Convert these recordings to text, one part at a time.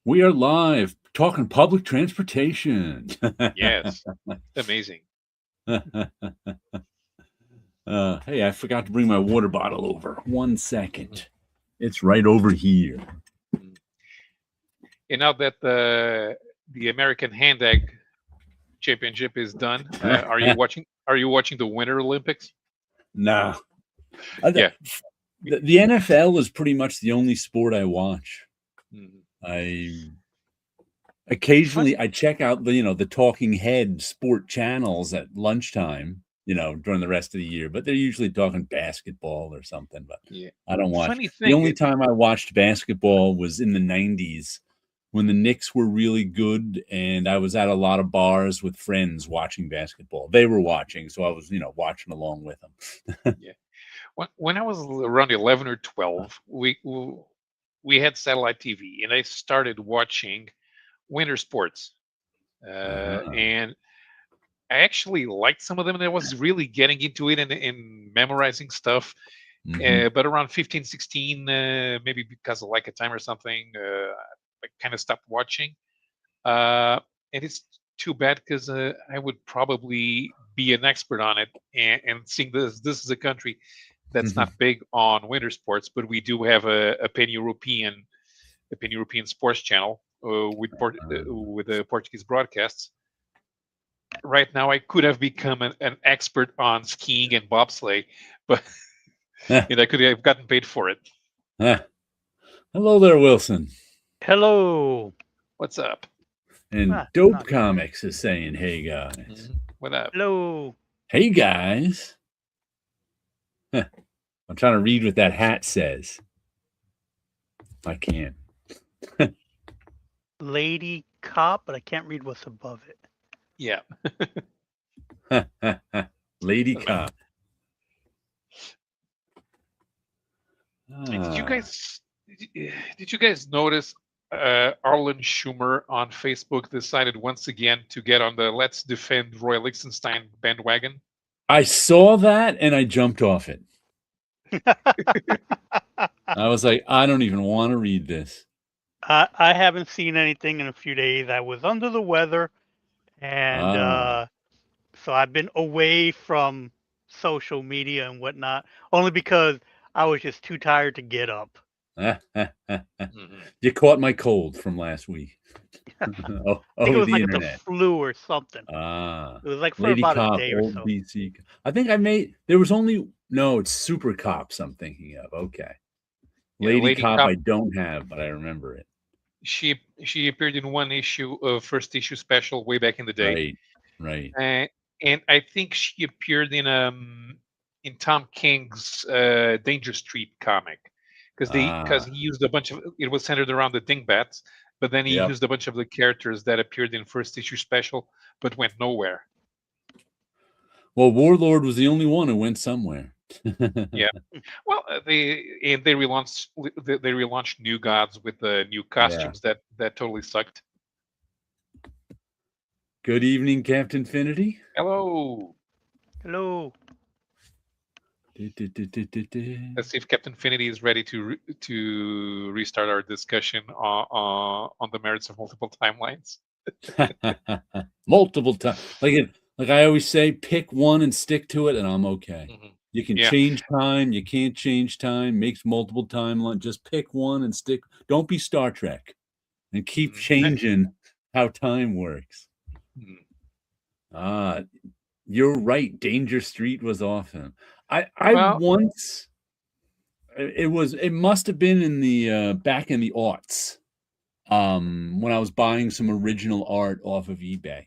We are live talking public transportation. Yes, amazing. Hey, I forgot to bring my water bottle over. 1 Mhm, second. It's right over here. mhm. And now that the American Hand Egg Championship is done, are you watching? Are you watching the Winter Olympics? Nah. Uh, The, Yeah. the NFL is pretty much the only sport I watch. Mhm. I occasionally Funny. I check out the talking head sport channels at lunchtime, during the rest of the year, but they're usually talking basketball or something, but Yeah. I don't watch. Funny The thing. only time I watched basketball was in the 90s when the Knicks were really good and I was at a lot of bars with friends watching basketball. They were watching, so I was, watching along with them. Yeah. When I was around 11 or 12, we had satellite TV, and I started watching winter sports. Uh-huh. And I actually liked some of them, and I was really getting into it and memorizing stuff. Hmm. But around 15, 16, maybe because of like a time or something, I kind of stopped watching. Uh, and it's too bad because I would probably be an expert on it. And seeing this is a country that's Hmm. not big on winter sports, but we do have a pan European sports channel with the Portuguese broadcasts. Right now, I could have become an expert on skiing and bobsleigh, but and I could have gotten paid for it. Hello there, Wilson. Hello. What's up? And Ah, Dope not much. Comics is saying, hey guys. What up? Hello. Hey guys. I'm trying to read what that hat says. I can't. Lady Cop, but I can't read what's above it. Yeah. Lady Like, Cop. did you Ah. guys did you guys notice Arlen Schumer on Facebook decided once again to get on the Let's Defend Roy Lichtenstein bandwagon? I saw that and I jumped off it. I was like, I don't even want to read this. I haven't seen anything in a few days. I was under the weather, and Ah. so I've been away from social media and whatnot, only because I was just too tired to get up. Mhm. You caught my cold from last week. I think it Over was the like the internet. flu or something. Ah. It was like for Lady about a Cop, day or old so. BC. I think there was only, no, it's Super Cops I'm thinking of. Okay. Yeah, Lady Lady Cop Cop. I don't have, but I remember it. She appeared in one issue of first issue special way back in the day, Right. Right. uh, and I think she appeared in Tom King's Danger Street comic because Ah. he used a bunch of it was centered around the Dingbats, but then he Yep. used a bunch of the characters that appeared in first issue special but went nowhere. Well, Warlord was the only one who went somewhere. Yeah, well, they relaunched New Gods with the new Yeah. costumes that totally sucked. Good evening, Captain Finity. Hello. Hello. Let's see if Captain Finity is ready to restart our discussion on the merits of multiple timelines. Multiple times. Like I always say, pick one and stick to it, and I'm okay. Mhm. You can Yeah. change time, you can't change time, makes multiple timelines. Just pick one and stick. Don't be Star Trek and keep Mhm. changing how time works. Mhm. Ah, you're right. Danger Street was awesome. I Well, once it must have been in the back in the aughts, when I was buying some original art off of eBay.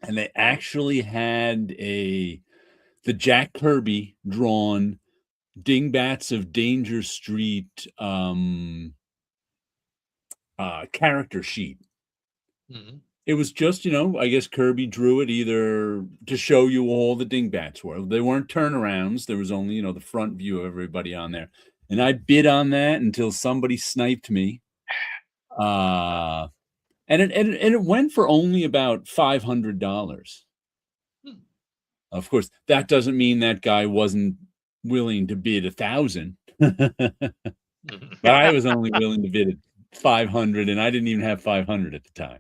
And they actually had the Jack Kirby drawn Dingbats of Danger Street character sheet. mhm. It was just, I guess Kirby drew it either to show you all the Dingbats were. They weren't turnarounds. There was only, the front view of everybody on there. And I bid on that until somebody sniped me. And it went for only about $500. Hmm. Of course, that doesn't mean that guy wasn't willing to bid 1,000, but I was only willing to bid 500, and I didn't even have 500 at the time.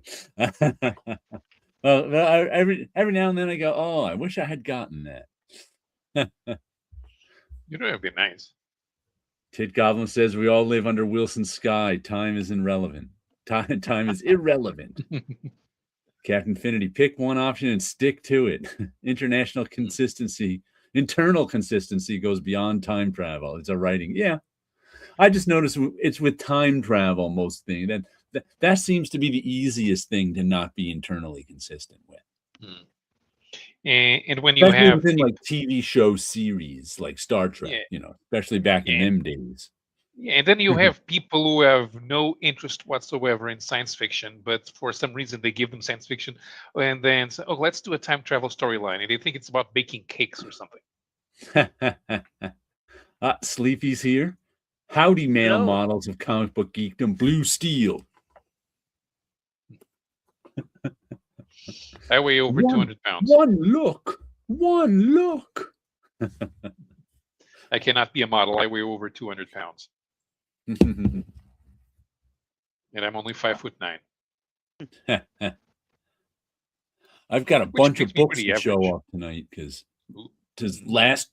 Well, every now and then I go, oh, I wish I had gotten that. You know, it'd be nice. Tit Goblin says we all live under Wilson's sky. Time is irrelevant. Time is irrelevant. Captain Infinity, pick one option and stick to it. Internal consistency goes beyond time travel. It's a writing. Yeah. I just noticed it's with time travel, most things. That seems to be the easiest thing to not be internally consistent with. And when you especially have within like TV show series like Star Trek, especially back in them days. Yeah, and then you have people who have no interest whatsoever in science fiction, but for some reason they give them science fiction, and then say, oh, let's do a time travel storyline, and they think it's about baking cakes or something. Sleepy's here. Howdy, male Hello. models of comic book geekdom. Blue Steel. I weigh over 200 pounds. One look. I cannot be a model. I weigh over 200 pounds. And I'm only 5'9". I've got a bunch of books to show off tonight because last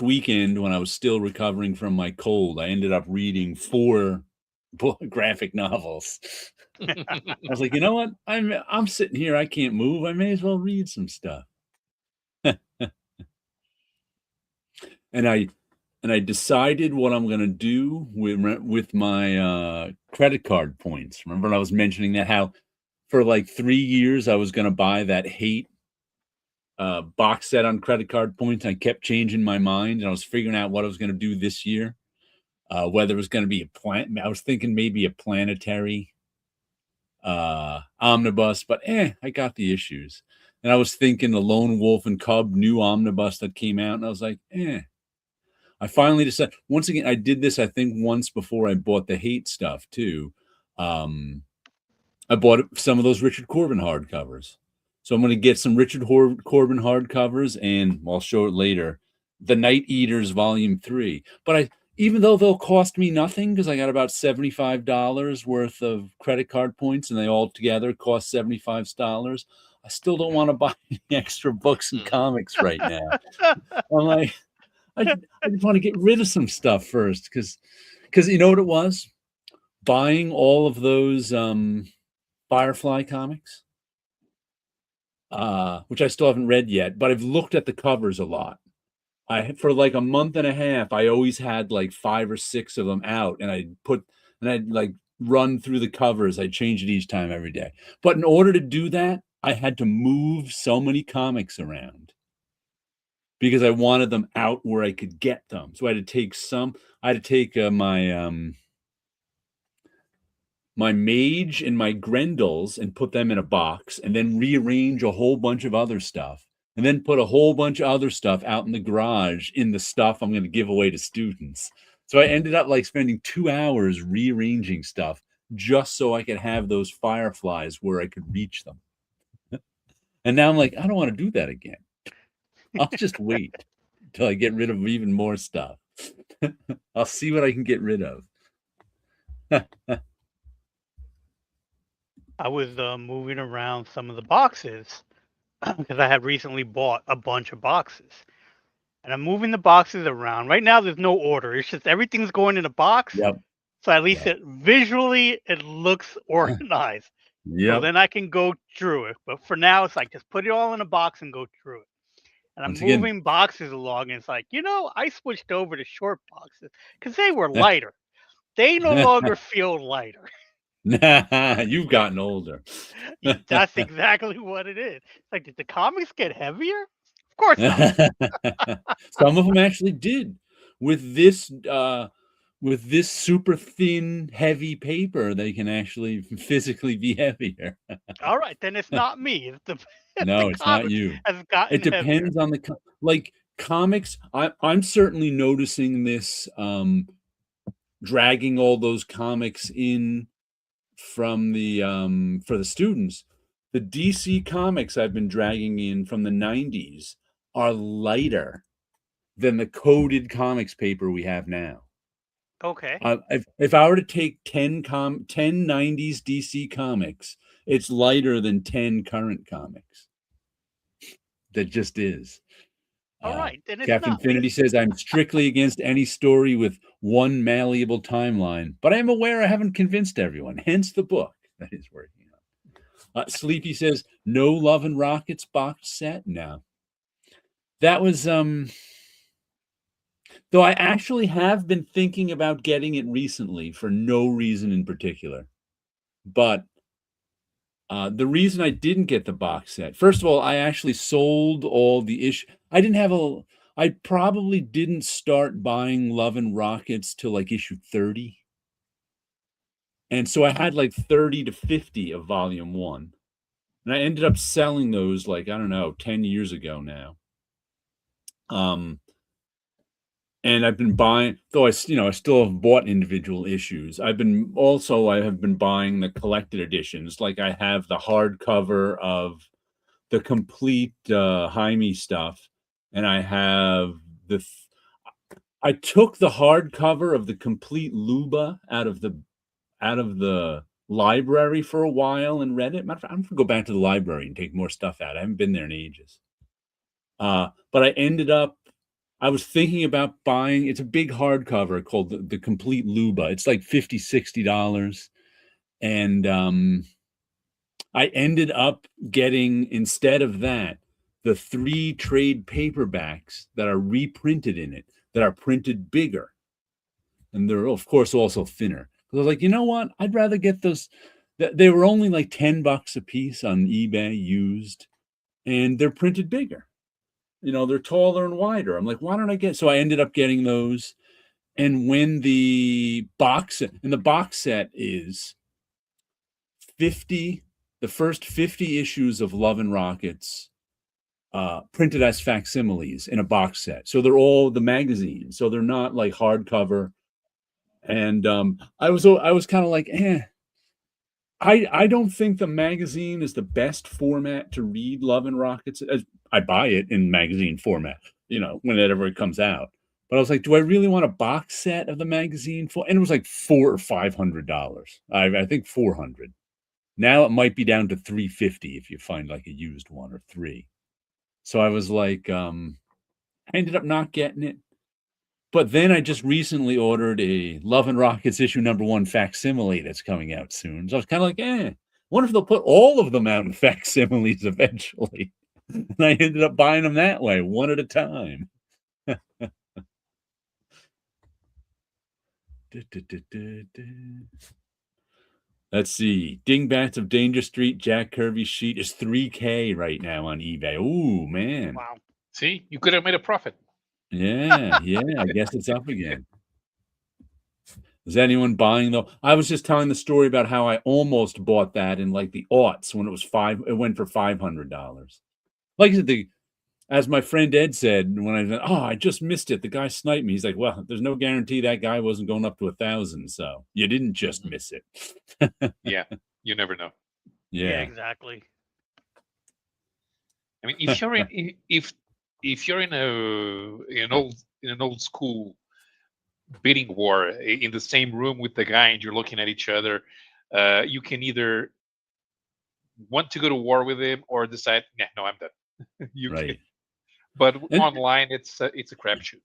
weekend when I was still recovering from my cold, I ended up reading 4 graphic novels. I was like, you know what? I'm sitting here. I can't move. I may as well read some stuff. And I decided what I'm going to do with my credit card points. Remember I was mentioning that how for like 3 years I was going to buy that Hate box set on credit card points. I kept changing my mind, and I was figuring out what I was going to do this year. Whether it was going to be I was thinking maybe a planetary omnibus, but I got the issues. And I was thinking the Lone Wolf and Cub new omnibus that came out, and I was like, I finally decided. Once again, I did this, I think, once before I bought the Hate stuff, too. I bought some of those Richard Corbin hardcovers. So I'm going to get some Richard Corbin hardcovers, and I'll show it later, The Night Eaters Volume 3. But even though they'll cost me nothing, because I got about $75 worth of credit card points, and they all together cost $75, I still don't want to buy any extra books and comics right now. I'm like, I just want to get rid of some stuff first, because you know what it was? Buying all of those Firefly comics, which I still haven't read yet, but I've looked at the covers a lot. For like a month and a half, I always had like 5 or 6 of them out, and I'd like run through the covers. I change it each time every day. But in order to do that, I had to move so many comics around because I wanted them out where I could get them. So I had to take my Mage and my Grendels and put them in a box, and then rearrange a whole bunch of other stuff, and then put a whole bunch of other stuff out in the garage in the stuff I'm going to give away to students. So I ended up like spending 2 hours rearranging stuff just so I could have those Fireflies where I could reach them. And now I'm like, I don't want to do that again. I'll just wait till I get rid of even more stuff. I'll see what I can get rid of. I was moving around some of the boxes because I had recently bought a bunch of boxes. And I'm moving the boxes around. Right now, there's no order. It's just everything's going in a box. Yep. So at least visually, it looks organized. Yeah. So then I can go through it. But for now, it's like just put it all in a box and go through it. And I'm moving boxes along, and it's like, I switched over to short boxes because they were lighter. They no longer feel lighter. You've gotten older. That's exactly what it is. It's like, did the comics get heavier? Of course not. Some of them actually did. With this super thin, heavy paper, they can actually physically be heavier. All right, then it's not me. No, it's not you. It depends on the comics. I'm certainly noticing this dragging all those comics in from the for the students. The DC comics I've been dragging in from the 90s are lighter than the coded comics paper we have now. Okay. If I were to take 10 90s DC comics, it's lighter than 10 current comics. That just is. All right, then it's Cap not Infinity weak. says, I'm strictly against any story with one malleable timeline, but I am aware I haven't convinced everyone, hence the book that he's working on. Sleepy says, no Love and Rockets box set? No. That was, though I actually have been thinking about getting it recently for no reason in particular. But the reason I didn't get the box set, first of all, I actually sold all the issue. I probably didn't start buying Love and Rockets till like issue 30. And so I had like 30 to 50 of volume 1. And I ended up selling those like, I don't know, 10 years ago now. And I've been buying, though I still have bought individual issues. I have been buying the collected editions. Like I have the hardcover of the complete Jaime stuff, and I have I took the hardcover of the complete Luba out of the library for a while and read it. Matter of fact, I'm gonna go back to the library and take more stuff out. I haven't been there in ages. But I was thinking about buying, it's a big hardcover called the complete Luba. It's like $50, $60. And I ended up getting, instead of that, the 3 trade paperbacks that are reprinted in it, that are printed bigger. And they're, of course, also thinner. I was like, you know what? I'd rather get those. They were only like $10 a piece on eBay used, and they're printed bigger. They're taller and wider. I'm like, why don't I get? So I ended up getting those. And when the box set is 50, the first 50 issues of Love and Rockets, printed as facsimiles in a box set. So they're all the magazines. So they're not like hardcover. And I was kind of like, I don't think the magazine is the best format to read Love and Rockets. I buy it in magazine format, whenever it comes out. But I was like, do I really want a box set of the magazine? And it was like $400 or $500. I think $400. Now it might be down to $350 if you find like a used one, or $3. So I was like, I ended up not getting it. But then I just recently ordered a Love and Rockets issue #1 facsimile that's coming out soon. So I was kind of like, wonder if they'll put all of them out in facsimiles eventually. And I ended up buying them that way, one at a time. Let's see. Dingbats of Danger Street, Jack Kirby's sheet is $3K right now on eBay. Ooh, man. Wow. See, you could have made a profit. Yeah, I guess it's up again. Is anyone buying though? I was just telling the story about how I almost bought that in like the aughts when it went for $500. Like I said, as my friend Ed said, when I just missed it. The guy sniped me. He's like, well, there's no guarantee that guy wasn't going up to 1,000. So you didn't just miss it. Yeah, you never know. Yeah, exactly. I mean, if you're in if you're in an old school bidding war in the same room with the guy and you're looking at each other, you can either want to go to war with him or decide, no, I'm done. Can. But online, it's a crapshoot.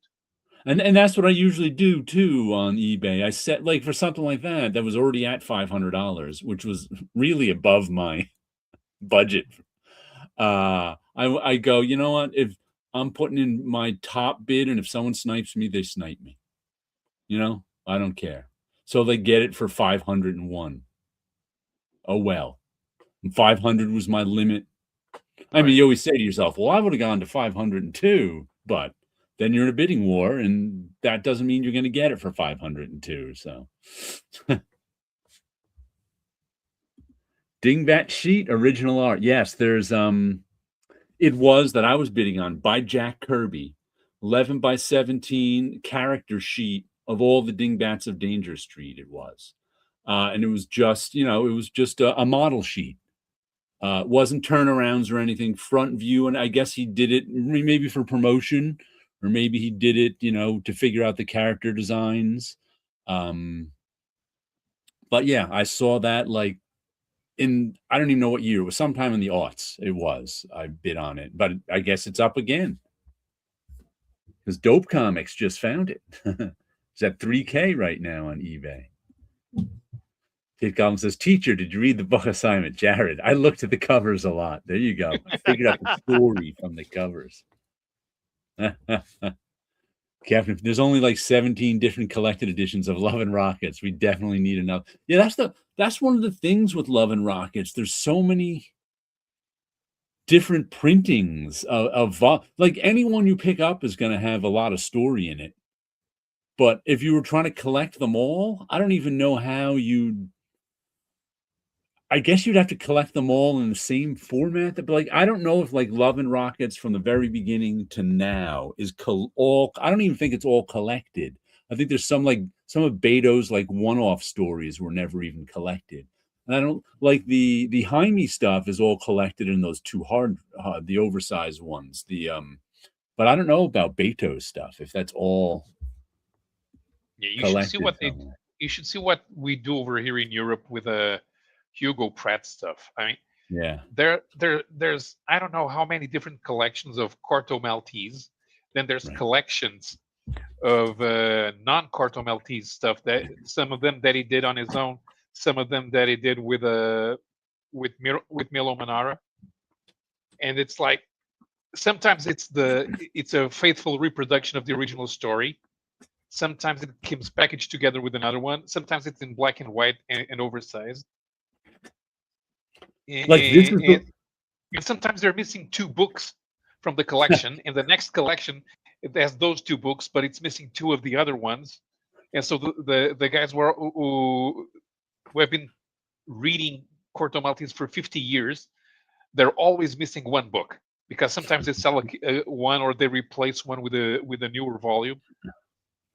And that's what I usually do too on eBay. I set, like, for something like that was already at $500, which was really above my budget. I go, you know what? If I'm putting in my top bid, and if someone snipes me, they snipe me. I don't care. So they get it for 501. Oh well. And 500 was my limit. I mean, you always say to yourself, well, I would have gone to 502, but then you're in a bidding war, and that doesn't mean you're going to get it for 502. So Dingbat sheet, original art. Yes, there's it was that I was bidding on by Jack Kirby, 11 by 17 character sheet of all the Dingbats of Danger Street. It was, and it was just, a model sheet. It wasn't turnarounds or anything, front view. And I guess he did it maybe for promotion, or maybe he did it, to figure out the character designs. But yeah, I saw that like I don't even know what year. It was sometime in the aughts. It was. I bid on it, but I guess it's up again because Dope Comics just found it. It's at $3K right now on eBay. Kid Goblin says, "Teacher, did you read the book assignment?" Jared, I looked at the covers a lot. There you go. I figured out the story from the covers. Captain, there's only like 17 different collected editions of Love and Rockets. We definitely need enough. Yeah, that's one of the things with Love and Rockets. There's so many different printings of like anyone you pick up is going to have a lot of story in it. But if you were trying to collect them all, I don't even know how you'd. I guess you'd have to collect them all in the same format. But like, I don't know if like Love and Rockets from the very beginning to now is all. I don't even think it's all collected. I think there's some of Beto's like one-off stories were never even collected. And I don't like the Jaime stuff is all collected in those two the oversized ones. But I don't know about Beto's stuff if that's all. Yeah, you should see what we do over here in Europe with Hugo Pratt stuff. I mean, yeah, there's I don't know how many different collections of Corto Maltese. Then there's collections of non-Corto Maltese stuff. That some of them that he did on his own, some of them that he did with Milo Manara. And it's like sometimes it's a faithful reproduction of the original story. Sometimes it comes packaged together with another one. Sometimes it's in black and white and oversized. And sometimes they're missing two books from the collection. In the next collection, it has those two books, but it's missing two of the other ones. And so the guys who have been reading Corto Maltese for 50 years, they're always missing one book because sometimes they sell one or they replace one with a newer volume.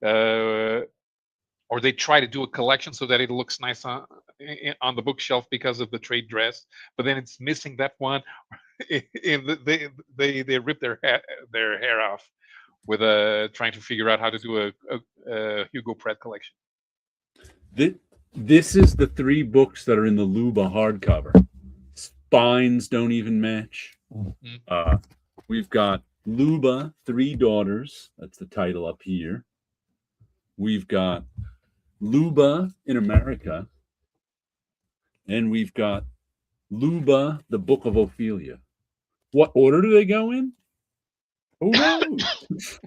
Or they try to do a collection so that it looks nice on the bookshelf because of the trade dress, but then it's missing that one. They rip their hair off with trying to figure out how to do a Hugo Pratt collection. This is the three books that are in the Luba hardcover. Spines don't even match. Mm-hmm. We've got Luba, Three Daughters. That's the title up here. We've got Luba in America, and we've got Luba, the Book of Ophelia. What order do they go in? Who knows?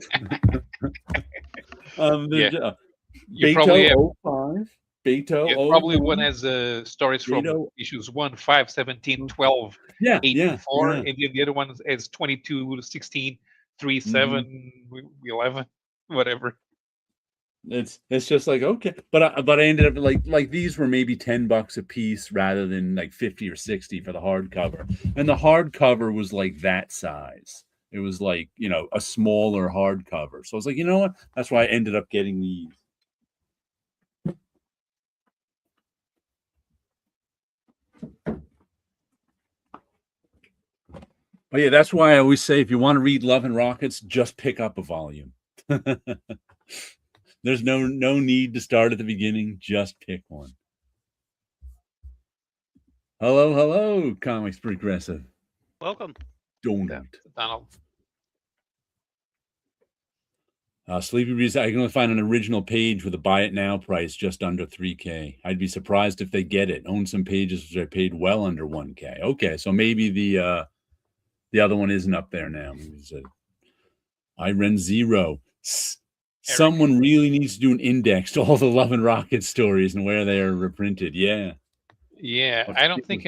You probably have 05, Beto. Yeah, probably one has stories from issues 1, 5, 17, 12, 8, 4, and then the other one is 22, 16, 3, 7, 11, whatever. It's just like, okay, but I ended up like these were maybe $10 a piece rather than like 50 or 60 for the hardcover, and the hardcover was like that size. It was like, you know, a smaller hardcover. So I was like, you know what? That's why I ended up getting these. But yeah, that's why I always say if you want to read Love and Rockets, just pick up a volume. There's no need to start at the beginning. Just pick one. Hello, Comics Progressive. Welcome. Donald. Sleepy Breeze, I can only find an original page with a buy it now price just under $3K. I'd be surprised if they get it. Own some pages which are paid well under $1K. Okay, so maybe the other one isn't up there now. I ran zero. Someone really needs to do an index to all the Love and Rockets stories and where they are reprinted. Yeah. I don't think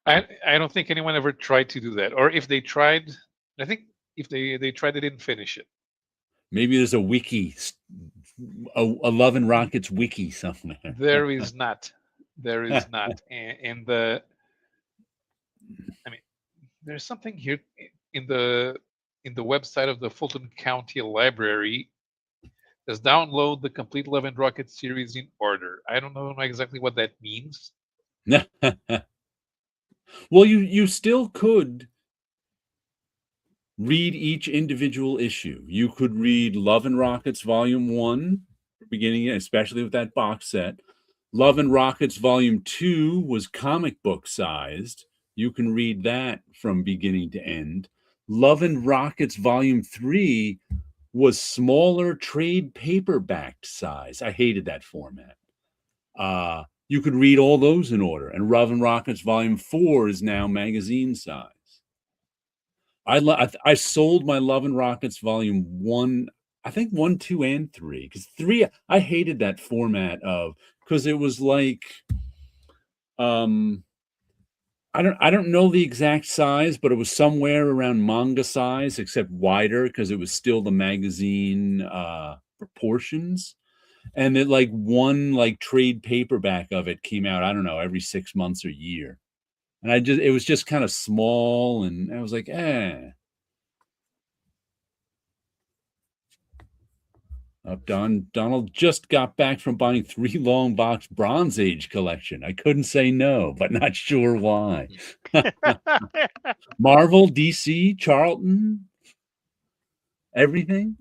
I don't think anyone ever tried to do that. Or if they tried, I think if they tried, they didn't finish it. Maybe there's a wiki, a Love and Rockets wiki somewhere. There is not. There is not. And I mean, there's something here in the website of the Fulton County Library. Says download the complete Love and Rockets series in order. I don't know exactly what that means. Well, you still could read each individual issue. You could read Love and Rockets Volume 1 beginning, especially with that box set. Love and Rockets Volume 2 was comic book sized. You can read that from beginning to end. Love and Rockets Volume 3 was smaller trade paperback size. I hated that format. You could read all those in order. And Love and Rockets Volume 4 is now magazine size. I sold my Love and Rockets Volume 1, I think 1, 2, and 3. Because 3, I hated that format because it was like, I don't know the exact size, but it was somewhere around manga size, except wider because it was still the magazine proportions. And that like one like trade paperback of it came out, I don't know, every 6 months or year. And it was just kind of small, and I was like, Donald just got back from buying 3 long box Bronze Age collection. I couldn't say no, but not sure why. Marvel, DC, Charlton, everything.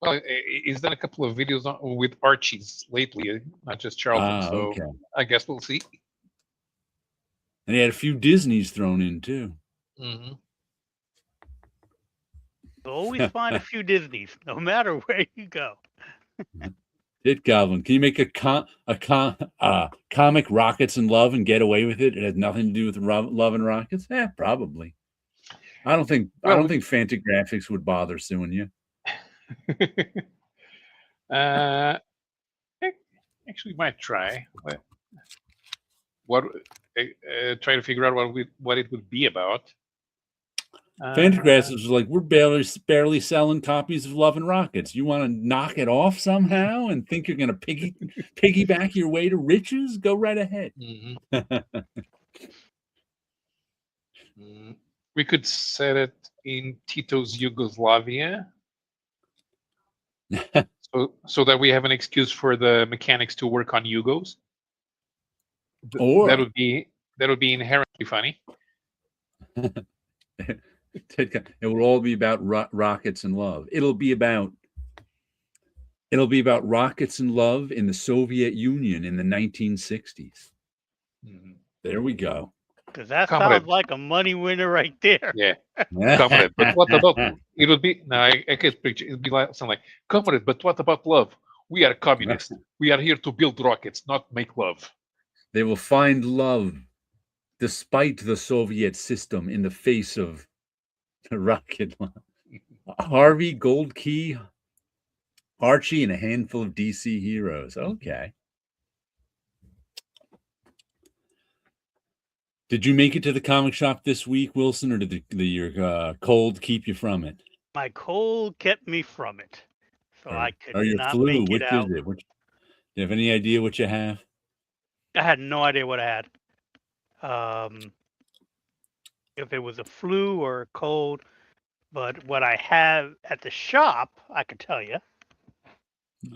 Well, he's done a couple of videos with Archie's lately, not just Charlton. So okay. I guess we'll see. And he had a few Disneys thrown in too. Mm-hmm. Always find a few Disneys, no matter where you go. Goblin, can you make a comic Rockets and Love and get away with it? It has nothing to do with Love and Rockets. Probably. I don't think Fantagraphics would bother suing you. Actually, might try. Try to figure out what it would be about. Fantagraphics was like, we're barely selling copies of Love and Rockets. You want to knock it off somehow and think you're going to piggyback your way to riches? Go right ahead. Mm-hmm. We could set it in Tito's Yugoslavia. So that we have an excuse for the mechanics to work on Yugos. Or that would be inherently funny. It will all be about rockets and love. It'll be about rockets and love in the Soviet Union in the 1960s. Mm-hmm. There we go. Because that sounds like a money winner right there. Yeah, comrade. But what about it? Would be no. I can't picture. It'd be like something like, comrade. But what about love? We are communists. We are here to build rockets, not make love. They will find love, despite the Soviet system, in the face of the rocket love. Harvey, Gold Key, Archie, and a handful of DC heroes. Okay. Did you make it to the comic shop this week, Wilson, or did your cold keep you from it? My cold kept me from it, so I could not flu? make it out. Is it? Do you have any idea what you have? I had no idea what I had. If it was a flu or a cold, but what I have at the shop, I could tell you.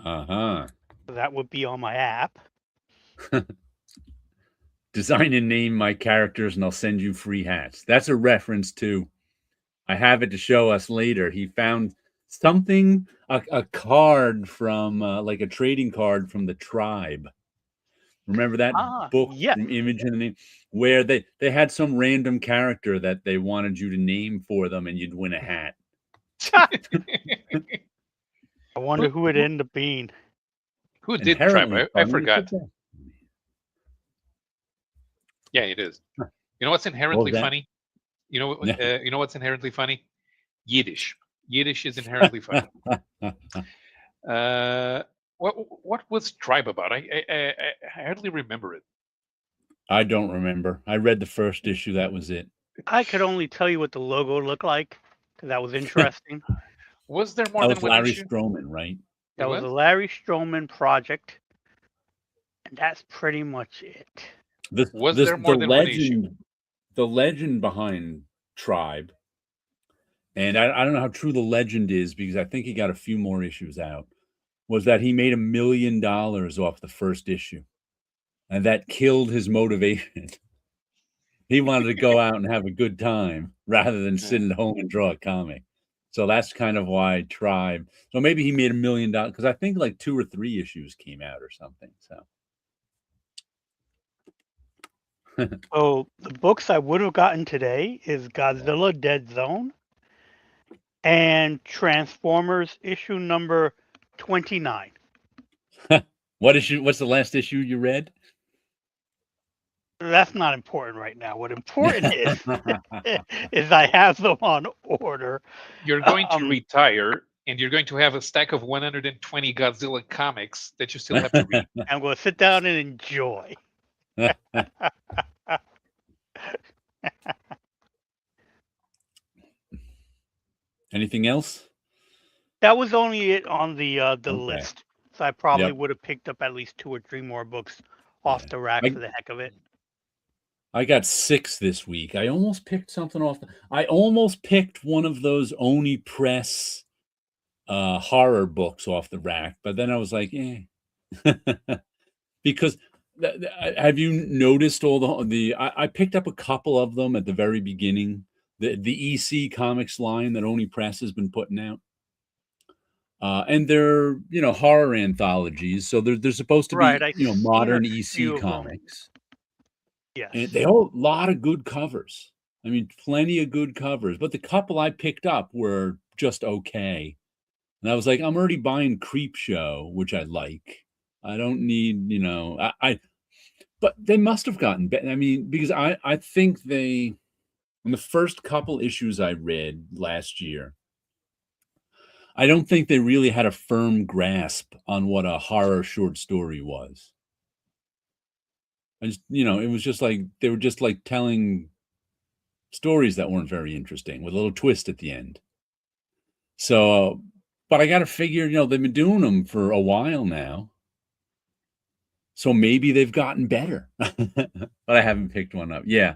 That would be on my app. Design and name my characters, and I'll send you free hats. That's a reference to, I have it to show us later. He found something, a card from, like a trading card from the Tribe. Remember that book, yeah. Image and the Name, where they had some random character that they wanted you to name for them, and you'd win a hat. I wonder who it ended up being. Who did Tribe? I forgot. Yeah, it is. You know what's inherently funny? You know what's inherently funny? Yiddish. Yiddish is inherently funny. What was Tribe about? I hardly remember it. I don't remember. I read the first issue. That was it. I could only tell you what the logo looked like because that was interesting. Was there more than one Larry issue? Stroman, right? That was a Larry Stroman project, and that's pretty much it. Was there more than one issue? The legend behind Tribe, and I don't know how true the legend is because I think he got a few more issues out, was that he made $1 million off the first issue, and that killed his motivation. He wanted to go out and have a good time rather than sit at home and draw a comic. So that's kind of why Tribe. So maybe he made $1 million because I think like 2 or 3 issues came out or something. So So the books I would have gotten today is Godzilla Dead Zone and Transformers issue number 29. what's the last issue you read? That's not important right now. What important is I have them on order. You're going to retire, and you're going to have a stack of 120 Godzilla comics that you still have to read. I'm going to sit down and enjoy. Anything else? That was only it on the Okay. list. So I probably Yep. would have picked up at least 2 or 3 more books off the rack for the heck of it. I got 6 this week. I almost picked something off. I almost picked one of those Oni Press horror books off the rack, but then I was like, because have you noticed all the? I picked up a couple of them at the very beginning. The EC Comics line that Oni Press has been putting out. And they're horror anthologies, so they're supposed to Right, be I've seen modern a few EC of 'em. comics. Yes. And they all a lot of good covers. I mean, plenty of good covers. But the couple I picked up were just okay. And I was like, I'm already buying Creepshow, which I like. I don't need, but they must have gotten better. I mean, because I think in the first couple issues I read last year, I don't think they really had a firm grasp on what a horror short story was. It was just like they were just like telling stories that weren't very interesting with a little twist at the end. So, but I got to figure, they've been doing them for a while now. So maybe they've gotten better. But I haven't picked one up. Yeah.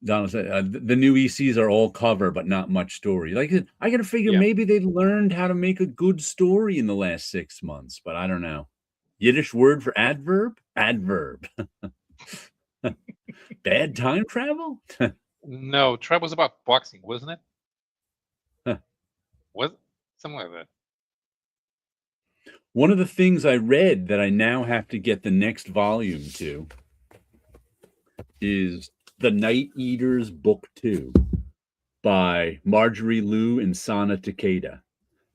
Donald said the new ECs are all cover, but not much story. Like I got to figure maybe they learned how to make a good story in the last 6 months, but I don't know. Yiddish word for adverb? Adverb. Bad time travel? No, Tribe was about boxing, wasn't it? Was it? Something like that. One of the things I read that I now have to get the next volume to is The Night Eaters Book 2 by Marjorie Liu and Sana Takeda.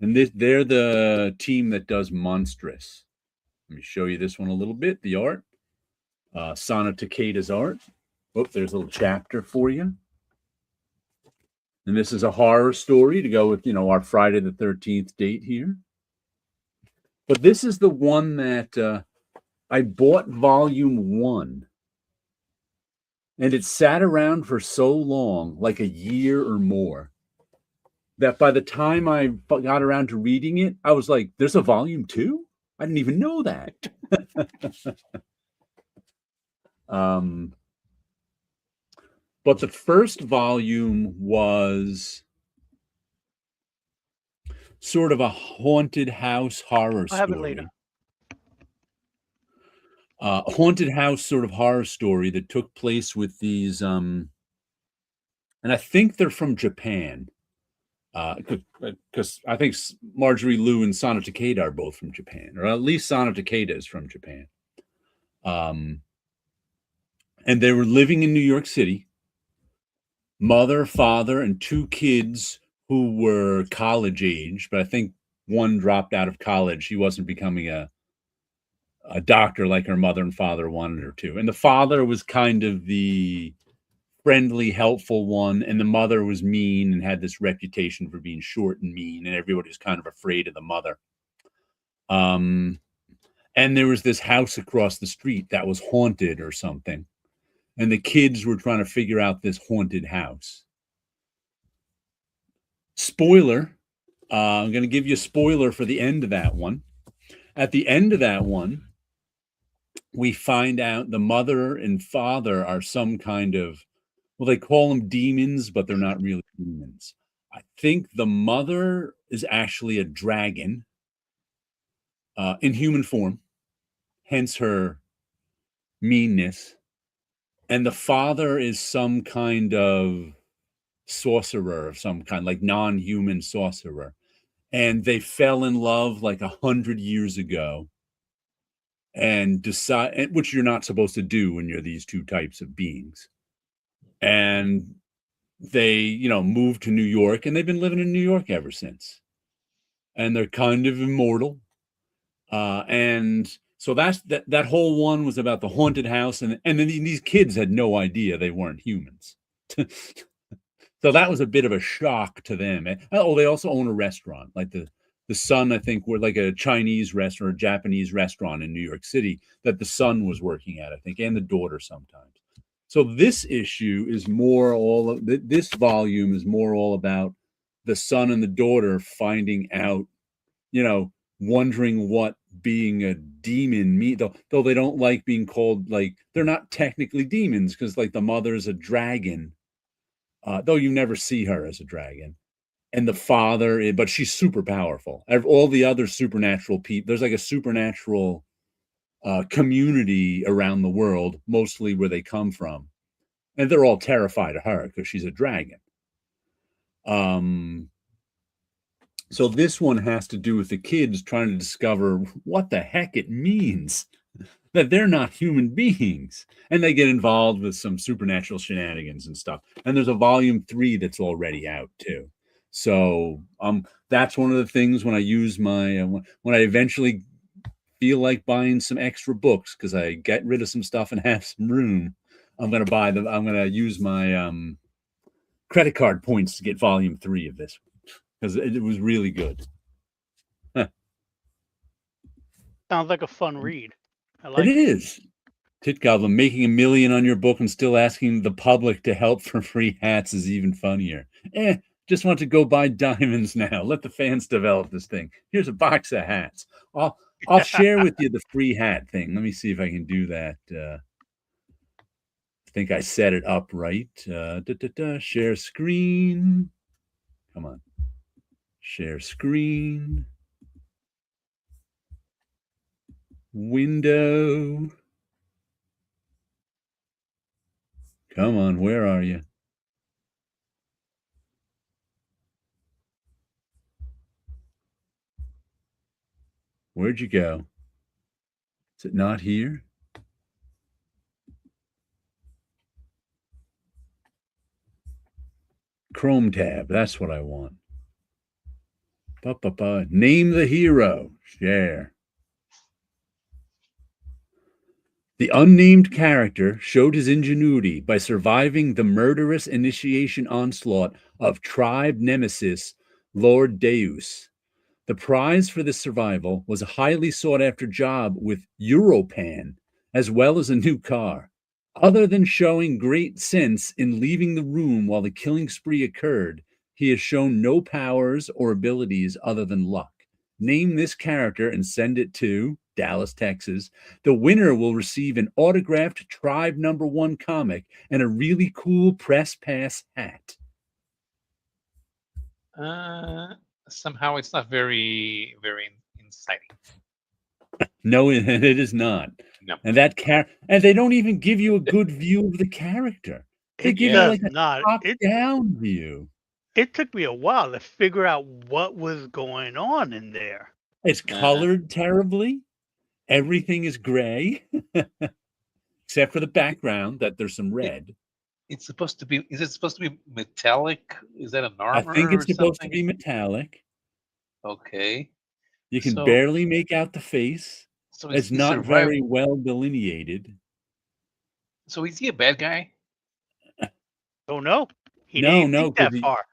And they're the team that does Monstrous. Let me show you this one a little bit, the art. Sana Takeda's art. Oh, there's a little chapter for you. And this is a horror story to go with, our Friday the 13th date here. But this is the one that I bought volume 1. And it sat around for so long, like a year or more, that by the time I got around to reading it, I was like, there's a volume 2? I didn't even know that. But the first volume was sort of a haunted house horror story. I'll have it later. Haunted house sort of horror story that took place with these, and I think they're from Japan. Because I think Marjorie Liu and Sana Takeda are both from Japan, or at least Sana Takeda is from Japan. And they were living in New York City. Mother, father, and 2 kids who were college age, but I think one dropped out of college. She wasn't becoming a doctor like her mother and father wanted her to. And the father was kind of the friendly, helpful one, and the mother was mean and had this reputation for being short and mean, and everybody was kind of afraid of the mother. And there was this house across the street that was haunted or something, and the kids were trying to figure out this haunted house. Spoiler, I'm going to give you a spoiler for the end of that one. At the end of that one, we find out the mother and father are some kind of, well, they call them demons, but they're not really demons. I think the mother is actually a dragon in human form, hence her meanness. And the father is some kind of sorcerer of some kind, like non-human sorcerer. And they fell in love like 100 years ago and decide, which you're not supposed to do when you're these two types of beings. And they, moved to New York, and they've been living in New York ever since. And they're kind of immortal. And so that whole one was about the haunted house. And then these kids had no idea they weren't humans. So that was a bit of a shock to them. Oh, they also own a restaurant, like the son, I think, were like a Chinese restaurant or Japanese restaurant in New York City that the son was working at, I think, and the daughter sometimes. So this issue is more this volume is more all about the son and the daughter finding out, wondering what being a demon means, though they don't like being called, like, they're not technically demons because, like, the mother's a dragon. Though you never see her as a dragon, and the father, but she's super powerful. All the other supernatural people, there's like a supernatural community around the world, mostly where they come from, and they're all terrified of her because she's a dragon. So this one has to do with the kids trying to discover what the heck it means that they're not human beings. And they get involved with some supernatural shenanigans and stuff. And there's a volume 3 that's already out too. So that's one of the things when I use my, when I eventually feel like buying some extra books, because I get rid of some stuff and have some room, I'm going to use my credit card points to get volume 3 of this, because it was really good. Sounds like a fun read. It is. Tit Goblin, making $1 million on your book and still asking the public to help for free hats is even funnier. Just want to go buy diamonds now. Let the fans develop this thing. Here's a box of hats. I'll share with you the free hat thing. Let me see if I can do that. I think I set it up right. Share screen. Come on. Share screen. Window. Come on, where are you? Where'd you go? Is it not here? Chrome tab, that's what I want. Name the hero. Share. The unnamed character showed his ingenuity by surviving the murderous initiation onslaught of tribe nemesis Lord Deus. The prize for this survival was a highly sought-after job with Europan, as well as a new car. Other than showing great sense in leaving the room while the killing spree occurred, he has shown no powers or abilities other than luck. Name this character and send it to Dallas, Texas. The winner will receive an autographed Tribe #1 comic and a really cool press pass hat. Somehow it's not very, very inciting. No, it is not. No. And and they don't even give you a good view of the character. They give you like a top-down view. It took me a while to figure out what was going on in there. It's colored terribly. Everything is gray, except for the background that there's some red. It's supposed to be. Is it supposed to be metallic? Is that an armor? I think it's supposed to be metallic. Okay. You can barely make out the face. So it's not very well delineated. So is he a bad guy? Don't know. He no, didn't think that far.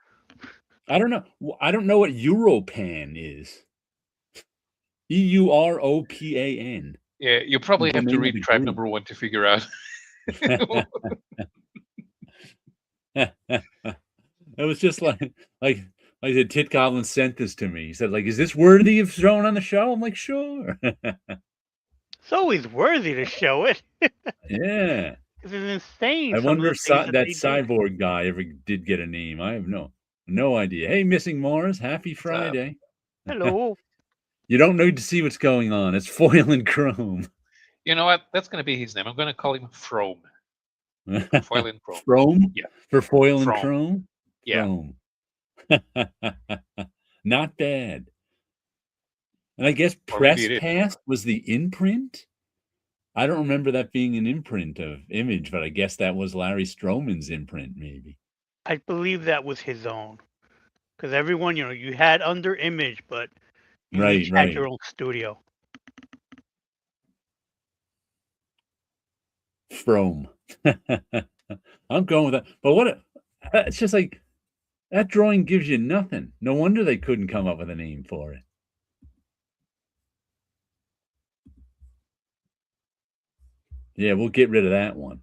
I don't know. I don't know what Europan is. EUROPAN. Yeah, you probably have to read Tribe #1 to figure out. It was just like the Tit Goblin sent this to me. He said, like, is this worthy of showing on the show? I'm like, sure. It's always worthy to show it. Yeah. Because it's insane. I wonder if that cyborg guy ever did get a name. I have no idea. Hey, Missing Mars, happy Friday. Hello. You don't need to see what's going on. It's Foil and Chrome. You know what? That's going to be his name. I'm going to call him Frome. Foil and Chrome. Frome? Yeah. For Foil and Chrome? Yeah. Chrome. Not bad. And I guess Press Pass was the imprint? I don't remember that being an imprint of Image, but I guess that was Larry Stroman's imprint, maybe. I believe that was his own. Because everyone, you had under Image, but you each had your own studio. From. I'm going with that. But it's just like, that drawing gives you nothing. No wonder they couldn't come up with a name for it. Yeah, we'll get rid of that one.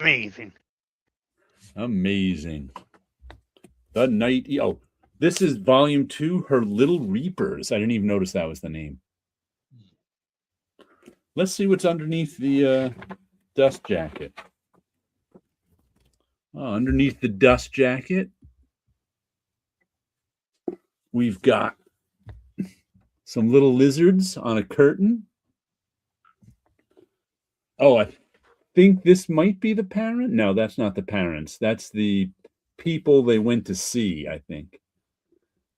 Amazing. Amazing. The Night. Oh, this is volume 2, Her Little Reapers. I didn't even notice that was the name. Let's see what's underneath the dust jacket. Oh, underneath the dust jacket, we've got some little lizards on a curtain. Oh, I think this might be the parent. No, that's not the parents. That's the people they went to see, I think.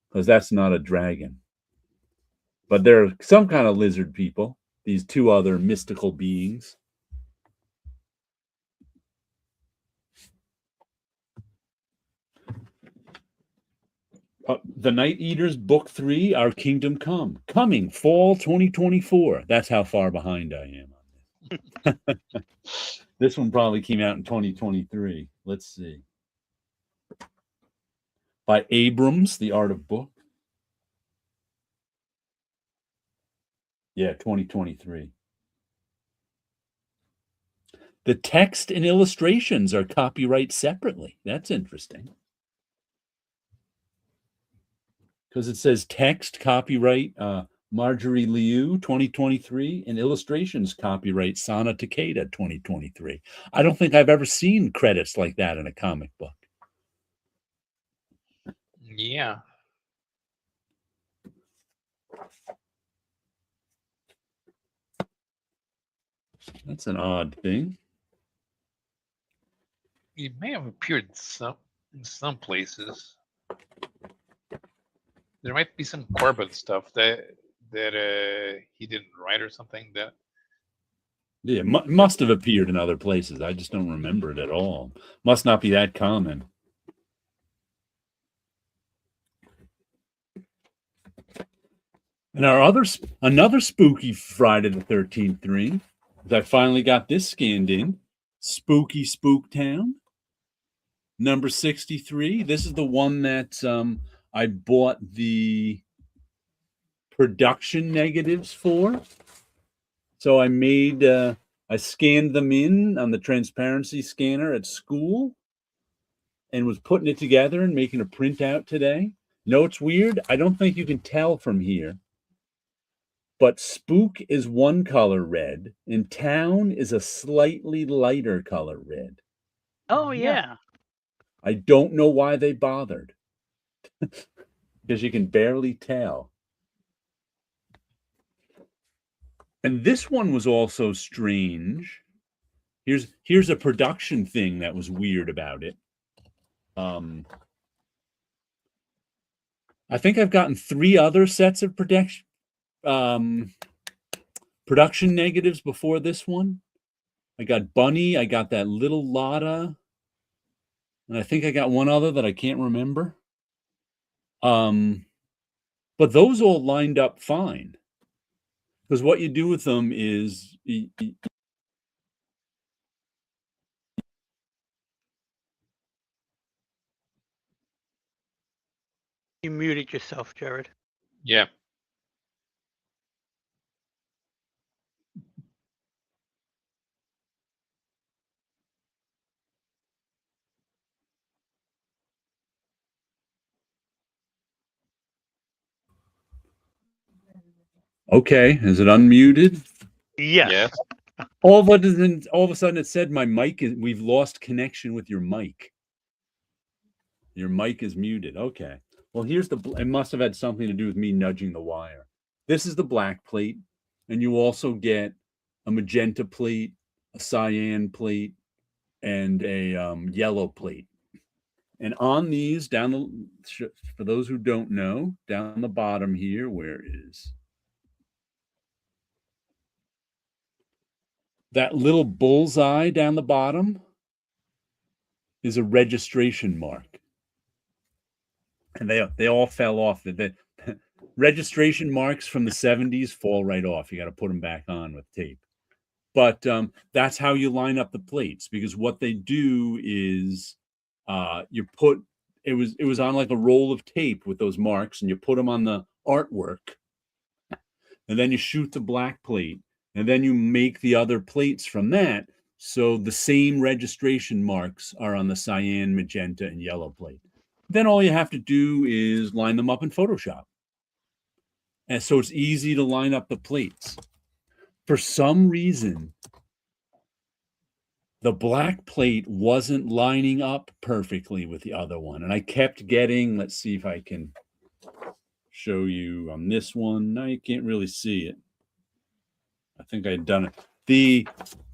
Because that's not a dragon. But they're some kind of lizard people, these two other mystical beings. The Night Eaters, Book 3, Our Kingdom Come. Coming, fall 2024. That's how far behind I am on this. This one probably came out in 2023. Let's see. By Abrams, The Art of Book. Yeah, 2023. The text and illustrations are copyright separately. That's interesting. Because it says text copyright Marjorie Liu 2023 and illustrations copyright Sana Takeda 2023. I don't think I've ever seen credits like that in a comic book. Yeah. That's an odd thing. He may have appeared in some places. There might be some Corbin stuff that he didn't write or something. That yeah, must have appeared in other places. I just don't remember it at all. Must not be that common. And another spooky Friday the 13th dream. I finally got this scanned in. Spooky Spooktown, number 63. This is the one that I bought the production negatives for. So I scanned them in on the transparency scanner at school and was putting it together and making a printout today. No, it's weird. I don't think you can tell from here. But Spook is one color red, and Town is a slightly lighter color red. Oh, yeah. I don't know why they bothered. Because you can barely tell. And this one was also strange. Here's a production thing that was weird about it. I think I've gotten 3 other sets of production negatives before this one. I got Bunny, I got that little Lotta, and I think I got one other that I can't remember. But those all lined up fine. Because what you do with them is you muted yourself, Jared. Yeah. Okay, is it unmuted? Yes. Yeah. All of a sudden it said we've lost connection with your mic. Your mic is muted. Okay. Well, it must have had something to do with me nudging the wire. This is the black plate, and you also get a magenta plate, a cyan plate, and a yellow plate. And on these, for those who don't know, down the bottom here, where is that little bullseye down the bottom is a registration mark. And they all fell off. The registration marks from the 70s fall right off. You got to put them back on with tape. But that's how you line up the plates, because what they do is you put it was on like a roll of tape with those marks, and you put them on the artwork, and then you shoot the black plate, and then you make the other plates from that. So the same registration marks are on the cyan, magenta, and yellow plate. Then all you have to do is line them up in Photoshop. And so it's easy to line up the plates. For some reason, the black plate wasn't lining up perfectly with the other one. And I kept getting, let's see if I can show you on this one. Now you can't really see it. I think I had done it.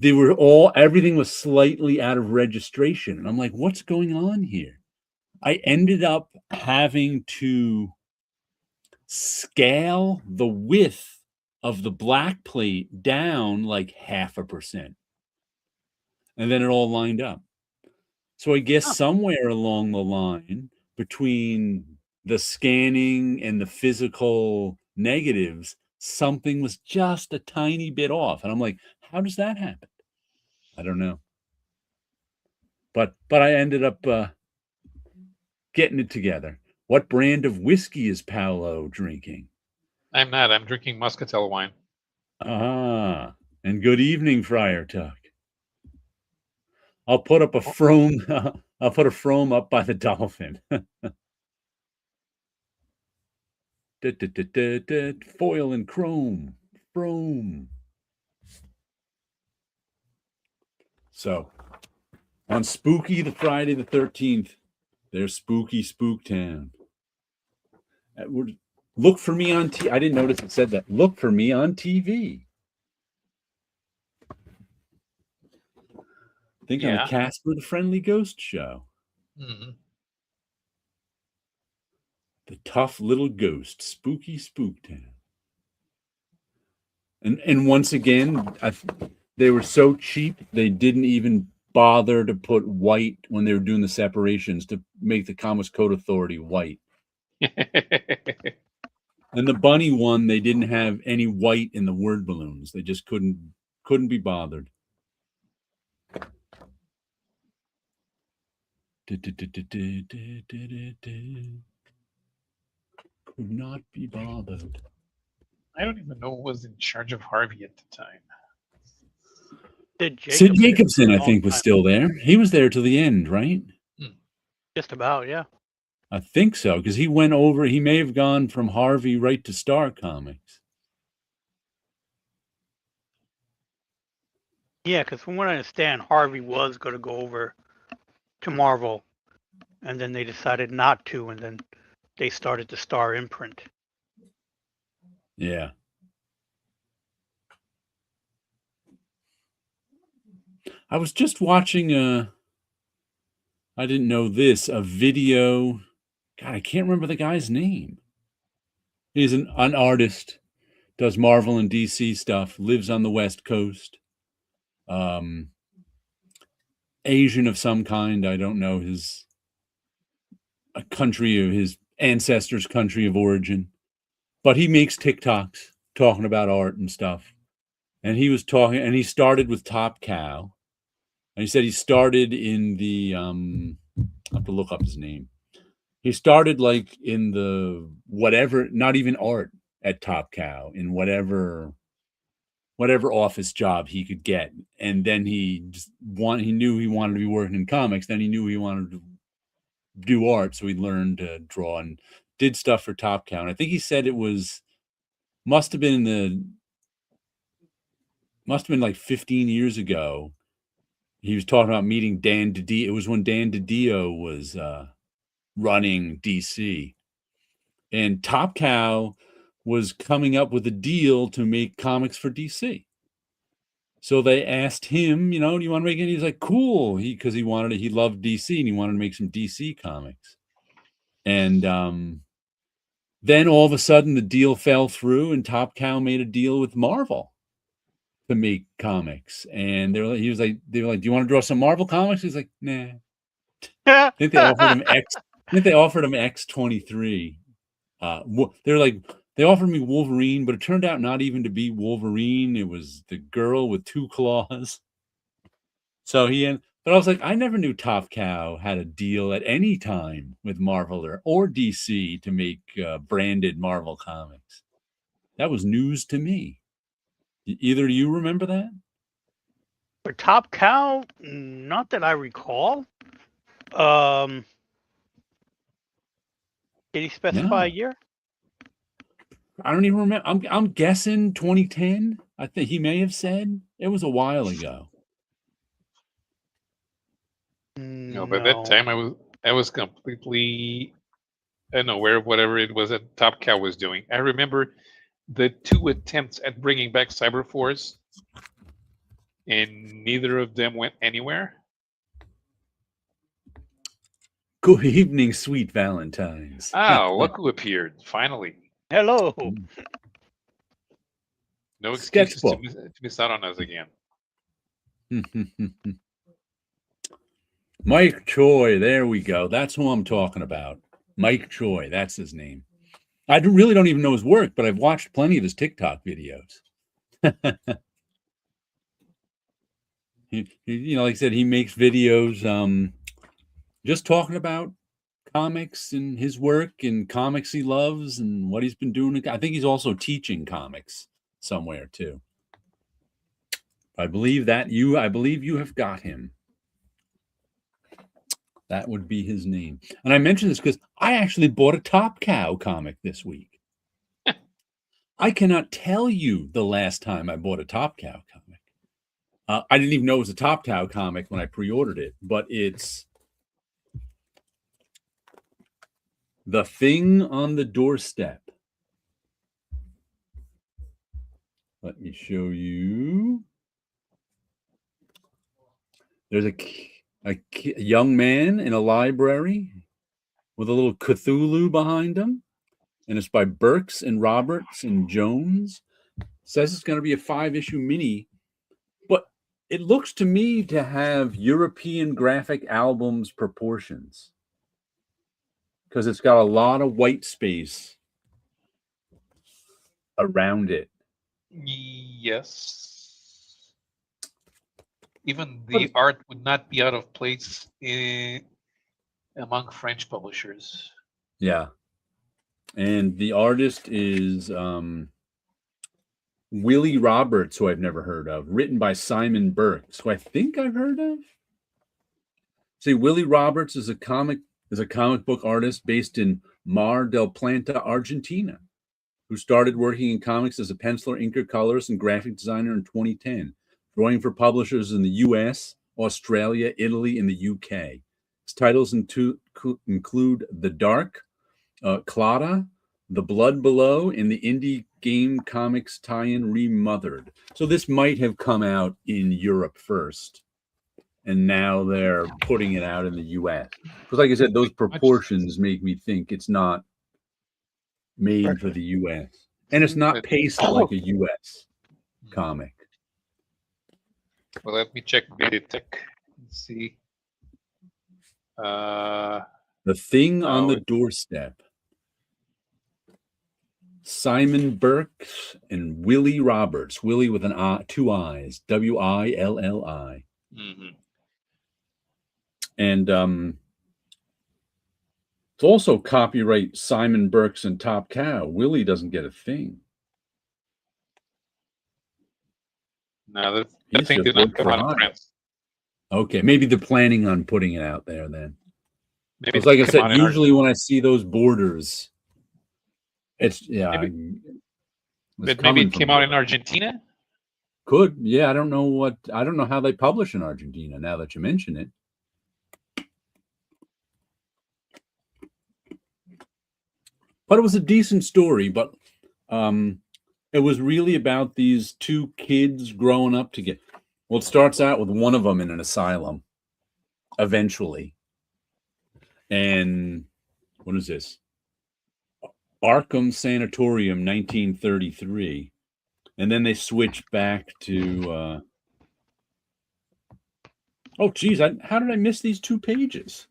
They were everything was slightly out of registration. And I'm like, what's going on here? I ended up having to scale the width of the black plate down like 0.5%. And then it all lined up. So I guess somewhere along the line between the scanning and the physical negatives, something was just a tiny bit off. And I'm like, how does that happen? I don't know. But I ended up getting it together. What brand of whiskey is Paulo drinking? I'm not. I'm drinking Muscatel wine. Ah, and good evening, Friar Tuck. I'll put up a Frome. I'll put a Frome up by the dolphin. Foil and chrome. Frome. So, on Spooky the Friday the 13th, there's Spooky Spooktown. Look for me on TV. I didn't notice it said that. Look for me on TV. I think I'm a Casper the Friendly Ghost show. Mm-hmm. The tough little ghost, Spooky Spooktown. And once again, they were so cheap, they didn't even bother to put white when they were doing the separations to make the Comics Code Authority white. And the bunny one, they didn't have any white in the word balloons. They just couldn't be bothered. Could not be bothered. I don't even know who was in charge of Harvey at the time. Sid Jacobson, I think, was still there. He was there till the end, right? Just about, yeah. I think so, because he went over. He may have gone from Harvey right to Star Comics. Yeah, because from what I understand, Harvey was going to go over to Marvel, and then they decided not to, and then they started the Star imprint. Yeah. I was just watching I didn't know this, a video. God, I can't remember the guy's name. He's an artist, does Marvel and DC stuff, lives on the West Coast. Asian of some kind. I don't know his ancestors' country of origin. But he makes TikToks talking about art and stuff. And he was talking, and he started with Top Cow. And he said he started in the, I have to look up his name. He started like in the whatever, not even art at Top Cow, in whatever office job he could get. And then he knew he wanted to be working in comics. Then he knew he wanted to do art. So he learned to draw and did stuff for Top Cow. And I think he said must have been like 15 years ago. He was talking about meeting Dan DiDio. It was when Dan DiDio was running DC. And Top Cow was coming up with a deal to make comics for DC. So they asked him, do you want to make it? He's like, cool. Because he loved DC and he wanted to make some DC comics. And then all of a sudden the deal fell through and Top Cow made a deal with Marvel to make comics. And they were like, do you want to draw some Marvel comics? He's like, nah. I think they offered him X-23. They offered me Wolverine, but it turned out not even to be Wolverine. It was the girl with 2 claws. So but I was like, I never knew Top Cow had a deal at any time with Marvel or DC to make branded Marvel comics. That was news to me. Either you remember that? For Top Cow, not that I recall. Did he specify a year? I don't even remember. I'm guessing 2010. I think he may have said. It was a while ago. No, by that time I was completely unaware of whatever it was that Top Cow was doing. I remember the 2 attempts at bringing back Cyberforce, and neither of them went anywhere. Good evening, sweet Valentines. Look who appeared, finally. Hello. No excuses to miss out on us again. Mike Choi, there we go. That's who I'm talking about. Mike Choi, that's his name. I really don't even know his work, but I've watched plenty of his TikTok videos. Like I said, he makes videos just talking about comics and his work and comics he loves and what he's been doing. I think he's also teaching comics somewhere too. I believe you have got him. That would be his name. And I mention this because I actually bought a Top Cow comic this week. I cannot tell you the last time I bought a Top Cow comic. I didn't even know it was a Top Cow comic when I pre-ordered it, but it's The Thing on the Doorstep. Let me show you. There's a young man in a library with a little Cthulhu behind him, and it's by Burks and Roberts and Jones. It says it's going to be a 5-issue mini, but it looks to me to have European graphic albums proportions because it's got a lot of white space around it. Yes. Even the art would not be out of place among French publishers. Yeah. And the artist is Willie Roberts, who I've never heard of, written by Simon Burks, who I think I've heard of. See, Willie Roberts is a comic book artist based in Mar del Plata, Argentina, who started working in comics as a penciler, inker, colorist, and graphic designer in 2010, drawing for publishers in the U.S., Australia, Italy, and the UK. His titles include The Dark, Clada, The Blood Below, and the indie game comics tie-in Remothered. So this might have come out in Europe first, and now they're putting it out in the U.S. Because like I said, those proportions make me think it's not made for the U.S. And it's not paced like a U.S. comic. Well, let me check Meditech and see. The Thing on the Doorstep. Simon Burks and Willie Roberts. Willie with an 2 I's. Willi. Mm-hmm. And it's also copyright Simon Burks and Top Cow. Willie doesn't get a thing. No, that thing did not come out in France. Okay, maybe they're planning on putting it out there then. Because like I said, usually when I see those borders, it's maybe it came out in Argentina. Could, yeah. I don't know how they publish in Argentina. Now that you mention it, but it was a decent story. But It was really about these two kids growing up together. Well, it starts out with one of them in an asylum, eventually. And what is this? Arkham Sanatorium, 1933. And then they switch back to... oh, geez, how did I miss these 2 pages?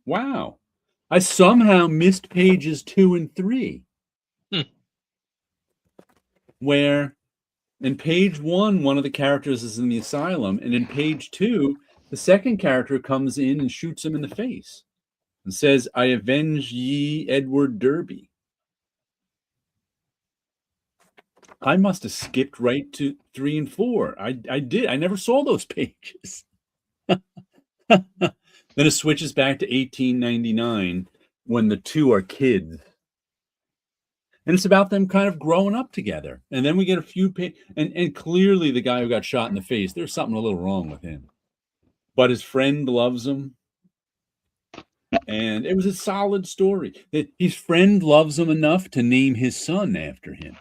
Wow. I somehow missed pages 2 and 3. Where in page 1, one of the characters is in the asylum, and in page 2, the second character comes in and shoots him in the face and says, "I avenge ye Edward Derby." I must have skipped right to 3 and 4. I did. I never saw those pages. Then it switches back to 1899 when the 2 are kids. And it's about them kind of growing up together. And then we get a few and clearly the guy who got shot in the face, there's something a little wrong with him. But his friend loves him. And it was a solid story. That his friend loves him enough to name his son after him.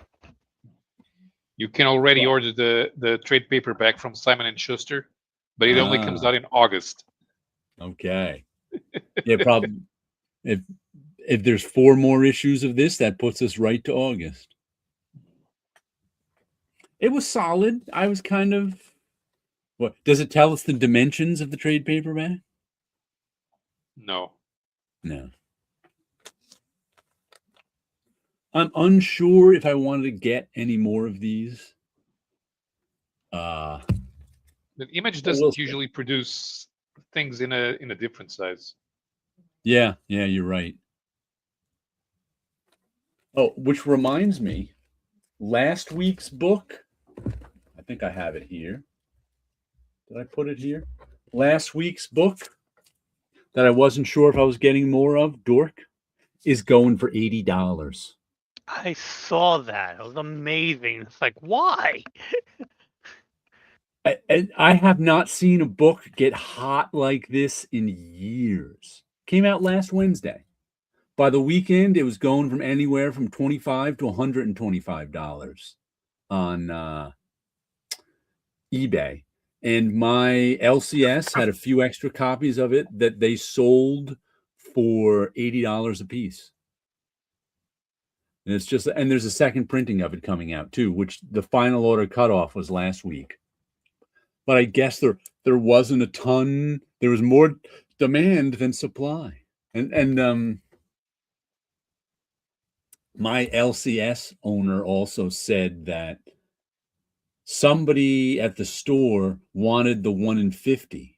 You can already order the trade paperback from Simon & Schuster, but it only comes out in August. Okay. Yeah, probably. If there's 4 more issues of this, that puts us right to August. It was solid. I was kind of... What does it tell us the dimensions of the trade paperback? No. I'm unsure if I wanted to get any more of these. The Image doesn't usually produce things in a different size. Yeah, you're right. Oh, which reminds me, last week's book, I think I have it here. Did I put it here? Last week's book that I wasn't sure if I was getting more of, Dork, is going for $80. I saw that. It was amazing. It's like, why? I have not seen a book get hot like this in years. Came out last Wednesday. By the weekend, it was going from anywhere from $25 to $125 on eBay. And my LCS had a few extra copies of it that they sold for $80 a piece. And and there's a second printing of it coming out too, which the final order cutoff was last week. But I guess there wasn't a ton. There was more demand than supply. And my LCS owner also said that somebody at the store wanted the 1 in 50.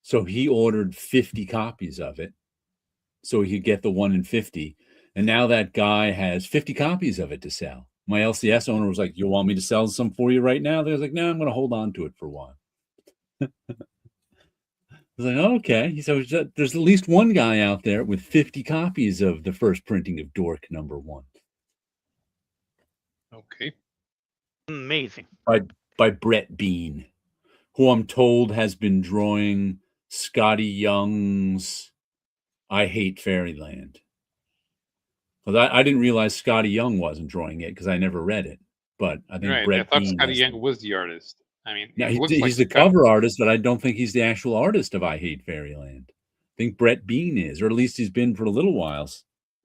So he ordered 50 copies of it so he could get the 1 in 50. And now that guy has 50 copies of it to sell. My LCS owner was like, "You want me to sell some for you right now?" They was like, "No, I'm going to hold on to it for a while." I was like, "Okay." He said, "There's at least one guy out there with 50 copies of the first printing of Dork #1. Okay. Amazing. By Brett Bean, who I'm told has been drawing Scotty Young's I Hate Fairyland. Because I didn't realize Scotty Young wasn't drawing it because I never read it. But I think Brett I thought Bean Scotty Young was the artist. I mean, yeah, looks he's like the cover artist, but I don't think he's the actual artist of I Hate Fairyland. I think Brett Bean is, or at least he's been for a little while.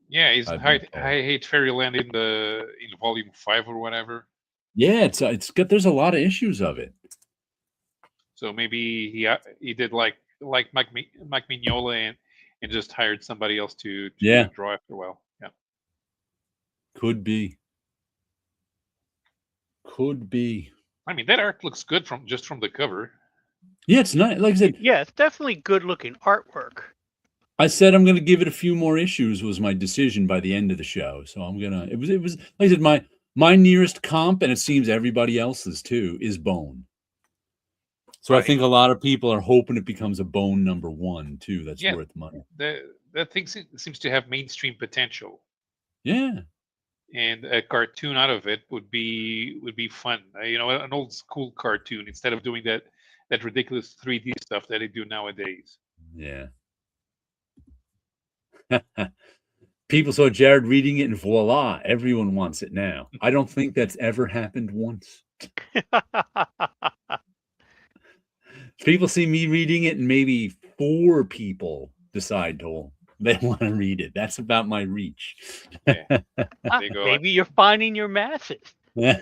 Yeah, he's I Hate Fairyland in volume 5 or whatever. Yeah, it's good. There's a lot of issues of it. So maybe he did like Mike Mignola and just hired somebody else to draw after a while. Yeah, could be. I mean, that art looks good from the cover. Yeah, it's nice. Like I said, yeah, it's definitely good looking artwork. I said I'm going to give it a few more issues. Was my decision by the end of the show. So I'm gonna. It was like I said, my nearest comp, and it seems everybody else's too, is Bone. So right. I think a lot of people are hoping it becomes a Bone #1 too. That's worth money. That thing seems to have mainstream potential. Yeah. And a cartoon out of it would be fun. An old school cartoon instead of doing that ridiculous 3D stuff that they do nowadays. Yeah. People saw Jared reading it, and voila, everyone wants it now. I don't think that's ever happened once. People see me reading it, and maybe 4 people decide they want to read it. That's about my reach. Yeah. They go, Maybe you're finding your masses. no,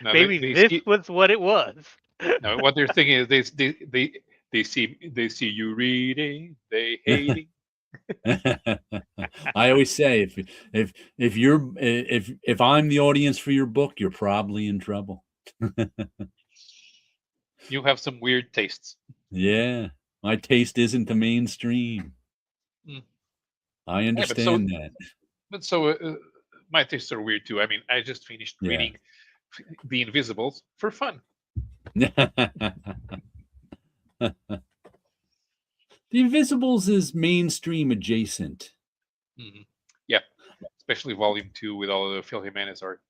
Maybe this was what it was. No, what they're thinking is they see you reading, they hating. I always say if I'm the audience for your book, you're probably in trouble. You have some weird tastes. Yeah, my taste isn't the mainstream. I understand that. But so my tastes are weird too. I mean, I just finished reading The Invisibles for fun. The Invisibles is mainstream adjacent. Yeah, especially Volume 2 with all of the Phil Jimenez art.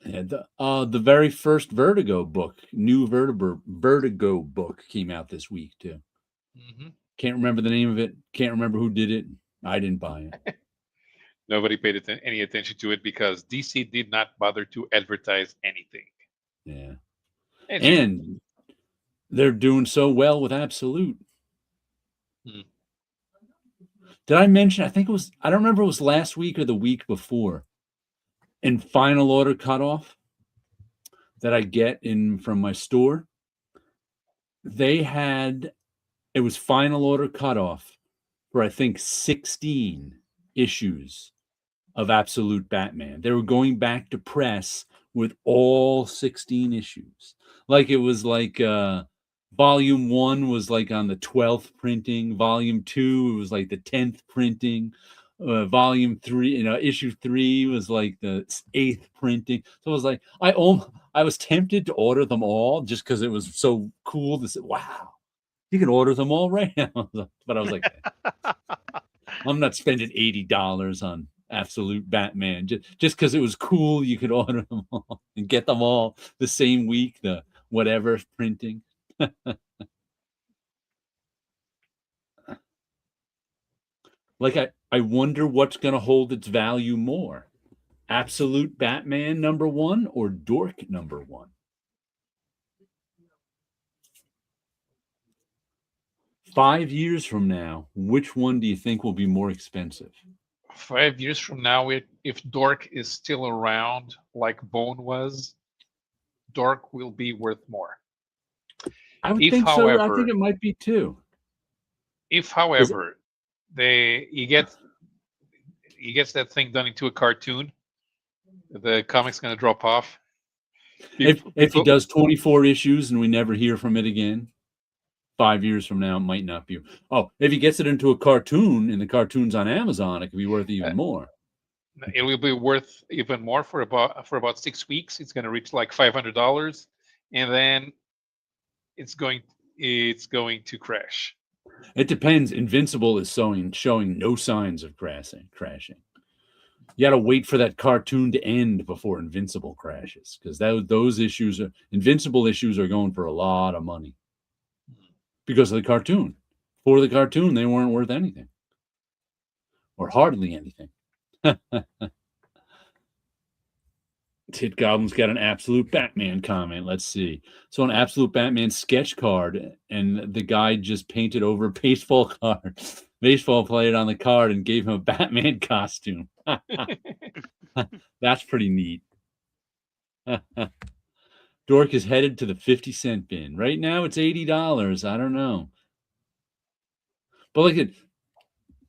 Yeah, the very first Vertigo book, new Vertigo book, came out this week too. Can't remember the name of it. Can't remember who did it. I didn't buy it. Nobody paid any attention to it because DC did not bother to advertise anything. Yeah, and they're doing so well with Absolute. Did I mention? I think it was. I don't remember. It was last week or the week before. In final order cutoff that I get in from my store, they had. It was final order cutoff for I think 16 issues of Absolute Batman. They were going back to press with all 16 issues. Like it was like volume 1 was like on the 12th printing, volume 2 it was like the 10th printing, volume 3, issue 3 was like the 8th printing. So it was like I was tempted to order them all just because it was so cool to say, wow, you can order them all right now. But I was like, I'm not spending $80 on Absolute Batman just because it was cool. You could order them all and get them all the same week, the whatever printing. Like I wonder what's going to hold its value more, Absolute Batman #1 or Dork #1. Five years from now, which one do you think will be more expensive? 5 years from now, if Dork is still around like Bone was, Dork will be worth more. I would think so. I think it might be too. If, however, he gets that thing done into a cartoon, the comic's going to drop off. If he does 24 issues and we never hear from it again, 5 years from now, it might not be. Oh, if he gets it into a cartoon and the cartoon's on Amazon, it could be worth even more. It will be worth even more for about 6 weeks. It's going to reach like $500, and then it's going to crash. It depends. Invincible is showing no signs of crashing. You got to wait for that cartoon to end before Invincible crashes, because those Invincible issues are going for a lot of money because of the cartoon. For the cartoon, they weren't worth anything or hardly anything. Tit Goblin's got an Absolute Batman comment. Let's see. So an Absolute Batman sketch card, and the guy just painted over a baseball player on the card and gave him a Batman costume. That's pretty neat. Dork is headed to the 50-cent bin. Right now it's $80. I don't know. But look at,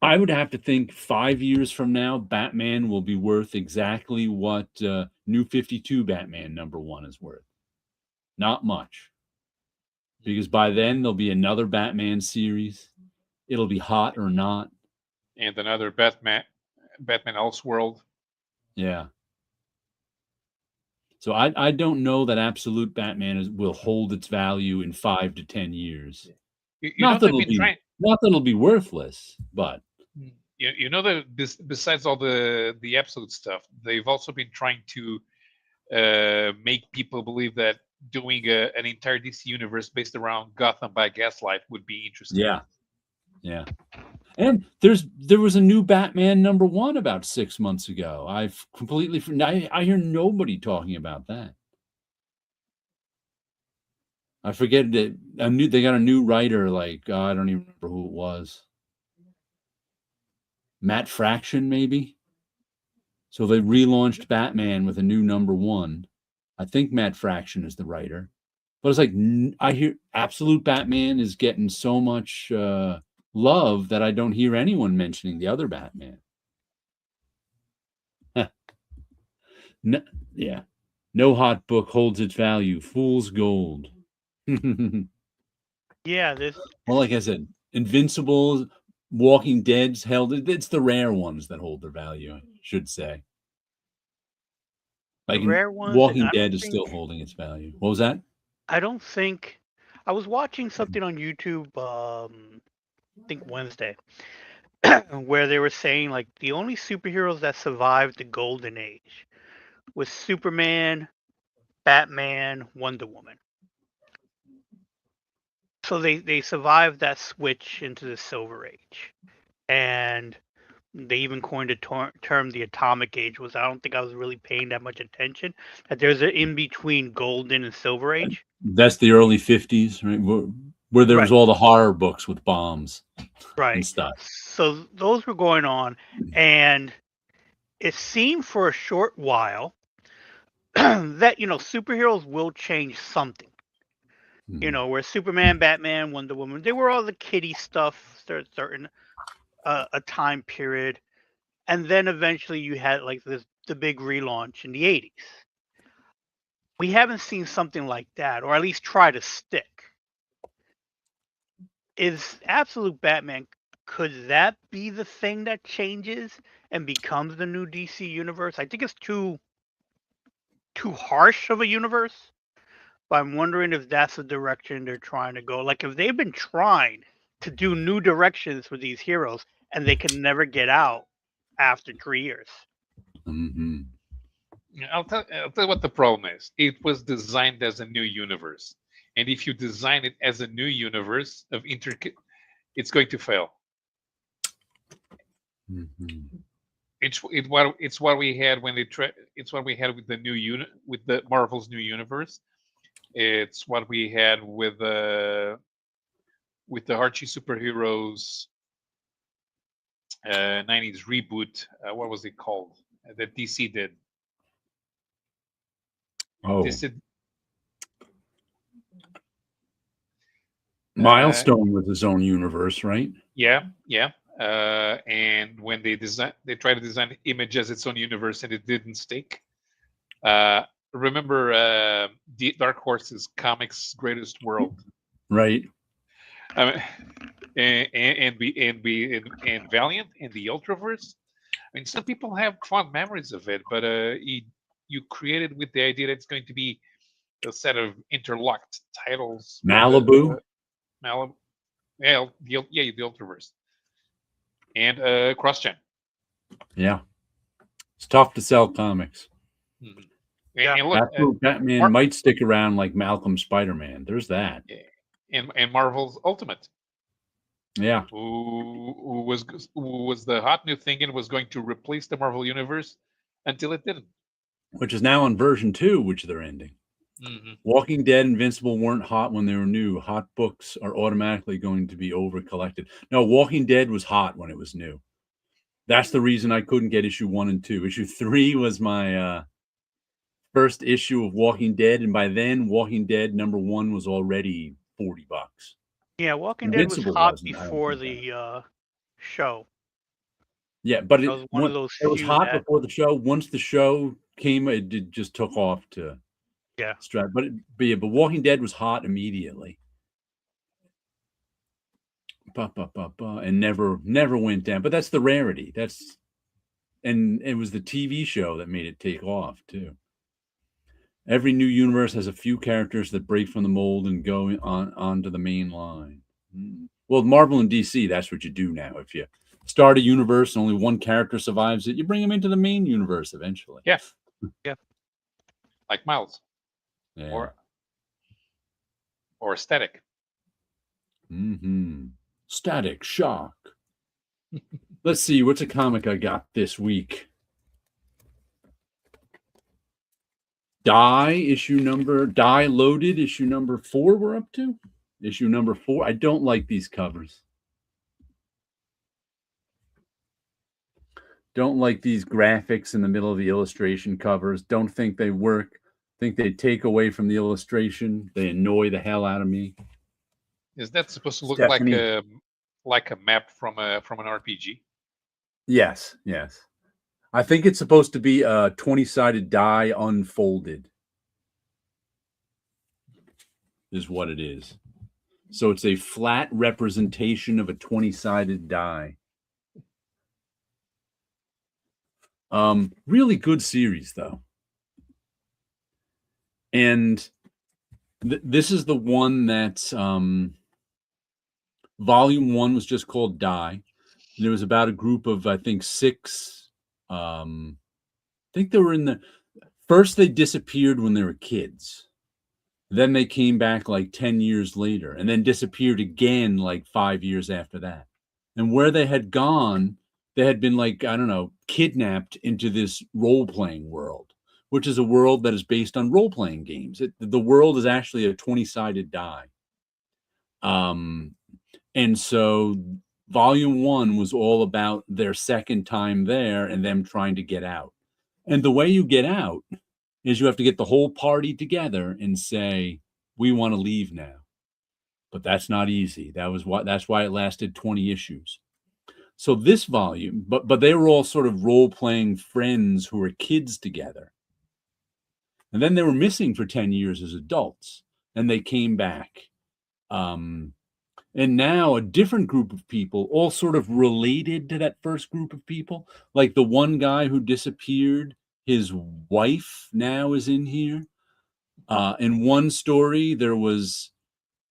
I would have to think 5 years from now, Batman will be worth exactly what New 52 Batman #1 is worth. Not much. Because by then, there'll be another Batman series. It'll be hot or not. And another Batman Elseworld. Yeah. So I don't know that Absolute Batman will hold its value in 5 to 10 years. Not that it'll be worthless, but... You know that besides all the Absolute stuff, they've also been trying to make people believe that doing an entire DC universe based around Gotham by Gaslight would be interesting. Yeah. And there was a new Batman #1 about 6 months ago. I've completely I hear nobody talking about that. I forget that they got a new writer, like, I don't even remember who it was. Matt Fraction, maybe? So they relaunched Batman with a new #1. I think Matt Fraction is the writer. But it's like, I hear Absolute Batman is getting so much love that I don't hear anyone mentioning the other Batman. No, yeah. No hot book holds its value. Fool's gold. Yeah, this. Well, like I said, Invincible, Walking Dead's held. It's the rare ones that hold their value, I should say. Like Rare ones, Walking I Dead don't is still think. holding its value. What was that? I don't think. I was watching something on YouTube. I think Wednesday, where they were saying like the only superheroes that survived the Golden Age was Superman, Batman, Wonder Woman. So they survived that switch into the Silver Age, and they even coined a term, the Atomic Age. Was I don't think I was really paying that much attention. That there's an in between Golden and Silver Age. That's the early 50s, right? Where there was Right. all the horror books with bombs and Right. stuff. So those were going on, and it seemed for a short while that superheroes will change something. Where Superman, Batman, Wonder Woman, they were all the kiddie stuff, certain a time period, and then eventually you had like the big relaunch in the 80s. We haven't seen something like that, or at least try to stick. Is Absolute Batman, could that be the thing that changes and becomes the new DC universe? I think it's too harsh of a universe, but I'm wondering if that's the direction they're trying to go. Like if they've been trying to do new directions for these heroes and they can never get out after 3 years. Mm-hmm. I'll tell you what the problem is. It was designed as a new universe, and if you design it as a new universe of intricate, it's going to fail. Mm-hmm. It's what we had when it's what we had with the with the Marvel's new universe. It's what we had with the Archie superheroes 90s reboot. What was it called that DC did? Oh, This did, Milestone with his own universe, right? yeah. And when they try to design Image as its own universe, and it didn't stick. Remember the Dark Horse's Comics Greatest World, Right. I mean, and Valiant and the Ultraverse. I mean, some people have fond memories of it, but you created with the idea that it's going to be a set of interlocked titles. Malibu. Malibu, yeah, the Ultraverse, and CrossGen. Yeah, it's tough to sell comics. Mm-hmm. Yeah. And look, Batman might stick around like Malcolm Spider-Man. There's that. And Marvel's Ultimate. Yeah. Who was the hot new thing and was going to replace the Marvel Universe until it didn't. Which is now on version 2, which they're ending. Mm-hmm. Walking Dead, Invincible weren't hot when they were new. Hot books are automatically going to be over collected. No, Walking Dead was hot when it was new. That's the reason I couldn't get issue 1 and 2. Issue 3 was my first issue of Walking Dead, and by then Walking Dead #1 was already $40. Yeah, Walking Dead was hot before the show. Yeah, but That was one of those it was few hot that. before the show. Once the show came, it just took off to Yeah. strap. But Walking Dead was hot immediately. And never went down. But that's the rarity. And it was the TV show that made it take off too. Every new universe has a few characters that break from the mold and go onto the main line. Well, Marvel and DC, that's what you do now. If you start a universe and only one character survives it, you bring them into the main universe eventually. Yeah. Like Miles. Yeah. Or Static. Static Shock. Let's see, what's a comic I got this week? Die Loaded, issue number 4 we're up to. Issue number 4. I don't like these covers. Don't like these graphics in the middle of the illustration covers. Don't think they work. Think they take away from the illustration. They annoy the hell out of me. Is that supposed to look Stephanie. like a map from an RPG? Yes. I think it's supposed to be a 20-sided die unfolded. Is what it is. So it's a flat representation of a 20-sided die. Really good series, though. And this is the one that's volume 1 was just called Die. And there was about a group of, I think, 6. I think they were first they disappeared when they were kids. Then they came back like 10 years later and then disappeared again like 5 years after that. And where they had gone, they had been like, I don't know, kidnapped into this role-playing world, which is a world that is based on role-playing games. The world is actually a 20-sided die. And so volume 1 was all about their second time there and them trying to get out. And the way you get out is you have to get the whole party together and say, we want to leave now. But that's not easy. That's why it lasted 20 issues. So this volume, but they were all sort of role-playing friends who were kids together. And then they were missing for 10 years as adults, and they came back. And now a different group of people, all sort of related to that first group of people. Like the one guy who disappeared, his wife now is in here. In one story, there was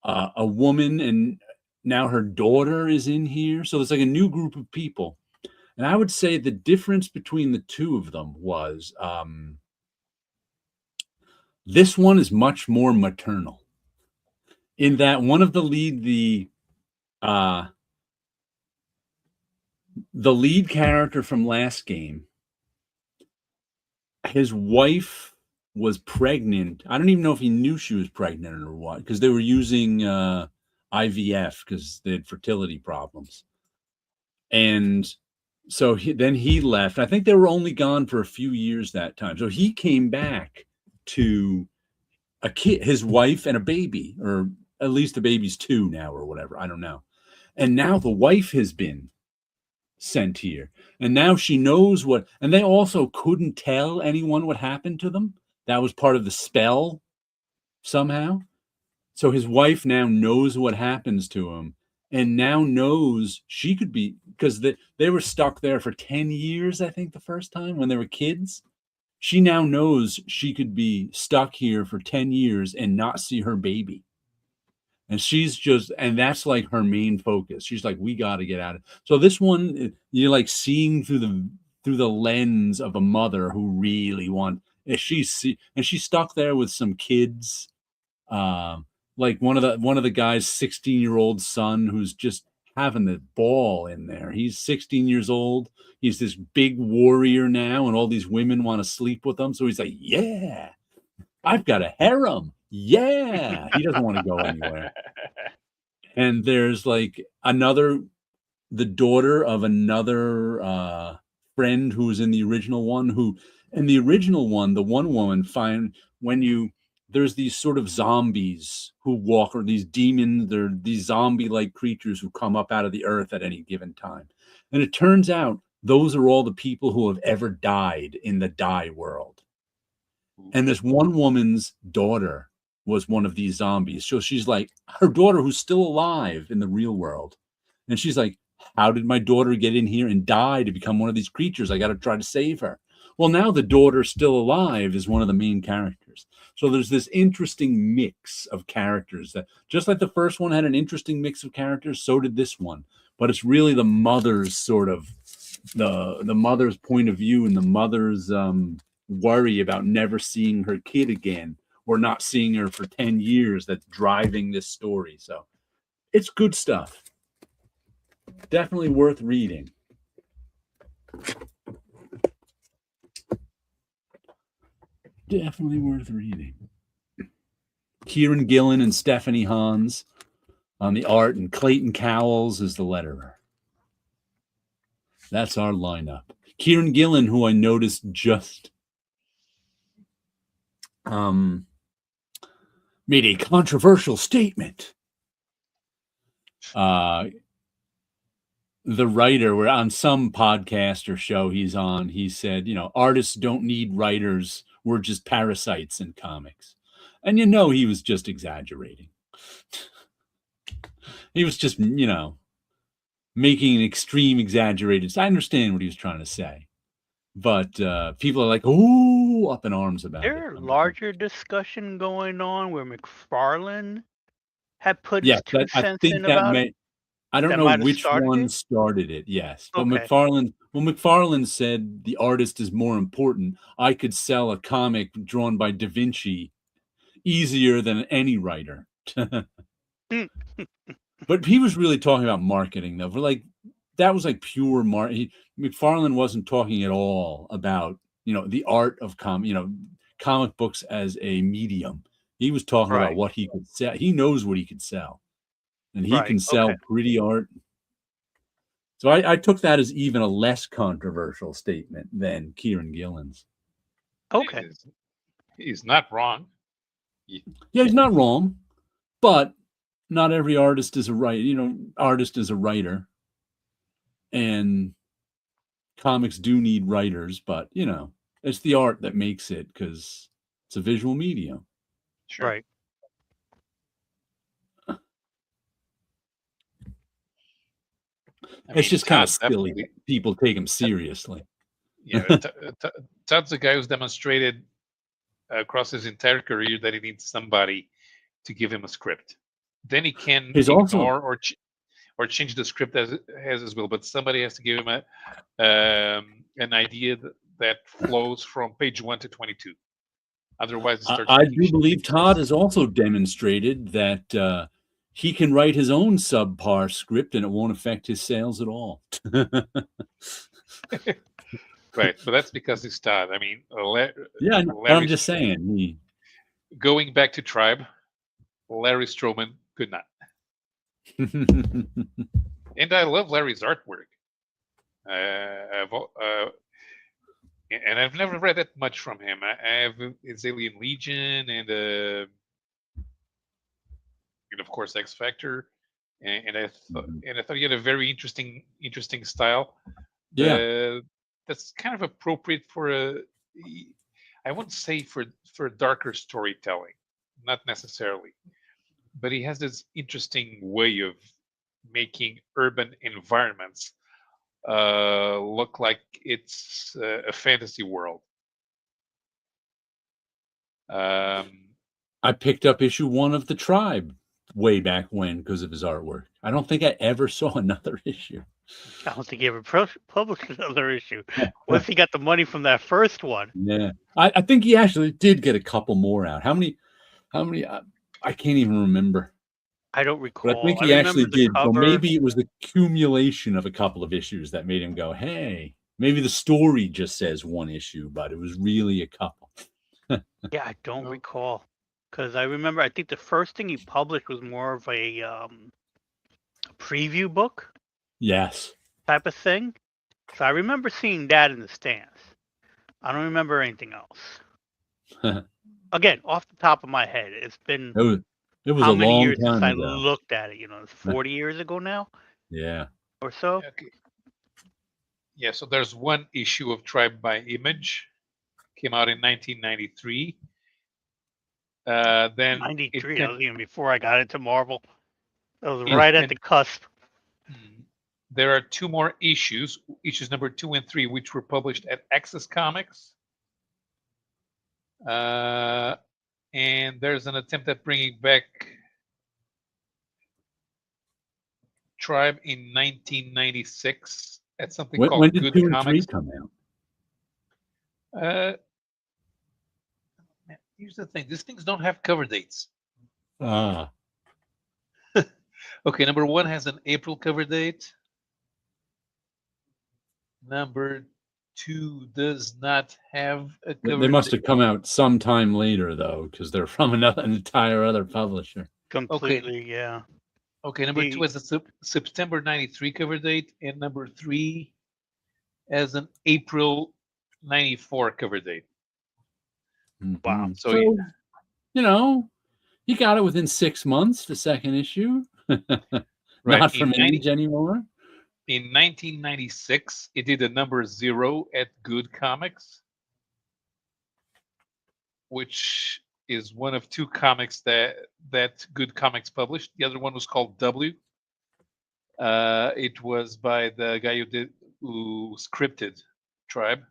a woman, and now her daughter is in here. So it's like a new group of people. And I would say the difference between the two of them was this one is much more maternal. In that one of the lead character from last game, his wife was pregnant. I don't even know if he knew she was pregnant or what, because they were using IVF because they had fertility problems. And so then he left. I think they were only gone for a few years that time. So he came back to a kid, his wife and a baby, or at least the baby's 2 now or whatever. I don't know. And now the wife has been sent here. And now she knows what, and they also couldn't tell anyone what happened to them. That was part of the spell somehow. So his wife now knows what happens to him and now knows she could be, because they were stuck there for 10 years, I think, the first time when they were kids. She now knows she could be stuck here for 10 years and not see her baby. And and that's like her main focus. She's like, we got to get out of it. So this one, you're like seeing through the lens of a mother who really and she's stuck there with some kids. Like one of the guy's 16-year-old son who's just having the ball in there. He's 16 years old. He's this big warrior now, and all these women want to sleep with him. So he's like, yeah, I've got a harem. Yeah. He doesn't want to go anywhere. And there's like the daughter of another friend who was in the original one, the one woman there's these sort of zombies who walk, or these demons, they're these zombie-like creatures who come up out of the earth at any given time. And it turns out those are all the people who have ever died in the die world. And this one woman's daughter was one of these zombies. So she's like, her daughter who's still alive in the real world. And she's like, how did my daughter get in here and die to become one of these creatures? I got to try to save her. Well, now the daughter still alive is one of the main characters. So there's this interesting mix of characters that, just like the first one had an interesting mix of characters, so did this one. But it's really the mother's sort of the mother's point of view, and the mother's worry about never seeing her kid again, or not seeing her for 10 years, that's driving this story. So it's good stuff. Definitely worth reading. Definitely worth reading. Kieran Gillen and Stephanie Hans on the art, and Clayton Cowles is the letterer. That's our lineup. Kieran Gillen, who I noticed just made a controversial statement. The writer, where on some podcast or show he's on, he said, artists don't need writers. We're just parasites in comics. And he was just exaggerating. He was just, making an extreme exaggerated. I understand what he was trying to say. But people are like, "Ooh," up in arms about it. There's a larger discussion going on where McFarlane had put his 2 cents in about it. I don't know which one started it. Yes, but Okay. McFarlane said the artist is more important. I could sell a comic drawn by Da Vinci easier than any writer. But he was really talking about marketing, though. That was like pure marketing. McFarlane wasn't talking at all about the art of comic books as a medium. He was talking about what he could sell. He knows what he could sell, and he can sell pretty art. So I took that as even a less controversial statement than Kieran Gillen's. Okay, he's not wrong. Yeah, he's not wrong, but not every artist is a writer. Artist is a writer. And comics do need writers, but it's the art that makes it, because it's a visual medium. Sure. Right. It's just kind of silly. People take him seriously. Yeah, Todd's the guy who's demonstrated across his entire career that he needs somebody to give him a script. Then he can ignore or change the script as well, but somebody has to give him an idea that flows from page 1 to 22. Otherwise, I do believe Todd has also demonstrated that he can write his own subpar script and it won't affect his sales at all. Right, but that's because he's Todd. I mean, I'm just saying. Going back to Tribe, Larry Stroman could not. And I love Larry's artwork. And I've never read that much from him. I have his Alien Legion and of course X Factor, and I thought he had a very interesting style. Yeah, that's kind of appropriate for I wouldn't say for darker storytelling, not necessarily, but he has this interesting way of making urban environments look like it's a fantasy world. I picked up issue 1 of The Tribe way back when because of his artwork. I don't think I ever saw another issue. I don't think he ever published another issue. Once he got the money from that first one. Yeah, I think he actually did get a couple more out. How many? I can't even remember. I don't recall. But I think he actually did. So maybe it was the accumulation of a couple of issues that made him go, hey, maybe the story just says 1 issue, but it was really a couple. Yeah, I don't recall. Because I remember, I think the first thing he published was more of a preview book. Yes. Type of thing. So I remember seeing that in the stands. I don't remember anything else. Again, off the top of my head, it's been it was how a many long years time since ago. I looked at it? It's 40 years ago now. Yeah. Or so. Okay. Yeah. So there's 1 issue of Tribe by Image, came out in 1993. Then 93. That was even before I got into Marvel. That was right at the cusp. There are 2 more issues number 2 and 3, which were published at Access Comics. And there's an attempt at bringing back Tribe in 1996 at something called when did Good 2 and Comics. 3 come out? Here's the thing: these things don't have cover dates. Ah. Okay, number 1 has an April cover date. Number 2 does not have a They cover must date. have come out sometime later, though, because they're from an entire other publisher. Completely, yeah. Okay, number 2 has a September 93 cover date, and number 3 has an April 94 cover date. Wow. Mhm. So, you know, you got it within 6 months, the second issue. Not from Age anymore. In 1996, it did a number 0 at Good Comics, which is one of 2 comics that Good Comics published. The other one was called W. It was by the guy who scripted Tribe,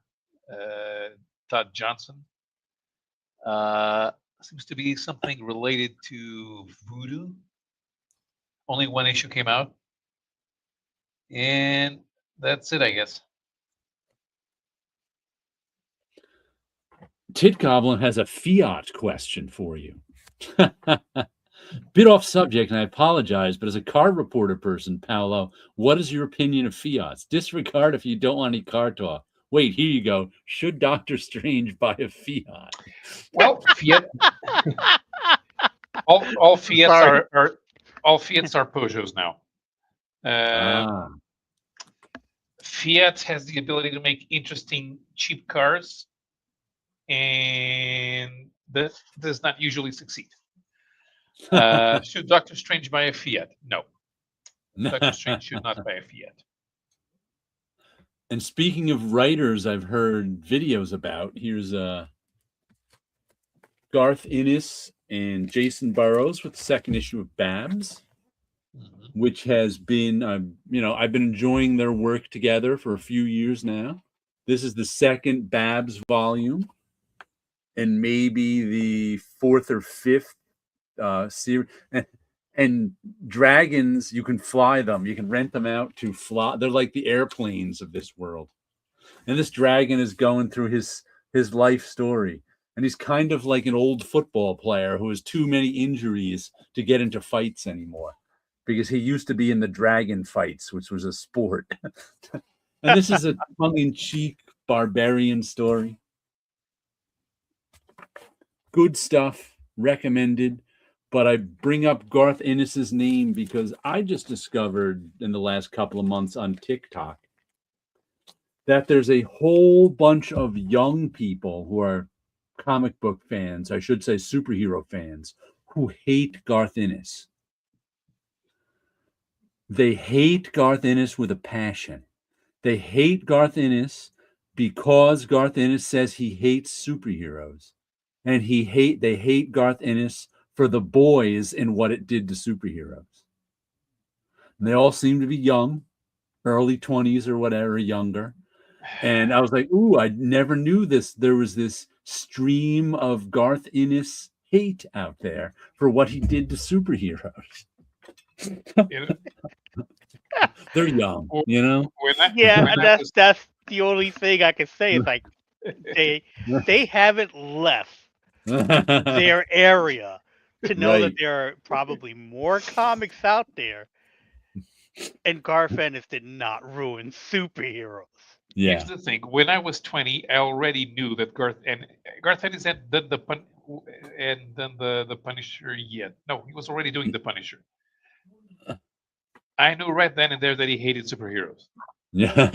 Todd Johnson. Seems to be something related to voodoo. Only one issue came out, and that's it, I guess. Tit Goblin has a Fiat question for you. Bit off subject, and I apologize, but as a car reporter person, Paolo, what is your opinion of Fiats? Disregard if you don't want any car talk. Wait, here you go. Should Doctor Strange buy a Fiat? Well, Fiat. all Fiats are all Fiats are Peugeots now. Fiat has the ability to make interesting cheap cars, and that does not usually succeed. Should Doctor Strange buy a Fiat? No. Doctor Strange should not buy a Fiat. And speaking of writers I've heard videos about, here's Garth Ennis and Jason Burrows with the second issue of Babs, which has been, I've been enjoying their work together for a few years now. This is the second Babs volume, and maybe the 4th or 5th series. And dragons, you can fly them. You can rent them out to fly. They're like the airplanes of this world. And this dragon is going through his life story. And he's kind of like an old football player who has too many injuries to get into fights anymore, because he used to be in the dragon fights, which was a sport. And this is a tongue-in-cheek barbarian story. Good stuff, recommended. But I bring up Garth Ennis's name because I just discovered in the last couple of months on TikTok that there's a whole bunch of young people who are comic book fans, I should say superhero fans, who hate Garth Ennis. They hate Garth Ennis with a passion. They hate Garth Ennis because Garth Ennis says he hates superheroes. And they hate Garth Ennis for The Boys and what it did to superheroes. And they all seem to be young, early 20s or whatever, younger. And I was like, ooh, I never knew this. There was this stream of Garth Ennis hate out there for what he did to superheroes. They're young, you know? That's the only thing I can say. It's like they haven't left their area to know that there are probably more comics out there, and Garth Ennis did not ruin superheroes. Yeah. Here's the thing: when I was 20, I already knew that Garth Ennis had done the Punisher yet. No, he was already doing the Punisher. I knew right then and there that he hated superheroes. Yeah.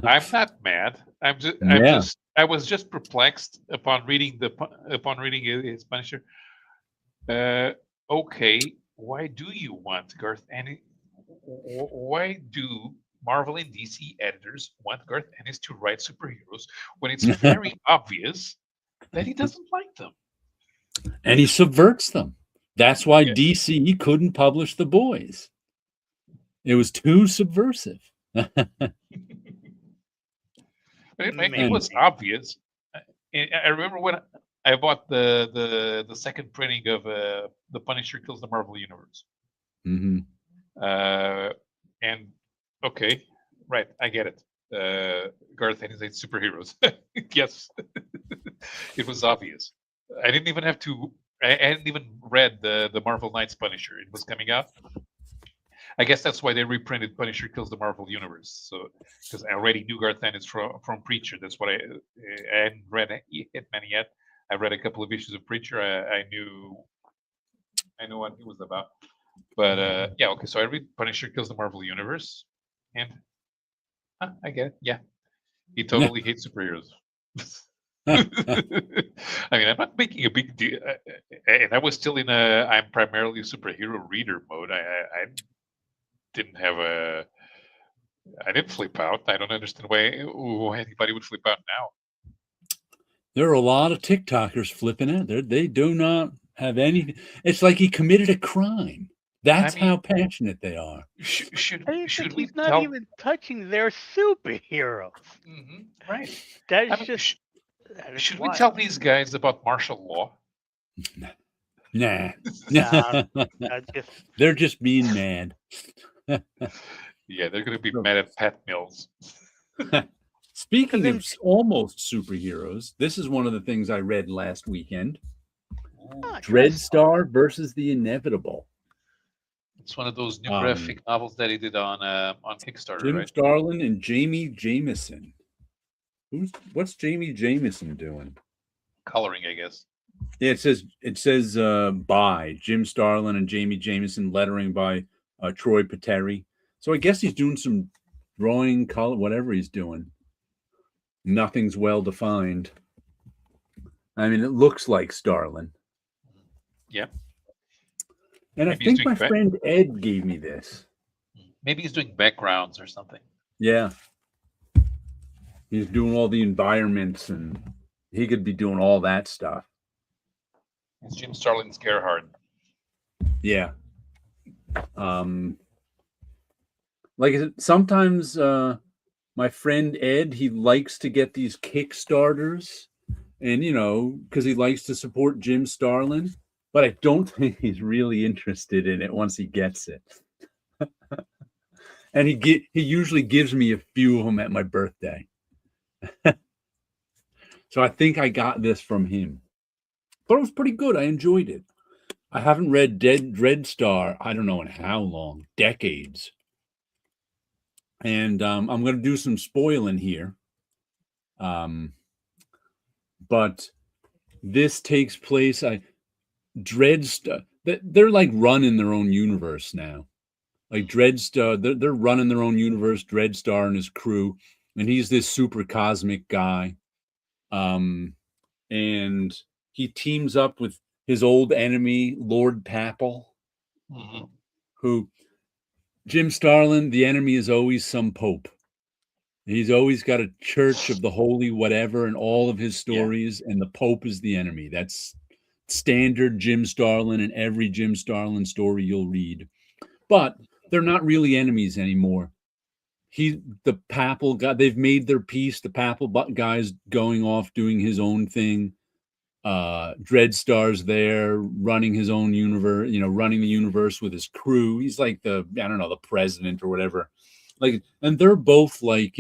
I'm not mad. I was just perplexed upon reading his Punisher. Okay, why do you want Garth Ennis? Why do Marvel and DC editors want Garth Ennis to write superheroes when it's very obvious that he doesn't like them? And he subverts them. That's why DC couldn't publish The Boys. It was too subversive. It was obvious. I remember when I bought the second printing of The Punisher Kills the Marvel Universe. Mm-hmm. And okay, right, I get it. Garth Ennis hates superheroes. Yes, it was obvious. I didn't even have to. I hadn't even read the Marvel Knights Punisher. It was coming out. I guess that's why they reprinted Punisher Kills the Marvel Universe. So because I already knew Garth Ennis from Preacher. That's what I hadn't read Hitman yet. I read a couple of issues of Preacher. I knew what it was about. But yeah, okay. So I read Punisher Kills the Marvel Universe, and I get it. Yeah, he totally hates superheroes. I mean, I'm not making a big deal, and I was still in I'm primarily a superhero reader mode. I didn't have I didn't flip out. I don't understand why anybody would flip out now. There are a lot of TikTokers flipping out. They do not have any. It's like he committed a crime. That's how passionate they are. Should we he's not even touching their superheroes? Right. That is just. Should we tell these guys about martial law? Nah. Just... They're just being mad. Yeah, they're going to be mad at Pat Mills. Speaking of almost superheroes, this is one of the things I read last weekend. Dreadstar versus the Inevitable. It's one of those new graphic novels that he did on Kickstarter, Jim right? Starlin and Jamie Jameson. What's Jamie Jameson doing? Coloring, I guess. Yeah, it says by Jim Starlin and Jamie Jameson, lettering by Troy Pateri. So I guess he's doing some drawing, color, whatever he's doing. Nothing's well defined. I mean, it looks like Starlin. Yeah. And maybe I think my friend Ed gave me this. Maybe he's doing backgrounds or something. Yeah. He's doing all the environments, and he could be doing all that stuff. It's Jim Starlin's Gerhard. Yeah. Like I said, sometimes my friend Ed, he likes to get these Kickstarters, and because he likes to support Jim Starlin, but I don't think he's really interested in it once he gets it. And he usually gives me a few of them at my birthday. So I think I got this from him. But it was pretty good. I enjoyed it. I haven't read Dreadstar, I don't know in how long, decades. And I'm going to do some spoiling here. But this takes place, Dreadstar, they're like running their own universe now. Like Dreadstar, they're running their own universe, Dreadstar and his crew. And he's this super cosmic guy. And he teams up with his old enemy, Lord Papal, who Jim Starlin, the enemy is always some pope. He's always got a church of the holy whatever in all of his stories, and the pope is the enemy. That's standard Jim Starlin in every Jim Starlin story you'll read. But they're not really enemies anymore. The Papal guy, they've made their peace. The Papal guy's going off doing his own thing. Dreadstar's there running his own universe, running the universe with his crew. He's like the president or whatever. Like, and they're both like,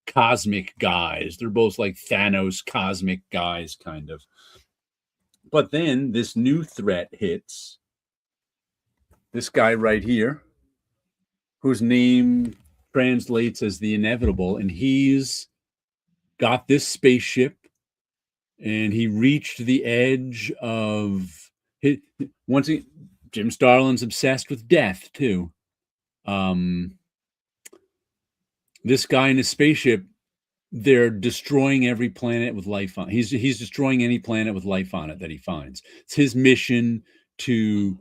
cosmic guys. They're both like Thanos cosmic guys, kind of. But then this new threat hits. This guy right here, whose name translates as the Inevitable, and he's got this spaceship, and he reached the edge of Jim Starlin's obsessed with death too. This guy in his spaceship, they're destroying every planet with life on. He's destroying any planet with life on it that he finds. It's his mission to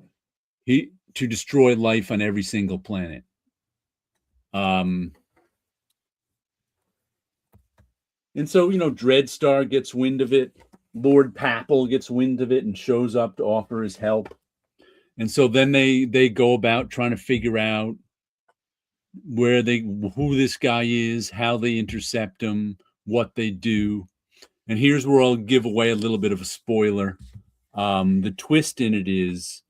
destroy life on every single planet. And so, Dreadstar gets wind of it. Lord Papal gets wind of it and shows up to offer his help. And so then they go about trying to figure out who this guy is, how they intercept him, what they do. And here's where I'll give away a little bit of a spoiler. The twist in it is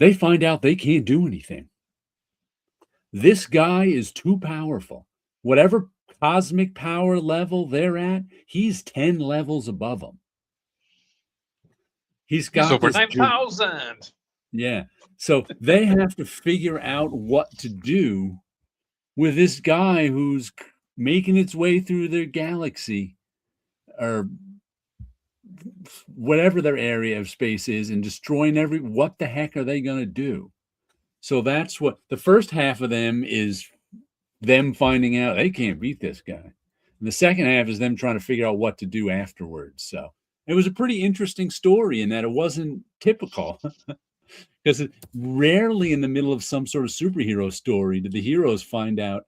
they find out they can't do anything. This guy is too powerful. Whatever cosmic power level they're at, he's 10 levels above them. He's over 9,000. Yeah. So they have to figure out what to do with this guy who's making its way through their galaxy or whatever their area of space is and destroying what the heck are they going to do? So that's what the first half of them is them finding out they can't beat this guy. And the second half is them trying to figure out what to do afterwards. So it was a pretty interesting story in that it wasn't typical because rarely in the middle of some sort of superhero story did the heroes find out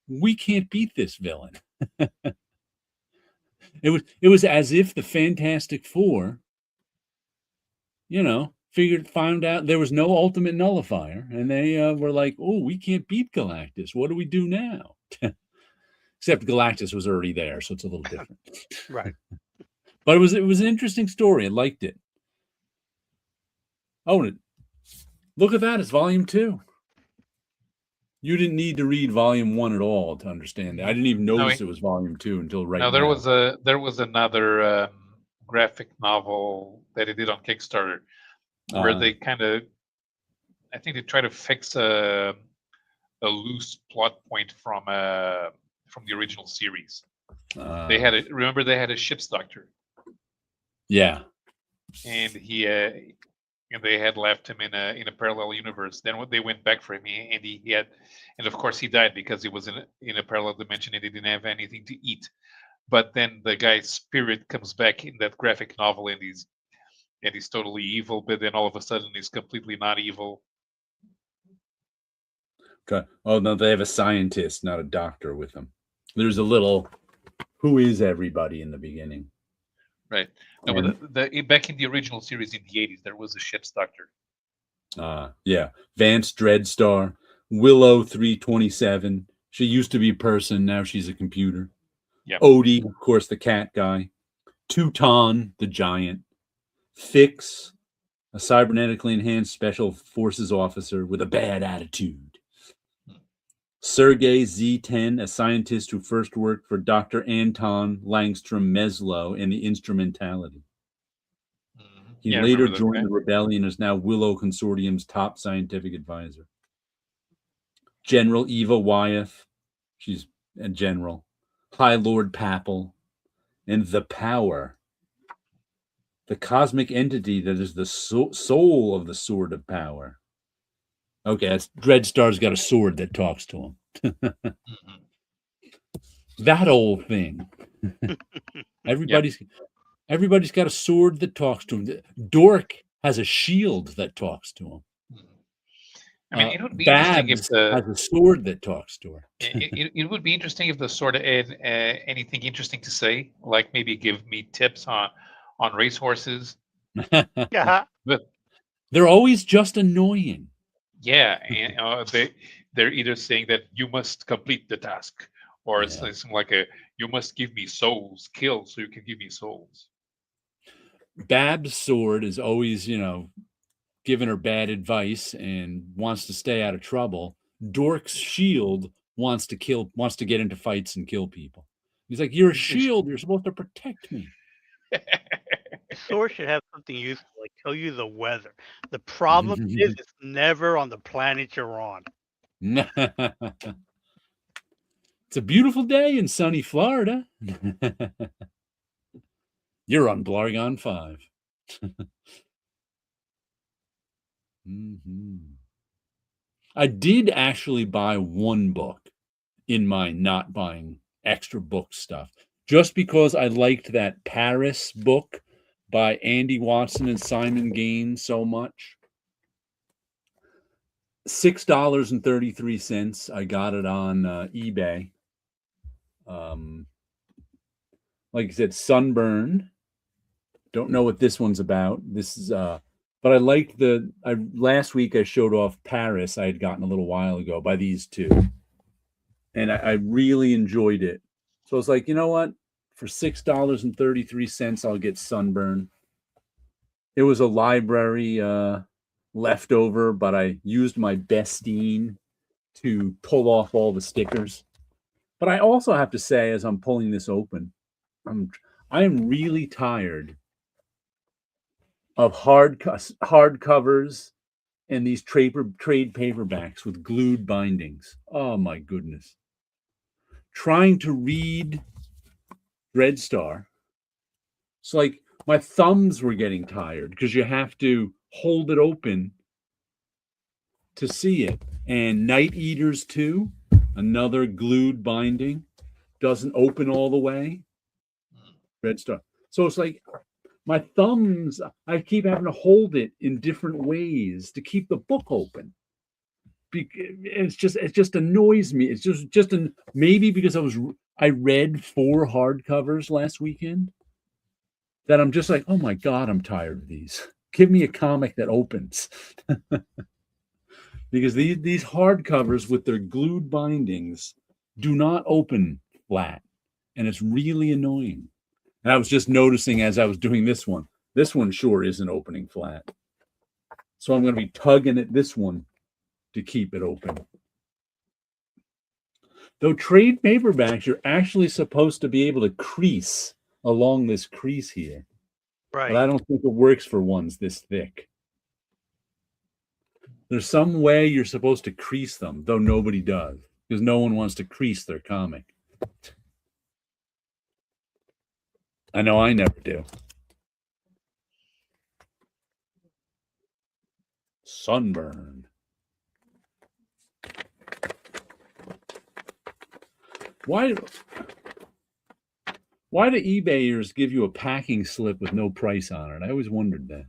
we can't beat this villain. It was as if the Fantastic Four, found out there was no ultimate nullifier, and they were like, "Oh, we can't beat Galactus. What do we do now?" Except Galactus was already there, so it's a little different. Right. But it was an interesting story. I liked it. Oh, look at that! It's volume 2. You didn't need to read volume 1 at all to understand that. I didn't even notice it was volume 2 until right now. There was another graphic novel that they did on Kickstarter where they kind of, I think they try to fix a loose plot point from the original series. They had they had a ship's doctor. Yeah. And they had left him in a parallel universe. Then when they went back for him, and of course he died because he was in a parallel dimension and he didn't have anything to eat. But then the guy's spirit comes back in that graphic novel, and he's totally evil. But then all of a sudden he's completely not evil. Okay. Oh no, they have a scientist, not a doctor, with them. There's a little "Who is everybody" in the beginning. Right. No, but back in the original series in the 80s, there was a ship's doctor. Yeah. Vance Dreadstar, Willow 327. She used to be a person, now she's a computer. Yep. Odie, of course, the cat guy. Teuton, the giant. Fix, a cybernetically enhanced special forces officer with a bad attitude. Sergei Z10, a scientist who first worked for Dr. Anton Langstrom Meslow in the Instrumentality. He later joined the rebellion and is now Willow Consortium's top scientific advisor. General Eva Wyeth, she's a general. High Lord Papal, and the Power, the cosmic entity that is the soul of the Sword of Power. Okay, that's Dreadstar's got a sword that talks to him. That old thing. Everybody's got a sword that talks to him. Dork has a shield that talks to him. I mean, it would be Babs interesting if has a sword that talks to her. It would be interesting if the sword had anything interesting to say, like maybe give me tips on racehorses. Yeah. But they're always just annoying. Yeah, and they're either saying that you must complete the task, or it's something like you must give me souls, kill so you can give me souls. Bab's sword is always, giving her bad advice and wants to stay out of trouble. Dork's shield wants to get into fights and kill people. He's like, "You're a shield. You're supposed to protect me." Sword should have something useful, like tell you the weather. The problem is it's never on the planet you're on. It's a beautiful day in sunny Florida. You're on Blargon 5. I did actually buy one book in my not buying extra book stuff, just because I liked that Paris book by Andy Watson and Simon Gaines so much. $6.33. I got it on eBay. Like I said, Sunburn. Don't know what this one's about. This is but I liked last week I showed off Paris I had gotten a little while ago by these two. And I really enjoyed it. So I was like, you know what? For $6.33, I'll get Sunburn. It was a library leftover, but I used my Bestine to pull off all the stickers. But I also have to say, as I'm pulling this open, I am really tired of hard covers and these trade paperbacks with glued bindings. Oh my goodness. Trying to read Dreadstar. It's like my thumbs were getting tired because you have to hold it open to see it. And Night Eaters 2, another glued binding, doesn't open all the way. Dreadstar. So it's like my thumbs, I keep having to hold it in different ways to keep the book open. It just annoys me. It's just maybe because I read 4 hardcovers last weekend that I'm just like, oh my God, I'm tired of these. Give me a comic that opens. Because these hardcovers with their glued bindings do not open flat. And it's really annoying. And I was just noticing as I was doing this one sure isn't opening flat. So I'm going to be tugging at this one to keep it open. Though trade paperbacks, you're actually supposed to be able to crease along this crease here. Right. But I don't think it works for ones this thick. There's some way you're supposed to crease them, though nobody does, because no one wants to crease their comic. I know I never do. Sunburn. Why do eBayers give you a packing slip with no price on it? I always wondered that.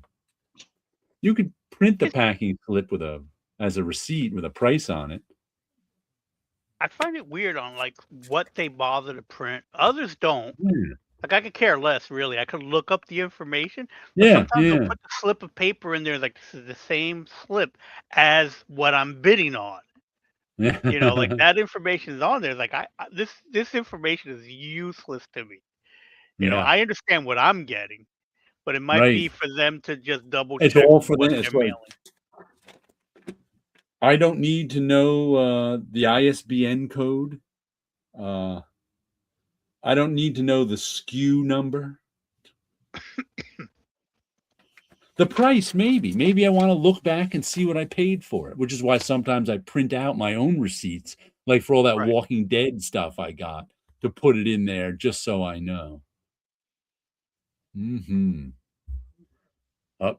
You could print the packing slip as a receipt with a price on it. I find it weird on like what they bother to print. Others don't. Yeah. Like I could care less, really. I could look up the information. But Yeah, sometimes yeah. they'll put the slip of paper in there, like this is the same slip as what I'm bidding on. You know, like that information is on there. Like this information is useless to me. You know, Yeah. I understand what I'm getting, but it might be Right. for them to just double It's check all for what them. they're It's like, mailing. I don't need to know the ISBN code. I don't need to know the SKU number. The price, maybe. Maybe I want to look back and see what I paid for it, which is why sometimes I print out my own receipts, like for all that Right. Walking Dead stuff I got, to put it in there just so I know.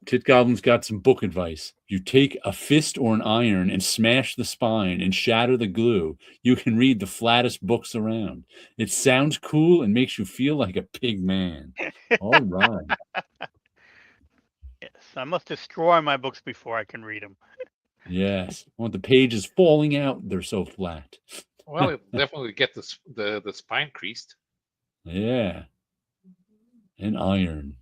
Tit Goblin's got some book advice. You take a fist or an iron and smash the spine and shatter the glue. You can read the flattest books around. It sounds cool and makes you feel like a pig man. All right. Yes, I must destroy my books before I can read them. Yes. I want the pages falling out. They're so flat. Well, it definitely get the spine creased. Yeah. And iron.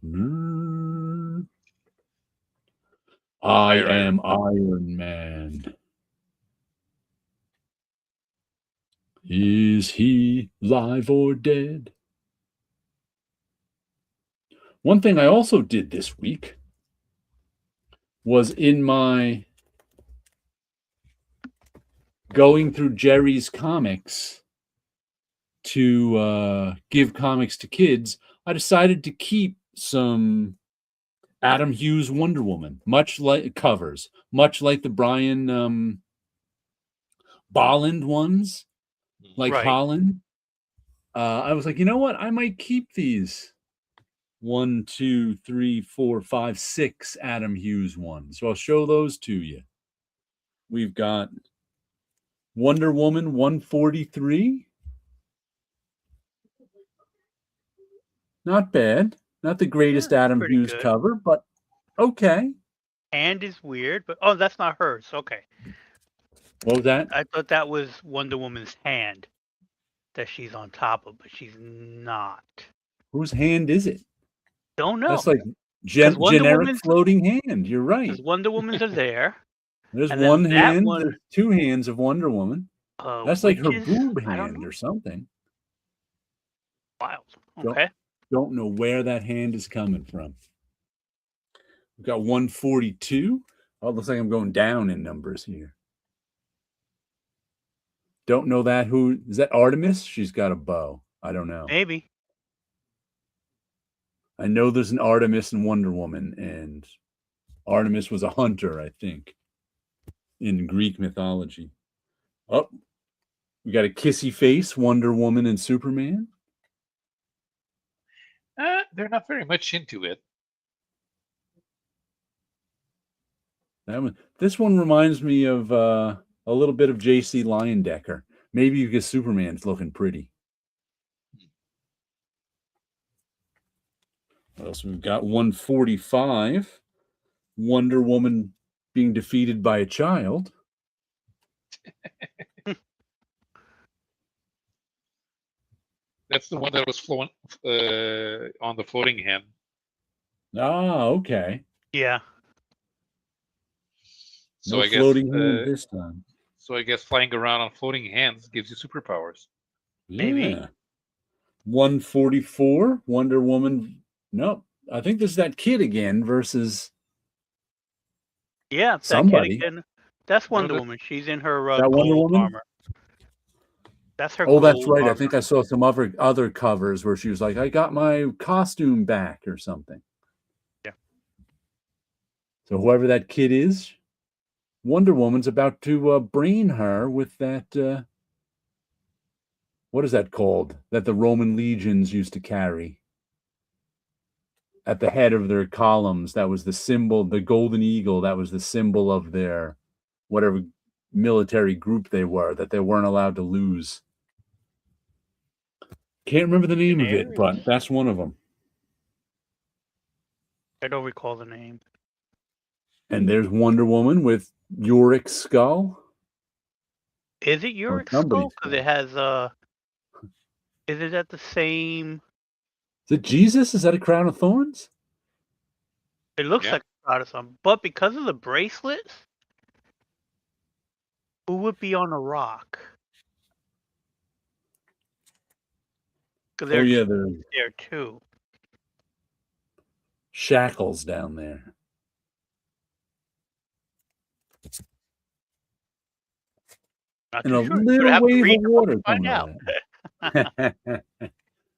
I am Iron Man. Is he live or dead? One thing I also did this week was in my going through Jerry's comics to give comics to kids, I decided to keep some Adam Hughes Wonder Woman, much like covers, much like the Brian Bolland ones, like Right. Holland. I was like, you know what? I might keep these 1, 2, 3, 4, 5, 6 Adam Hughes ones. So I'll show those to you. We've got Wonder Woman 143. Not bad. Not the greatest Adam Hughes good. cover, but okay. Hand is weird, but oh, that's not hers. Okay. What was that? I thought that was Wonder Woman's hand that she's on top of, but she's not. Whose hand is it? Don't know. That's like generic Woman's floating hand. You're right. Because Wonder Woman's are there. There's and then one that hand. one- There's 2 hands of Wonder Woman. That's like her boob hand or something. Wild. Okay. Don't know where that hand is coming from. We've got 142. Oh, it looks like I'm going down in numbers here. Don't know that. Who is that? Artemis? She's got a bow. I don't know. Maybe. I know there's an Artemis in Wonder Woman, and Artemis was a hunter, I think. in Greek mythology. Oh, we got a kissy face, Wonder Woman and Superman. They're not very much into it. This one reminds me of a little bit of J.C. Leyendecker. Maybe because Superman's looking pretty. What else? We've got 145. Wonder Woman being defeated by a child. That's the one that was flowing on the floating hand. Ah, okay. Yeah. So No I guess floating hand this time. So I guess flying around on floating hands gives you superpowers. Maybe. Yeah. 144. Wonder Woman. No, I think this is that kid again versus. Yeah, it's somebody. That kid again. That's Wonder Woman. She's in her that Wonder gold Woman? armor. That's her. Oh, that's right. armor. I think I saw some other covers where she was like, "I got my costume back" or something. Yeah. So whoever that kid is, Wonder Woman's about to brain her with that. What is that called? That the Roman legions used to carry at the head of their columns. That was the symbol, the golden eagle. That was the symbol of their whatever military group they were, that they weren't allowed to lose. Can't remember the name of it, but that's one of them. I don't recall the name. And there's Wonder Woman with Yorick's skull. Is it Yorick's skull? Because it has Is it at the same? Is it Jesus? Is that a crown of thorns? It looks like a crown of something, but because of the bracelets, who would be on a rock? Oh yeah, there's there too. Shackles down there. And a little wave of water coming out.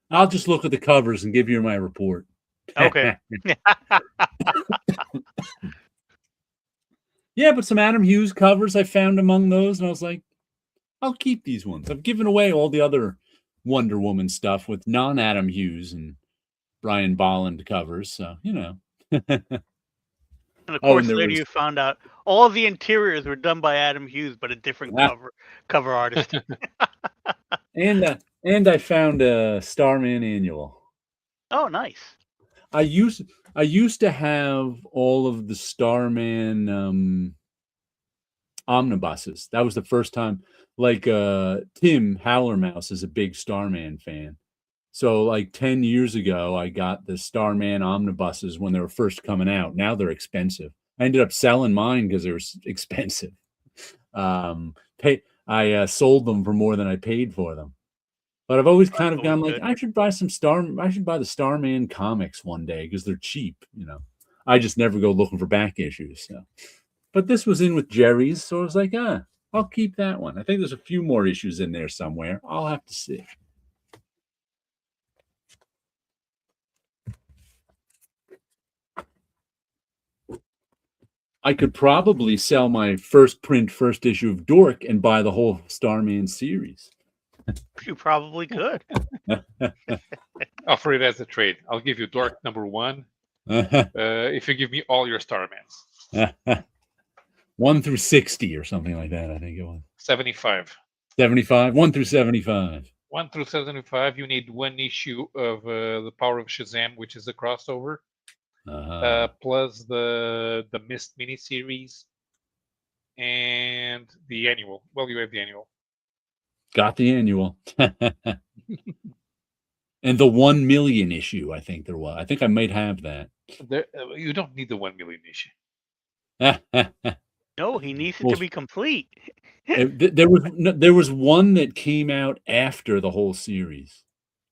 I'll just look at the covers and give you my report. Okay. Yeah, but some Adam Hughes covers I found among those, and I was like, I'll keep these ones. I've given away all the other Wonder Woman stuff with non-Adam Hughes and Brian Bolland covers, so you know. And of course, later you found out all the interiors were done by Adam Hughes, but a different cover artist. And I found a Starman annual. Oh, nice. I used to have all of the Starman omnibuses. That was the first time. Like Tim Howlermouse is a big Starman fan. So like 10 years ago, I got the Starman omnibuses when they were first coming out. Now they're expensive. I ended up selling mine because they were expensive. I sold them for more than I paid for them. But I've always kind of gone like, I should buy the Starman comics one day because they're cheap, you know. I just never go looking for back issues. So. But this was in with Jerry's, so I was like, I'll keep that one. I think there's a few more issues in there somewhere. I'll have to see. I could probably sell my first issue of Dork and buy the whole Starman series. You probably could. Offer it as a trade. I'll give you Dork #1 if you give me all your Starmans. 1 through 60 or something like that, I think it was. 75. 75? 1 through 75. 1 through 75, you need one issue of The Power of Shazam, which is a crossover. Plus the Mist miniseries and the annual. Well, you have the annual. Got the annual. And the 1 million issue, I think there was. I think I might have that. You don't need the 1 million issue. No, he needs it to be complete. There was one that came out after the whole series.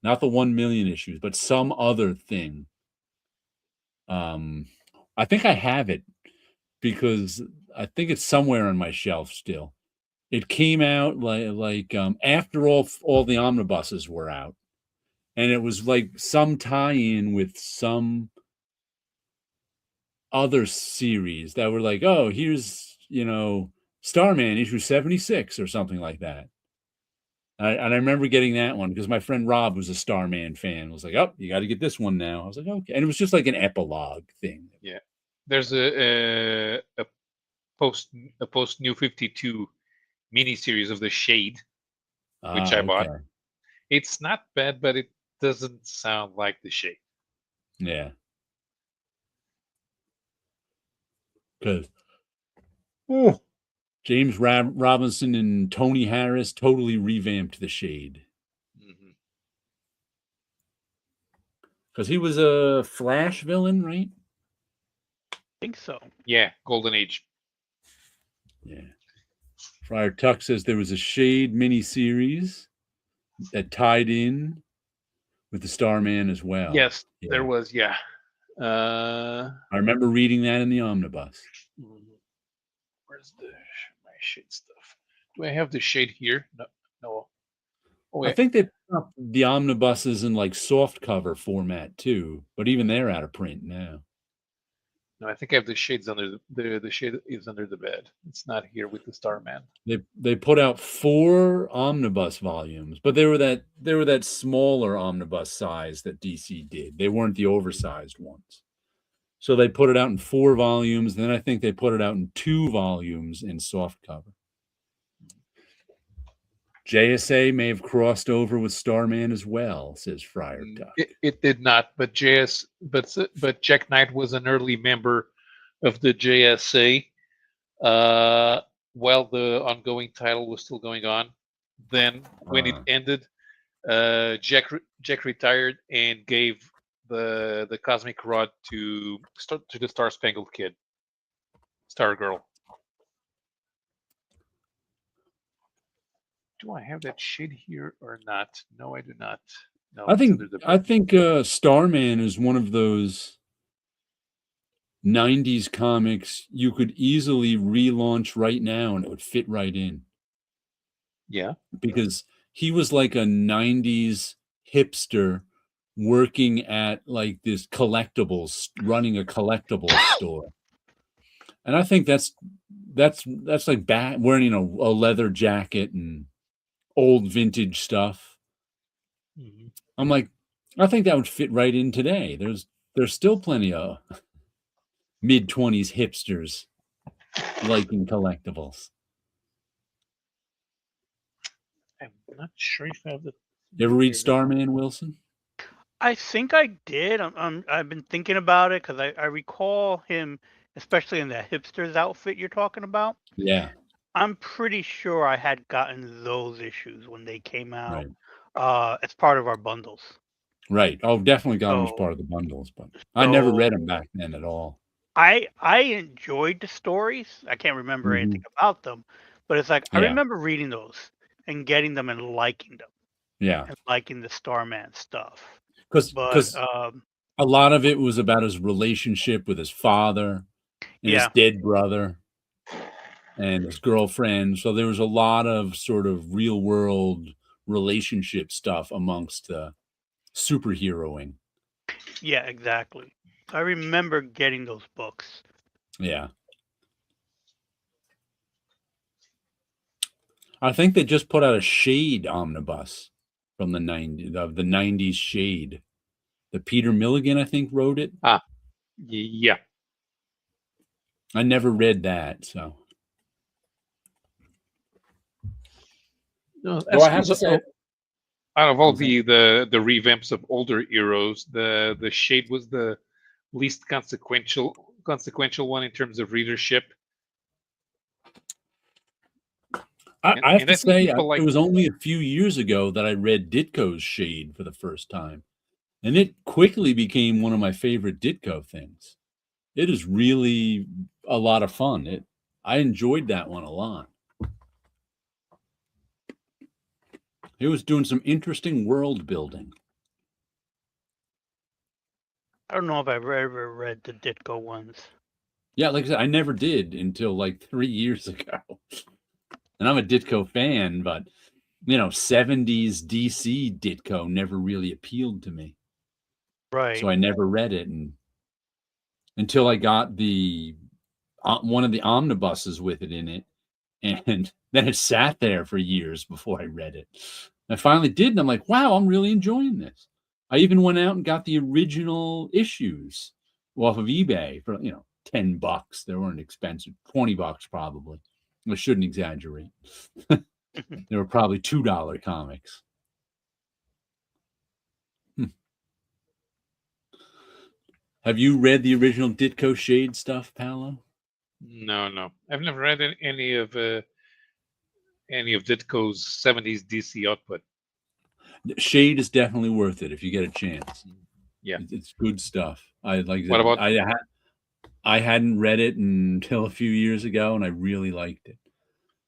Not the 1 million issues, but some other thing. I think I have it because I think it's somewhere on my shelf still. It came out like after all the omnibuses were out, and it was like some tie-in with some other series that were like, oh, here's Starman issue 76 or something like that. And I remember getting that one because my friend Rob was a Starman fan. I was like, oh, you got to get this one now. I was like, okay. And it was just like an epilogue thing. Yeah. There's a post New 52 miniseries of The Shade, which I bought. It's not bad, but it doesn't sound like The Shade. Yeah. Because James Robinson and Tony Harris totally revamped The Shade. Because he was a Flash villain, right? I think so. Yeah, Golden Age. Yeah. Friar Tuck says there was a Shade miniseries that tied in with the Starman as well. Yes, there was, yeah. I remember reading that in the omnibus. Where's my Shade stuff? Do I have the Shade here? No. Oh, I think they put up the omnibuses in like soft cover format too, but even they're out of print now. No, I think I have the Shades under the Shade is under the bed. It's not here with the Starman. They put out 4 omnibus volumes, but they were that smaller omnibus size that DC did. They weren't the oversized ones. So they put it out in 4 volumes. Then I think they put it out in 2 volumes in soft cover. JSA may have crossed over with Starman as well, says Friar Tuck. It did not, but Jack Knight was an early member of the JSA while the ongoing title was still going on. Then, when it ended, Jack retired and gave the Cosmic Rod to the Star Spangled Kid, Stargirl. Do I have that Shade here or not? No, I do not. No, I think Starman is one of those 90s comics you could easily relaunch right now and it would fit right in. Yeah. Because he was like a 90s hipster working at like this collectibles, running a collectibles store. And I think that's like wearing a leather jacket and old vintage stuff. I'm like, I think that would fit right in today. There's still plenty of mid-20s hipsters liking collectibles. I'm not sure if I have the. You ever read Starman, Wilson? I think I did. I've been thinking about it because I recall him, especially in that hipster's outfit you're talking about. Yeah. I'm pretty sure I had gotten those issues when they came out as part of our bundles. Right. Oh, definitely got them as part of the bundles, but I never read them back then at all. I enjoyed the stories. I can't remember anything about them, but it's like I remember reading those and getting them and liking them. Yeah. And liking the Starman stuff. Because a lot of it was about his relationship with his father and his dead brother and his girlfriend. So there was a lot of sort of real world relationship stuff amongst the superheroing. Yeah, exactly. I remember getting those books. Yeah. I think they just put out a Shade omnibus from the 90s Shade. The Peter Milligan, I think, wrote it. Yeah. I never read that, so. No, I have to say, out of all the revamps of older heroes, the Shade was the least consequential one in terms of readership. I have to say, it was only a few years ago that I read Ditko's Shade for the first time. And it quickly became one of my favorite Ditko things. It is really a lot of fun. I enjoyed that one a lot. It was doing some interesting world building. I don't know if I've ever read the Ditko ones. Yeah, like I said, I never did until like 3 years ago. And I'm a Ditko fan, but 70s DC Ditko never really appealed to me. Right. So I never read it until I got one of the omnibuses with it in it. And then it sat there for years before I read it. I finally did, and I'm like, wow, I'm really enjoying this. I even went out and got the original issues off of eBay for, $10. They weren't expensive, $20 probably. I shouldn't exaggerate. They were probably $2 comics. Have you read the original Ditko Shade stuff, Paolo? No. I've never read any of Ditko's 70s DC output. Shade is definitely worth it if you get a chance. Yeah, it's good stuff. I like. What about? I hadn't read it until a few years ago, and I really liked it.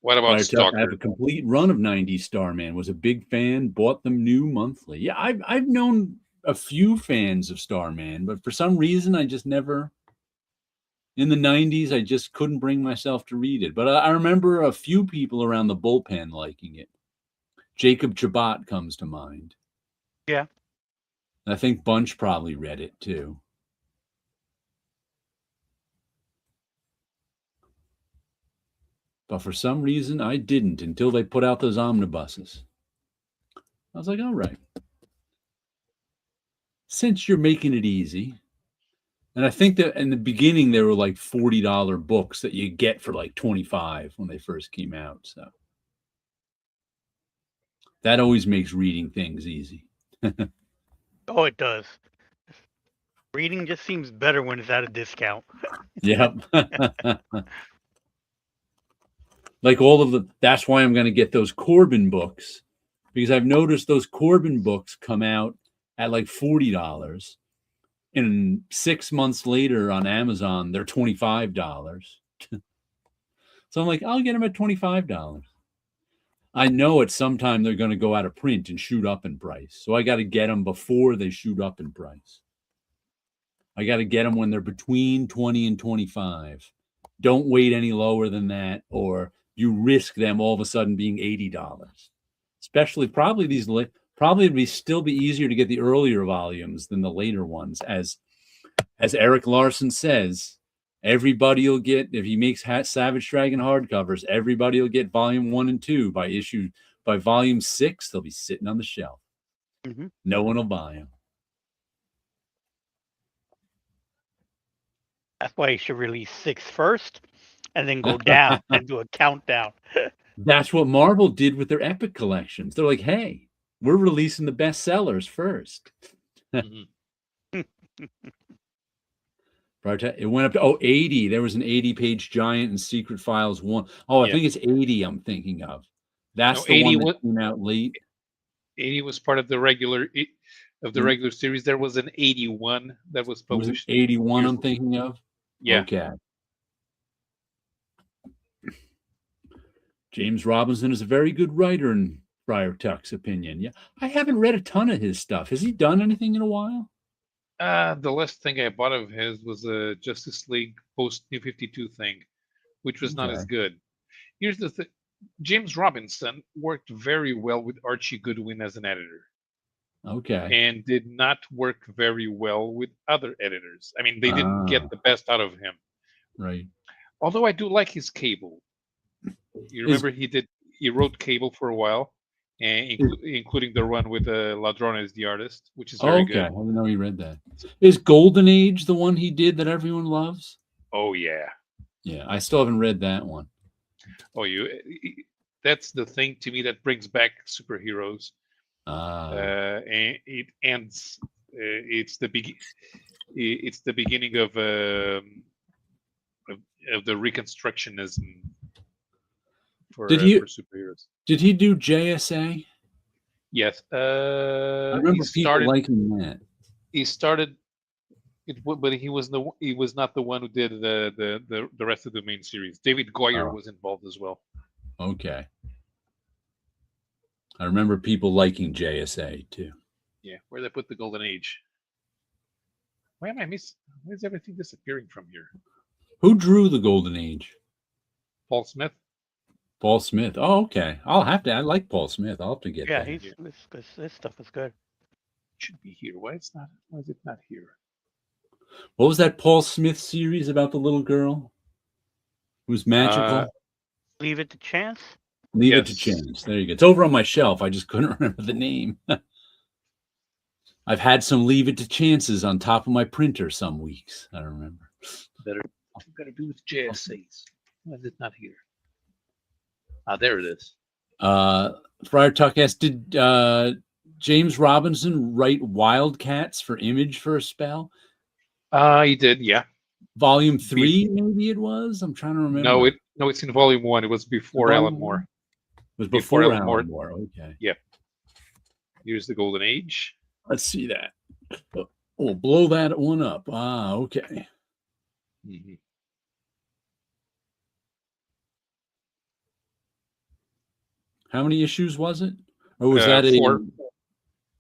What about Stalker? I have a complete run of 90s Starman. Was a big fan. Bought them new monthly. Yeah, I've known a few fans of Starman, but for some reason, I just never. In the 90s, I just couldn't bring myself to read it. But I remember a few people around the bullpen liking it. Jacob Chabot comes to mind. Yeah. I think Bunch probably read it too. But for some reason, I didn't until they put out those omnibuses. I was like, all right. Since you're making it easy. And I think that in the beginning, they were like $40 books that you get for like $25 when they first came out. So that always makes reading things easy. Oh, it does. Reading just seems better when it's at a discount. Yep. Like that's why I'm going to get those Corbin books, because I've noticed those Corbin books come out at like $40. And 6 months later on Amazon, they're $25. So I'm like, I'll get them at $25. I know at some time they're going to go out of print and shoot up in price. So I got to get them before they shoot up in price. I got to get them when they're between 20 and 25. Don't wait any lower than that, or you risk them all of a sudden being $80. Especially probably it'd still be easier to get the earlier volumes than the later ones. As Eric Larson says, everybody will get, if he makes Savage Dragon hardcovers, everybody will get volume 1 and 2 by volume 6. They'll be sitting on the shelf. Mm-hmm. No one will buy them. That's why you should release 6 first, and then go down and do a countdown. That's what Marvel did with their Epic collections. They're like, hey, we're releasing the best sellers first. Mm-hmm. It went up to 80. There was an 80-page giant in Secret Files 1. Oh, I think it's 80 I'm thinking of. That's the one that came out late. 80 was part of the regular series. There was an 81 that was published. 81 I'm thinking of? Yeah. Okay. James Robinson is a very good writer in Friar Tuck's opinion. Yeah, I haven't read a ton of his stuff. Has he done anything in a while? The last thing I bought of his was a Justice League post New 52 thing, which was not as good. Here's the thing. James Robinson worked very well with Archie Goodwin as an editor. Okay. And did not work very well with other editors. I mean, they didn't get the best out of him. Right. Although I do like his Cable. You remember he wrote Cable for a while, and including the run with Ladrona as the artist, which is very good. I didn't know he read that. Is Golden Age the one he did that everyone loves? Oh, yeah. Yeah, I still haven't read that one. Oh, that's the thing to me that brings back superheroes. And it ends. It's the beginning of the Reconstructionism for superheroes. Did he do JSA? Yes. I remember people liking that. He started it, but he was not the one who did the rest of the main series. David Goyer was involved as well. Okay. I remember people liking JSA too. Yeah, where they put the Golden Age. Why am I missing? Why is everything disappearing from here? Who drew the Golden Age? Paul Smith. Paul Smith. Oh, okay. I like Paul Smith. I'll have to get that. This stuff is good. It should be here. Why is it not here? What was that Paul Smith series about the little girl who's magical? Leave it to chance. Leave it to chance. There you go. It's over on my shelf. I just couldn't remember the name. I've had some leave it to chances on top of my printer some weeks. I remember. Better do with JSAs. Why is it not here? Ah, there it is. Friar Tuck asked, did James Robinson write Wildcats for Image for a spell? He did, yeah. Volume 3, maybe it was? I'm trying to remember. No, it's in volume 1. It was before Alan Moore. It was before Alan Moore. Okay. Yeah. Here's the Golden Age. Let's see that. We'll blow that one up. Ah, okay. Mm-hmm. How many issues was it? Or was that 4? It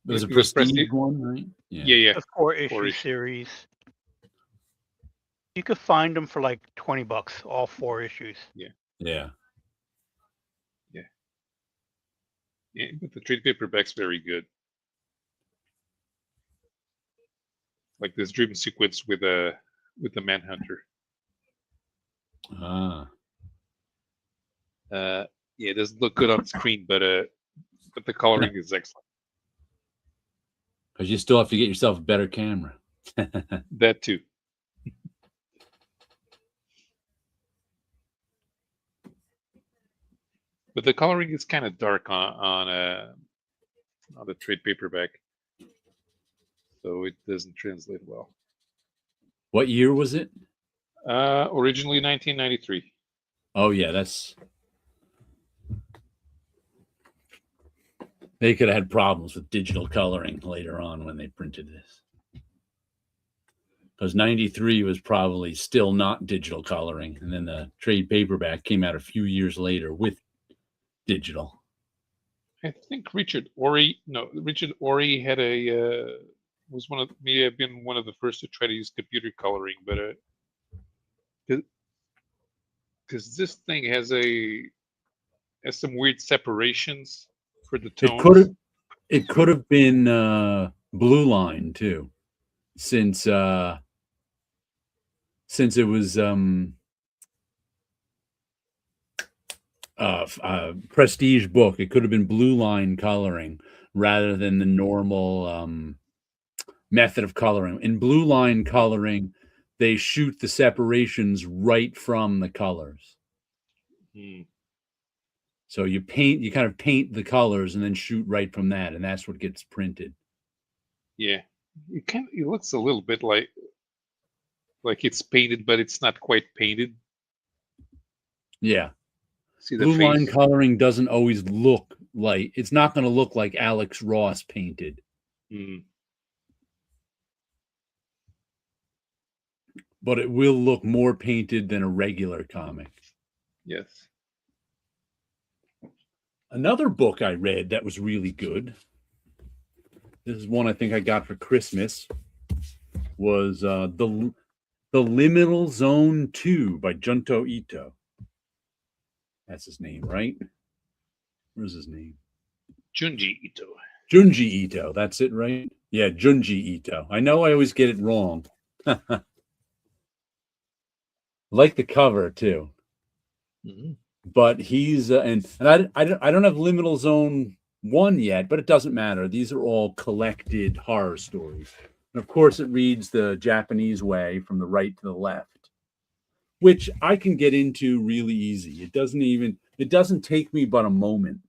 was a prestige one, right? Yeah. A 4-issue series. You could find them for like $20, all 4 issues. Yeah. But the trade paperback's very good. Like this dream sequence with the Manhunter. It doesn't look good on screen, but the coloring is excellent. Because you still have to get yourself a better camera. That too. But the coloring is kind of dark on the trade paperback, so it doesn't translate well. What year was it? Originally 1993. Oh yeah, they could have had problems with digital coloring later on when they printed this. Because 93 was probably still not digital coloring, and then the trade paperback came out a few years later with digital. I think Richard Ory had was may have been one of the first to try to use computer coloring, but because this thing has some weird separations for the tones. It could have been Blue Line too, since it was prestige book. It could have been Blue Line coloring rather than the normal method of coloring. In Blue Line coloring, they shoot the separations right from the colors. So you kind of paint the colors and then shoot right from that, and that's what gets printed. Yeah, it looks a little bit like it's painted, but it's not quite painted. Yeah. See the Blue face? Line coloring doesn't always look like, it's not going to look like Alex Ross painted. But it will look more painted than a regular comic. Yes. Another book I read that was really good, this is one I think I got for Christmas, was the Liminal Zone 2 by Junto Ito. That's his name, right? Where's his name? Junji Ito. Junji Ito, that's it, right? Yeah, Junji Ito. I know I always get it wrong. Like the cover too. But he's and I don't have Liminal Zone 1 yet, but it doesn't matter. These are all collected horror stories. And of course it reads the Japanese way from the right to the left, which I can get into really easy. It doesn't take me but a moment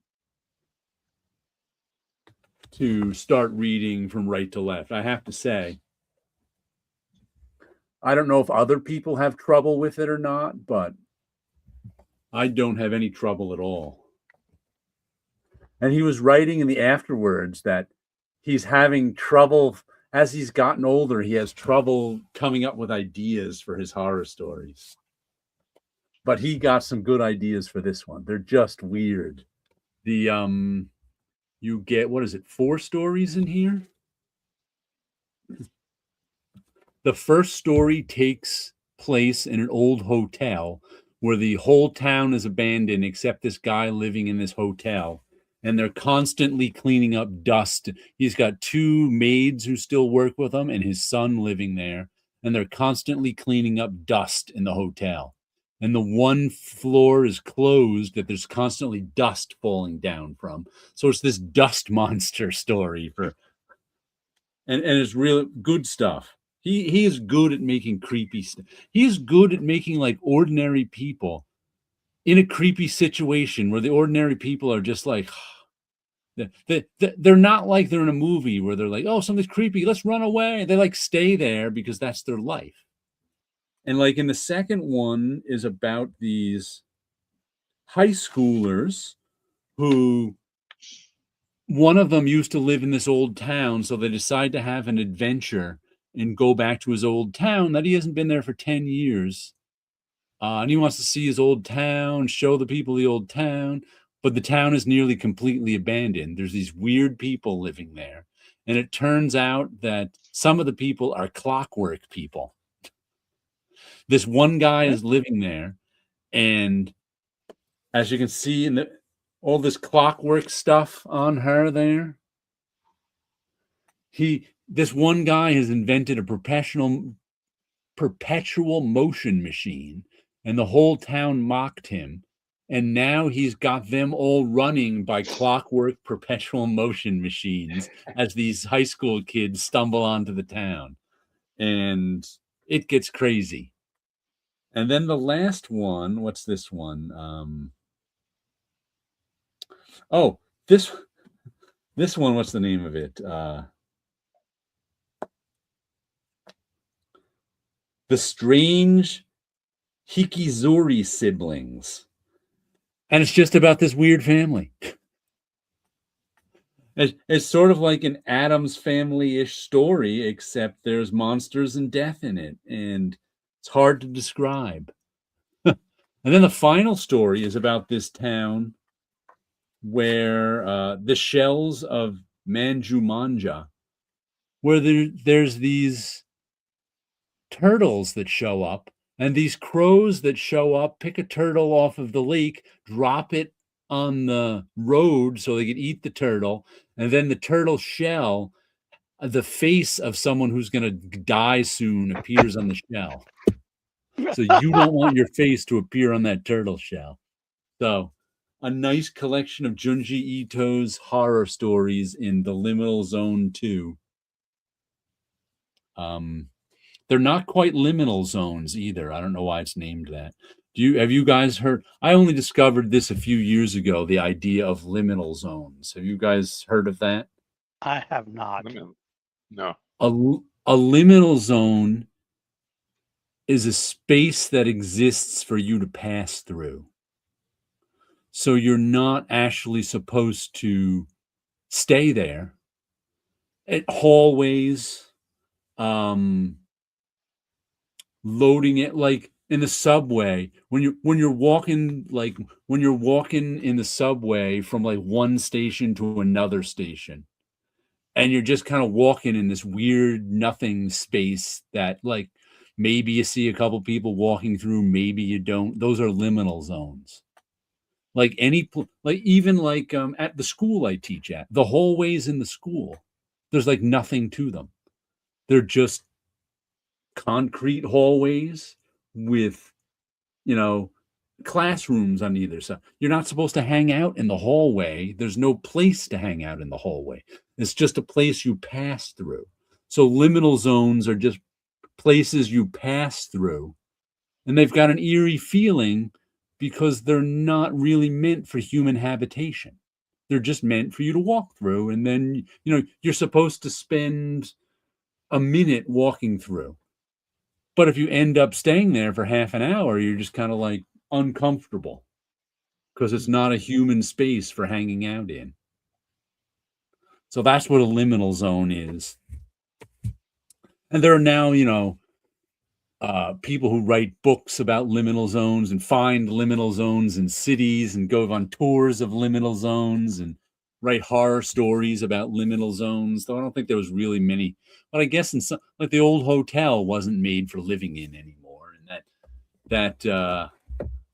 to start reading from right to left. I have to say, I don't know if other people have trouble with it or not, but I don't have any trouble at all. And he was writing in the afterwards that he's having trouble, as he's gotten older, he has trouble coming up with ideas for his horror stories. But he got some good ideas for this one. They're just weird. You get, 4 stories in here? The first story takes place in an old hotel where the whole town is abandoned except this guy living in this hotel. And they're constantly cleaning up dust. He's got 2 maids who still work with him and his son living there. And they're constantly cleaning up dust in the hotel. and the one floor is closed that there's constantly dust falling down from. So it's this dust monster story and it's real good stuff. He is good at making creepy stuff. He is good at making like ordinary people in a creepy situation where the ordinary people are just like they're not like they're in a movie where they're like, oh, something's creepy, let's run away. They like stay there because that's their life. And like in the second one is about these high schoolers who one of them used to live in this old town, so they decide to have an adventure and go back to his old town that he hasn't been there for 10 years. And he wants to see his old town, show the people the old town, but the town is nearly completely abandoned. There's these weird people living there. And it turns out that some of the people are clockwork people. This one guy is living there, and as you can see in all this clockwork stuff on her there, this one guy has invented a perpetual motion machine, and the whole town mocked him. And now he's got them all running by clockwork perpetual motion machines as these high school kids stumble onto the town. And it gets crazy. And then the last one, what's this one? This one, what's the name of it? The Strange Hikizori Siblings. And it's just about this weird family. It's sort of like an Addams Family-ish story, except there's monsters and death in it, and it's hard to describe. And then the final story is about this town where the shells of Manjumanja, where there's these turtles that show up, and these crows that show up pick a turtle off of the lake, drop it on the road so they can eat the turtle, and then the turtle shell, the face of someone who's going to die soon appears on the shell. So you don't want your face to appear on that turtle shell. So a nice collection of Junji Ito's horror stories in the Liminal Zone 2. They're not quite liminal zones either. I don't know why it's named that. Have you guys heard? I only discovered this a few years ago, the idea of liminal zones. Have you guys heard of that? I have not. No. A liminal zone is a space that exists for you to pass through. So you're not actually supposed to stay there. At hallways, loading it, like in the subway, when you're walking in the subway from like one station to another station, and you're just kind of walking in this weird nothing space that like maybe you see a couple people walking through, maybe you don't. Those are liminal zones. Like even at the school I teach at, the hallways in the school, there's like nothing to them. They're just concrete hallways with, classrooms on either side. You're not supposed to hang out in the hallway. There's no place to hang out in the hallway. It's just a place you pass through. So liminal zones are just places you pass through, and they've got an eerie feeling because they're not really meant for human habitation. They're just meant for you to walk through, and then you're supposed to spend a minute walking through. But if you end up staying there for half an hour, you're just kind of like uncomfortable because it's not a human space for hanging out in. So that's what a liminal zone is. And there are now, people who write books about liminal zones and find liminal zones in cities and go on tours of liminal zones and write horror stories about liminal zones. Though I don't think there was really many. But I guess in some, like the old hotel wasn't made for living in anymore. And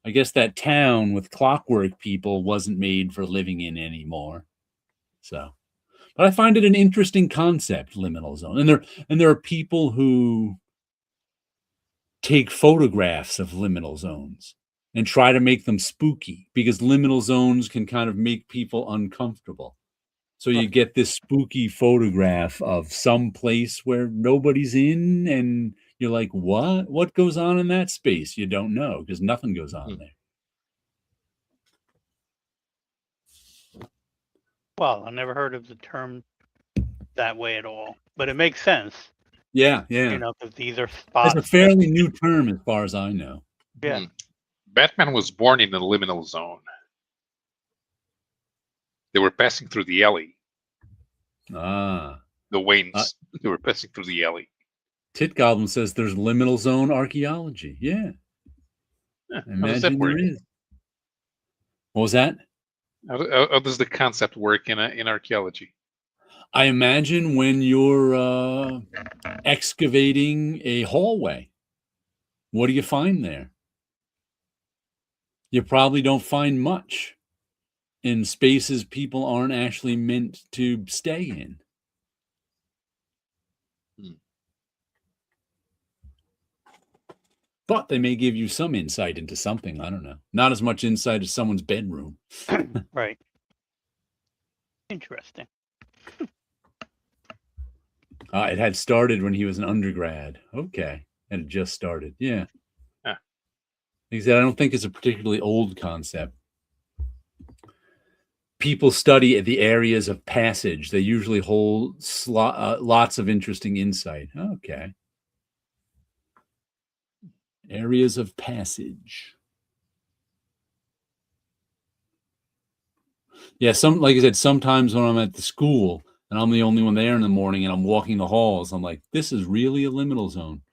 I guess that town with clockwork people wasn't made for living in anymore. So, but I find it an interesting concept, liminal zone. And there are people who take photographs of liminal zones and try to make them spooky, because liminal zones can kind of make people uncomfortable. So you get this spooky photograph of some place where nobody's in, and you're like, what? What goes on in that space? You don't know, because nothing goes on there. Well, I never heard of the term that way at all, but it makes sense. Yeah. Because these are spots. It's a fairly new term as far as I know. Yeah. Batman was born in the liminal zone. They were passing through the alley. Ah. The Waynes. They were passing through the alley. Tit Goblin says there's liminal zone archaeology. Yeah. Imagine there is. What was that? How does the concept work in archaeology? I imagine when you're excavating a hallway, what do you find there? You probably don't find much in spaces people aren't actually meant to stay in. But they may give you some insight into something. I don't know. Not as much insight as someone's bedroom. Right. Interesting. It had started when he was an undergrad. Okay. And it just started. Yeah. He said, I don't think it's a particularly old concept. People study the areas of passage. They usually hold lots of interesting insight. Okay. Areas of passage. Yeah, like I said, sometimes when I'm at the school and I'm the only one there in the morning and I'm walking the halls, I'm like, this is really a liminal zone.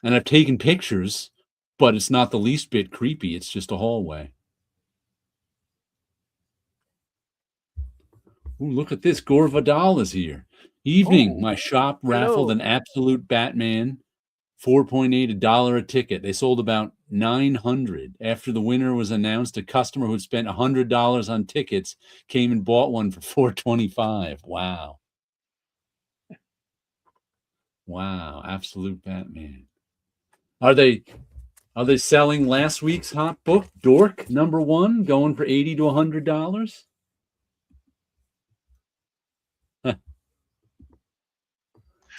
And I've taken pictures, but it's not the least bit creepy. It's just a hallway. Ooh, look at this. Gore Vidal is here. Evening, my shop raffled an absolute Batman. 4.8 $1 a ticket. They sold about 900. After the winner was announced, a customer who'd spent $100 on tickets came and bought one for $4.25. Wow. Wow, absolute Batman. Are they selling last week's hot book, Dork #1, going for $80 to $100?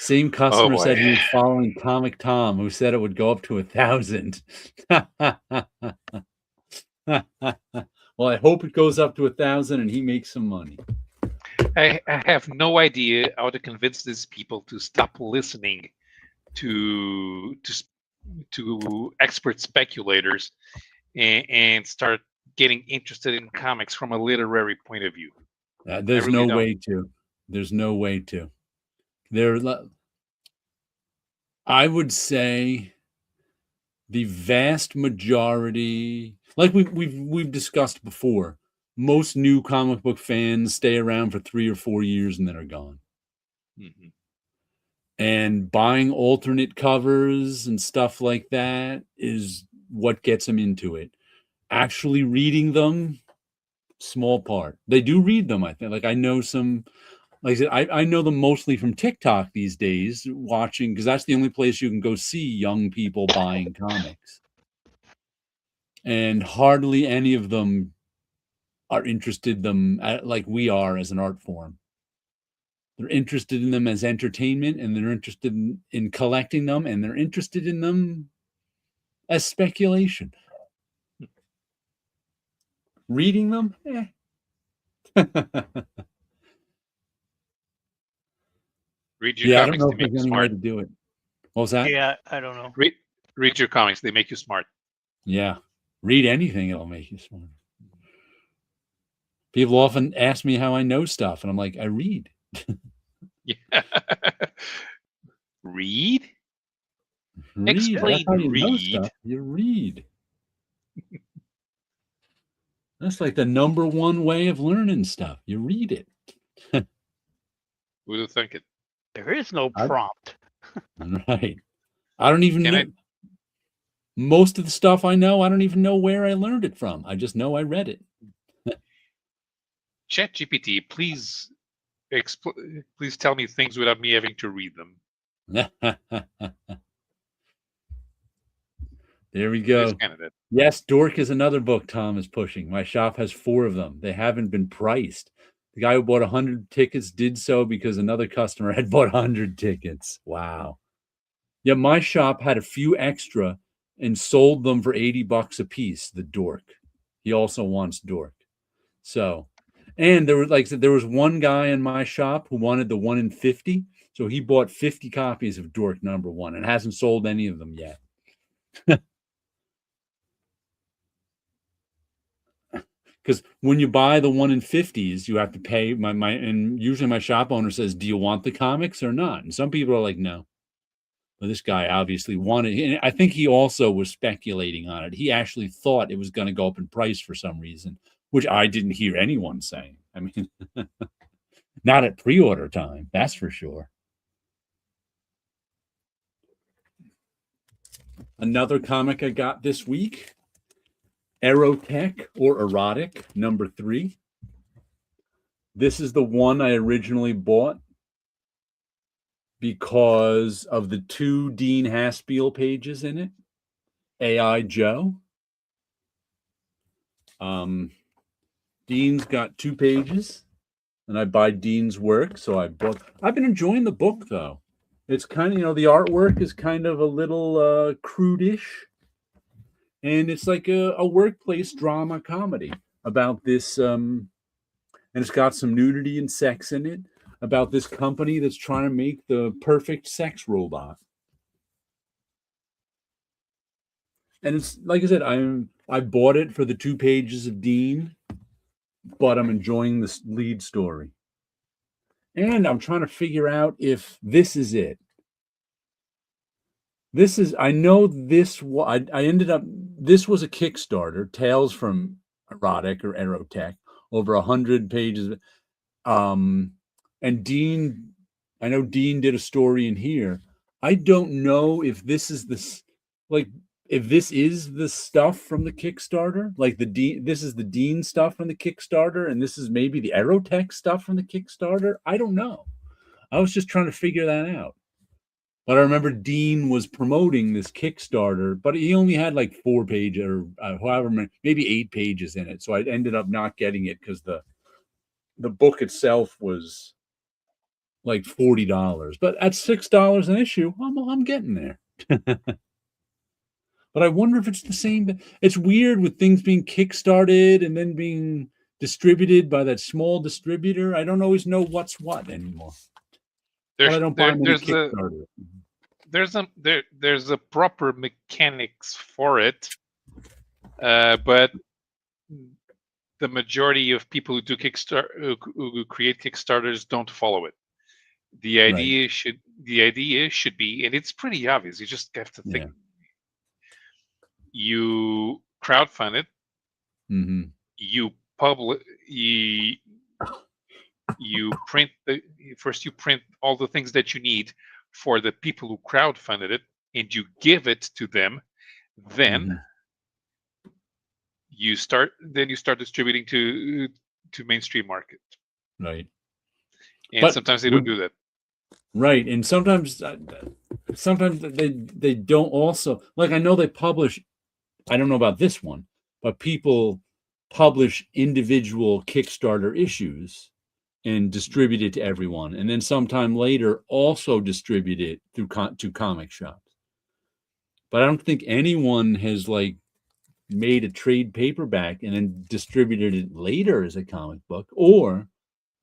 Same customer said he was following Comic Tom, who said it would go up to 1,000. Well, I hope it goes up to 1,000 and he makes some money. I have no idea how to convince these people to stop listening to expert speculators and start getting interested in comics from a literary point of view. There's no way to. There's no way to. I would say the vast majority, like we've discussed before, most new comic book fans stay around for 3 or 4 years and then are gone. Mm-hmm. And buying alternate covers and stuff like that is what gets them into it. Actually reading them, small part. They do read them, I think. Like I know some. Like I said, I know them mostly from TikTok these days, watching, because that's the only place you can go see young people buying comics. And hardly any of them are interested in them like we are as an art form. They're interested in them as entertainment, and they're interested in collecting them, and they're interested in them as speculation. Reading them? Read your comics. I don't know if there's any way to do it. What was that? Yeah, I don't know. Read your comics. They make you smart. Yeah. Read anything. It'll make you smart. People often ask me how I know stuff, and I'm like, I read. Yeah. Read? Explain read. You read. That's like the #1 way of learning stuff. You read it. Who would think it? There is no prompt. Right. I don't even know. Most of the stuff I know, I don't even know where I learned it from. I just know I read it. ChatGPT, please tell me things without me having to read them. There we go. Candidate. Yes, Dork is another book Tom is pushing. My shop has 4 of them. They haven't been priced. The guy who bought 100 tickets did so because another customer had bought 100 tickets. Wow. Yeah, my shop had a few extra and sold them for $80 a piece, the Dork. He also wants Dork. So, and there was, like I said, there was one guy in my shop who wanted the 1 in 50. So he bought 50 copies of Dork #1 and hasn't sold any of them yet. Because when you buy the 1 in 50s, you have to pay and usually my shop owner says, do you want the comics or not? And some people are like, no. But this guy obviously wanted, and I think he also was speculating on it. He actually thought it was going to go up in price for some reason, which I didn't hear anyone saying. I mean, not at pre-order time, that's for sure. Another comic I got this week, Erotech or Erotic #3. This is the one I originally bought because of the 2 Dean Haspiel pages in it. AI Joe. Dean's got 2 pages, and I buy Dean's work, so I've been enjoying the book, though. It's kind of, the artwork is kind of a little crudish, and it's like a workplace drama comedy about this, and it's got some nudity and sex in it, about this company that's trying to make the perfect sex robot. And it's, like I said, I bought it for the 2 pages of Dean, but I'm enjoying this lead story. And I'm trying to figure out if this is it. I know this, I ended up, this was a Kickstarter, Tales from Erotic or Erotech, over 100 pages. And Dean, I know Dean did a story in here. I don't know if this is this, like, if this is the stuff from the Kickstarter, like this is the Dean stuff from the Kickstarter, and this is maybe the Erotech stuff from the Kickstarter. I don't know. I was just trying to figure that out. But I remember Dean was promoting this Kickstarter, but he only had like 4 pages or however many, maybe 8 pages in it. So I ended up not getting it because the book itself was like $40. But at $6 an issue, I'm getting there. But I wonder if it's the same. It's weird with things being kickstarted and then being distributed by that small distributor. I don't always know what's what anymore. But I don't buy many Kickstarter. There's a proper mechanics for it, but the majority of people who do who create Kickstarters don't follow it. The idea should be, and it's pretty obvious. You just have to think. You crowdfund it. Mm-hmm. You publish. You print you print all the things that you need for the people who crowdfunded it, and you give it to them. Then you start distributing to mainstream market. Right. And sometimes they don't do that. Right. And sometimes they don't also, like, I know they publish, I don't know about this one, but people publish individual Kickstarter issues and distribute it to everyone, and then sometime later also distribute it through to comic shops. But I don't think anyone has like made a trade paperback and then distributed it later as a comic book, or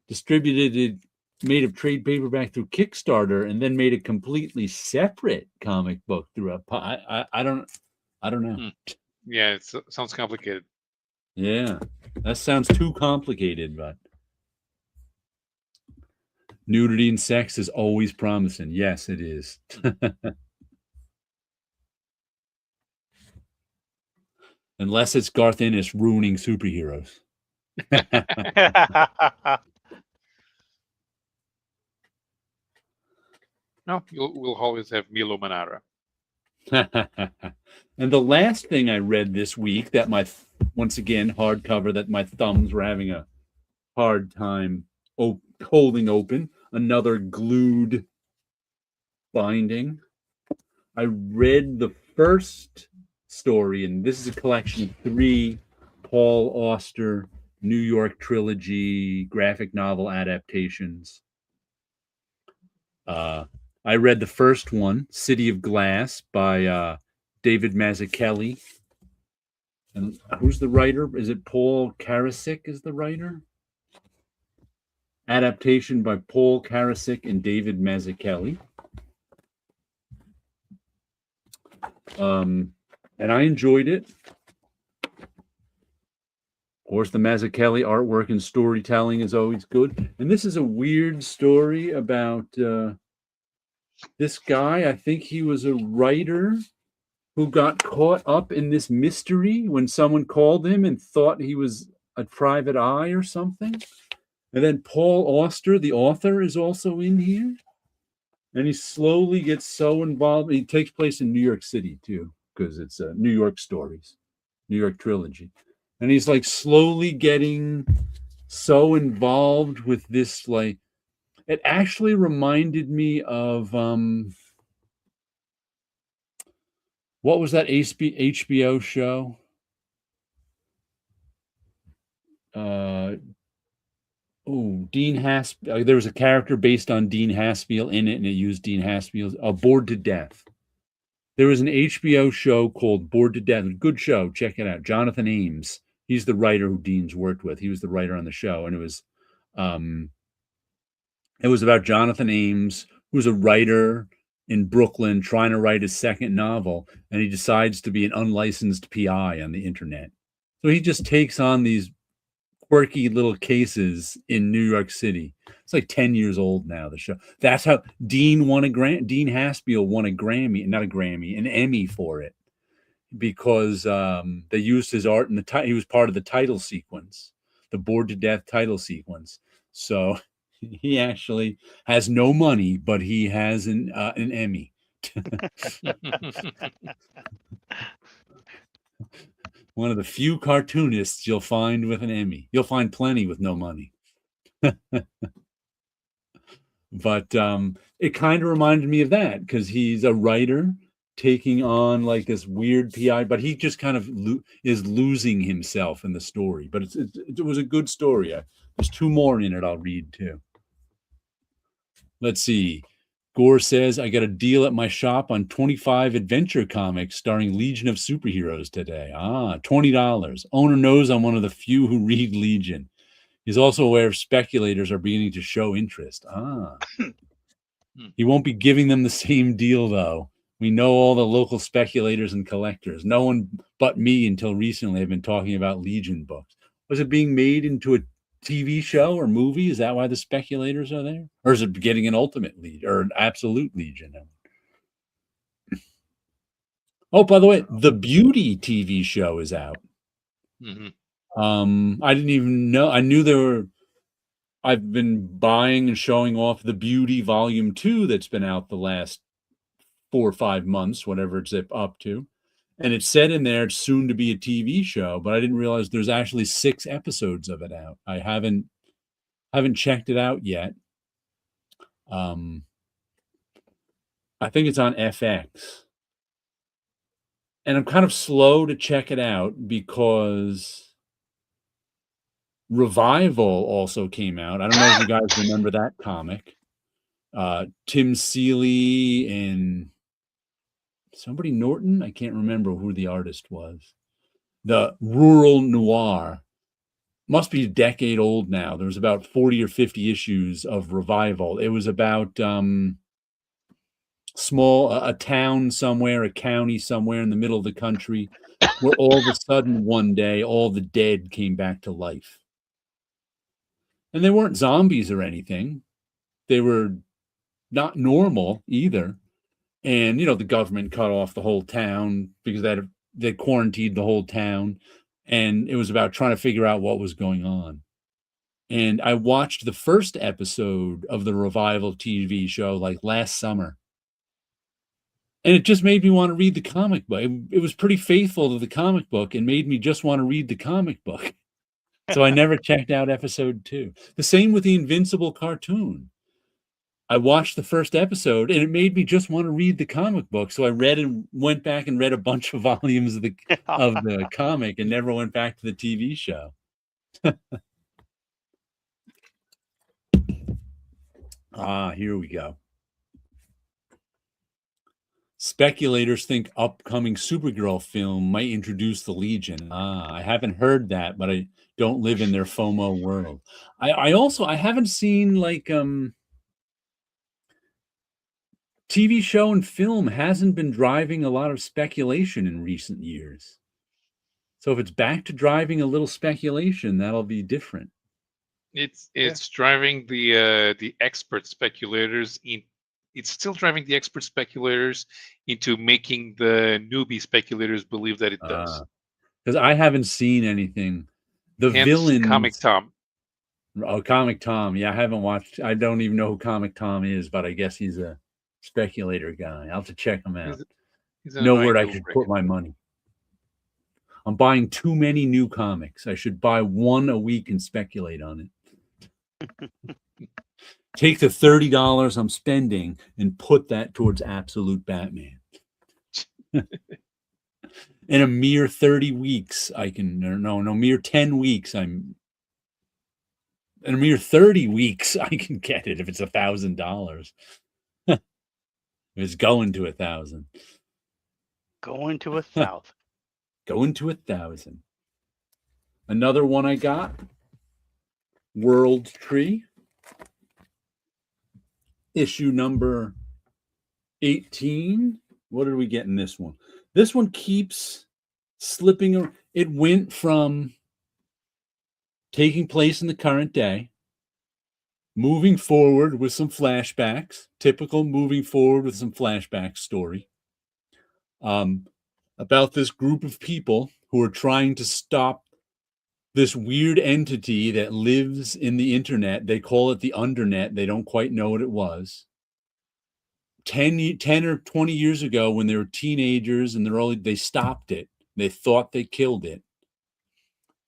distributed it, made a trade paperback through Kickstarter and then made a completely separate comic book through I don't know. Yeah, it sounds complicated. Yeah, that sounds too complicated, but nudity and sex is always promising. Yes, it is. Unless it's Garth Ennis ruining superheroes. No, we'll always have Milo Manara. And the last thing I read this week that once again, hardcover that my thumbs were having a hard time holding open, another glued binding. I read the first story, and this is a collection of 3 Paul Auster New York trilogy graphic novel adaptations. I read the first one, City of Glass, by David Mazzucchelli. And who's the writer? Is it Paul Karasik is the writer? Adaptation by Paul Karasik and David Mazzucchelli. And I enjoyed it. Of course, the Mazzucchelli artwork and storytelling is always good. And this is a weird story about this guy. I think he was a writer who got caught up in this mystery when someone called him and thought he was a private eye or something. And then Paul Auster, the author, is also in here. And he slowly gets so involved. He takes place in New York City, too, because it's New York stories, New York trilogy. And he's like slowly getting so involved with this, like, it actually reminded me of, what was that HBO show? Dean Haspel. There was a character based on Dean Haspel in it, and it used Dean Haspel's Bored to Death. There was an HBO show called Bored to Death. Good show. Check it out. Jonathan Ames. He's the writer who Dean's worked with. He was the writer on the show, and it was about Jonathan Ames, who's a writer in Brooklyn trying to write his second novel, and he decides to be an unlicensed PI on the internet. So he just takes on these quirky little cases in New York City. It's like 10 years old now, the show. That's how Dean Haspel won a Grammy, not a Grammy, an Emmy for it, because they used his art in he was part of the title sequence, the Bored to Death title sequence. So he actually has no money, but he has an Emmy. One of the few cartoonists you'll find with an Emmy. You'll find plenty with no money. But it kind of reminded me of that, because he's a writer taking on like this weird PI, but he just kind of is losing himself in the story. But it was a good story. There's 2 more in it I'll read too. Let's see. Gore says, I got a deal at my shop on 25 adventure comics starring Legion of Superheroes today. $20. Owner knows I'm one of the few who read Legion. He's also aware speculators are beginning to show interest. He won't be giving them the same deal, though. We know all the local speculators and collectors. No one but me until recently have been talking about Legion books. Was it being made into a TV show or movie? Is that why the speculators are there? Or is it getting an ultimate lead or an absolute Legion? Oh, by the way, the Beauty TV show is out. Mm-hmm. I didn't even know. I knew I've been buying and showing off the Beauty Volume 2 that's been out the last 4 or 5 months, whatever it's up to. And it said in there it's soon to be a TV show, but I didn't realize there's actually 6 episodes of it out. I haven't checked it out yet. I think it's on FX. And I'm kind of slow to check it out because Revival also came out. I don't know if you guys remember that comic. Tim Seeley and somebody Norton. I can't remember who the artist was. The rural noir. Must be a decade old now. There was about 40 or 50 issues of Revival. It was about a town somewhere, a county somewhere in the middle of the country, where all of a sudden one day all the dead came back to life. And they weren't zombies or anything. They were not normal either. And, the government cut off the whole town because they quarantined the whole town. And it was about trying to figure out what was going on. And I watched the first episode of the Revival TV show like last summer. And it just made me want to read the comic book. It was pretty faithful to the comic book and made me just want to read the comic book. So I never checked out episode 2. The same with the Invincible cartoon. I watched the first episode and it made me just want to read the comic book. So I read and went back and read a bunch of volumes of the comic and never went back to the TV show. Here we go. Speculators think upcoming Supergirl film might introduce the Legion. I haven't heard that, but I don't live in their FOMO world. I haven't seen like TV show and film hasn't been driving a lot of speculation in recent years. So if it's back to driving a little speculation, that'll be different. It's driving the expert speculators in. It's still driving the expert speculators into making the newbie speculators believe that it does. Because I haven't seen anything. The Hence, villains. Comic Tom. Oh, Comic Tom. Yeah, I haven't watched. I don't even know who Comic Tom is, but I guess he's a speculator guy. I'll have to check him out. Know where I should put my money. I'm buying too many new comics. I should buy one a week and speculate on it. Take the $30 I'm spending and put that towards Absolute Batman. In a mere 30 weeks, I can, mere 10 weeks, in a mere 30 weeks, I can get it if it's $1,000. If it's going to 1,000. Going to 1,000. Going to 1,000. Another one I got, World Tree. Issue number 18. What did we get in this one? This one keeps slipping. It went from taking place in the current day, moving forward with some flashbacks, typical moving forward with some flashback story, about this group of people who are trying to stop this weird entity that lives in the internet. They call it the undernet. They don't quite know what it was. 10 or 20 years ago, when they were teenagers and they stopped it. They thought they killed it.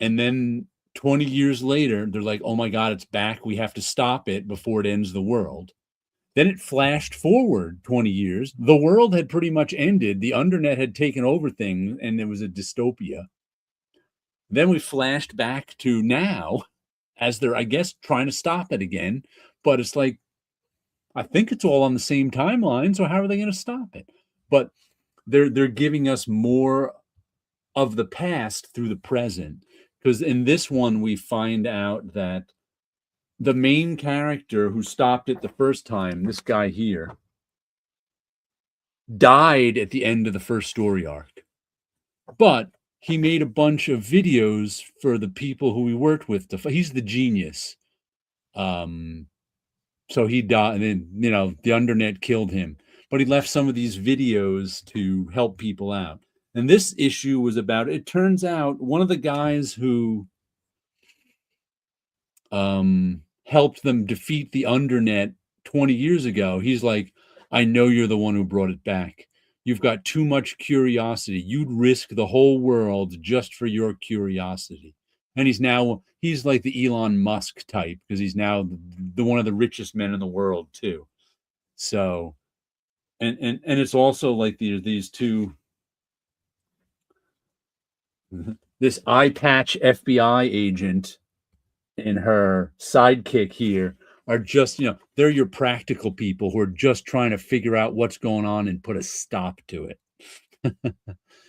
And then 20 years later, they're like, oh my God, it's back. We have to stop it before it ends the world. Then it flashed forward 20 years. The world had pretty much ended. The undernet had taken over things and there was a dystopia. Then we flashed back to now as they're, I guess, trying to stop it again. But it's like, I think it's all on the same timeline. So how are they going to stop it? But they're giving us more of the past through the present. Because in this one, we find out that the main character who stopped it the first time, this guy here, died at the end of the first story arc. But he made a bunch of videos for the people who he worked with. He's the genius. So he died, and then, the undernet killed him. But he left some of these videos to help people out. And this issue was about, it turns out, one of the guys who helped them defeat the undernet 20 years ago, he's like, I know you're the one who brought it back. You've got too much curiosity. You'd risk the whole world just for your curiosity. And he's like the Elon Musk type, because he's now the one of the richest men in the world too. So, and it's also like these two, this eye patch FBI agent and her sidekick here are just, they're your practical people who are just trying to figure out what's going on and put a stop to it.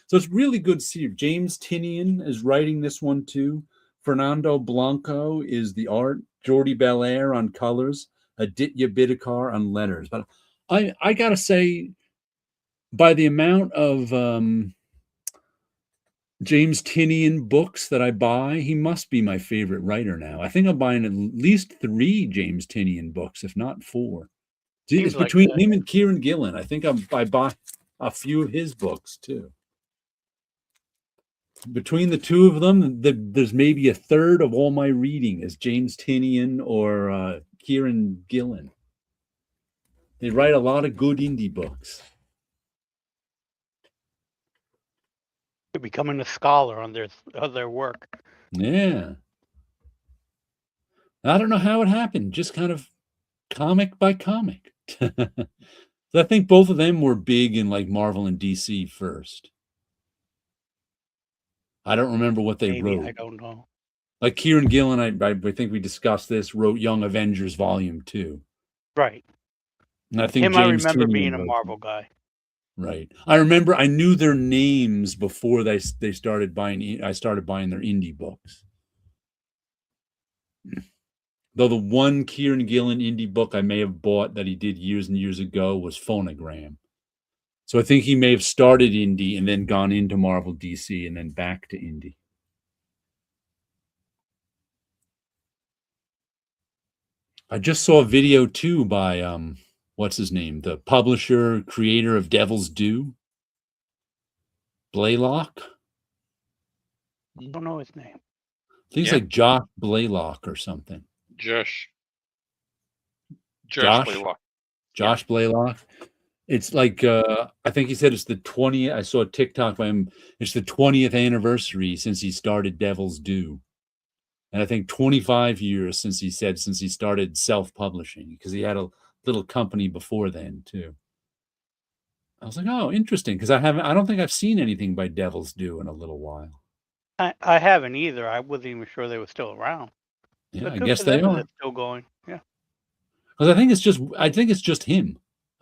So it's really good to see. James Tynion is writing this one too. Fernando Blanco is the art. Jordi Belair on colors. Aditya Bidikar on letters. But I gotta say, by the amount of James Tynion books that I buy, he must be my favorite writer now. I think I'm buying at least 3 James Tynion books, if not 4. It's between him and Kieran Gillen. I think I buy a few of his books too. Between the two of them, there's maybe a third of all my reading is James Tynion or Kieran Gillen. They write a lot of good indie books. You're becoming a scholar on their work. Yeah. I don't know how it happened. Just kind of comic by comic. So I think both of them were big in like Marvel and DC first. I don't remember what they Maybe, wrote. I don't know. Like Kieran Gillen, I think we discussed this, wrote Young Avengers Volume 2. Right. And I think Him, I James remember Tynion being a wrote Marvel them. guy. Right. I knew their names before they started buying. I started buying their indie books. Though the one Kieran Gillen indie book I may have bought that he did years and years ago was Phonogram. So I think he may have started indie and then gone into Marvel DC and then back to indie. I just saw a video too by what's his name? The publisher, creator of Devil's Due. Blaylock. I don't know his name. I think it's like Josh Blaylock or something. Josh Josh Blaylock. Josh Blaylock. It's like I think he said it's the 20th. I saw a TikTok by him. It's the 20th anniversary since he started Devil's Due. And I think 25 years since he started self-publishing, because he had a little company before then too. I was like, oh, interesting, because I don't think I've seen anything by Devil's Due in a little while. I haven't either. I wasn't even sure they were still around. Yeah, But I good guess for they them that are. it's still going. Yeah. Because I think it's just him.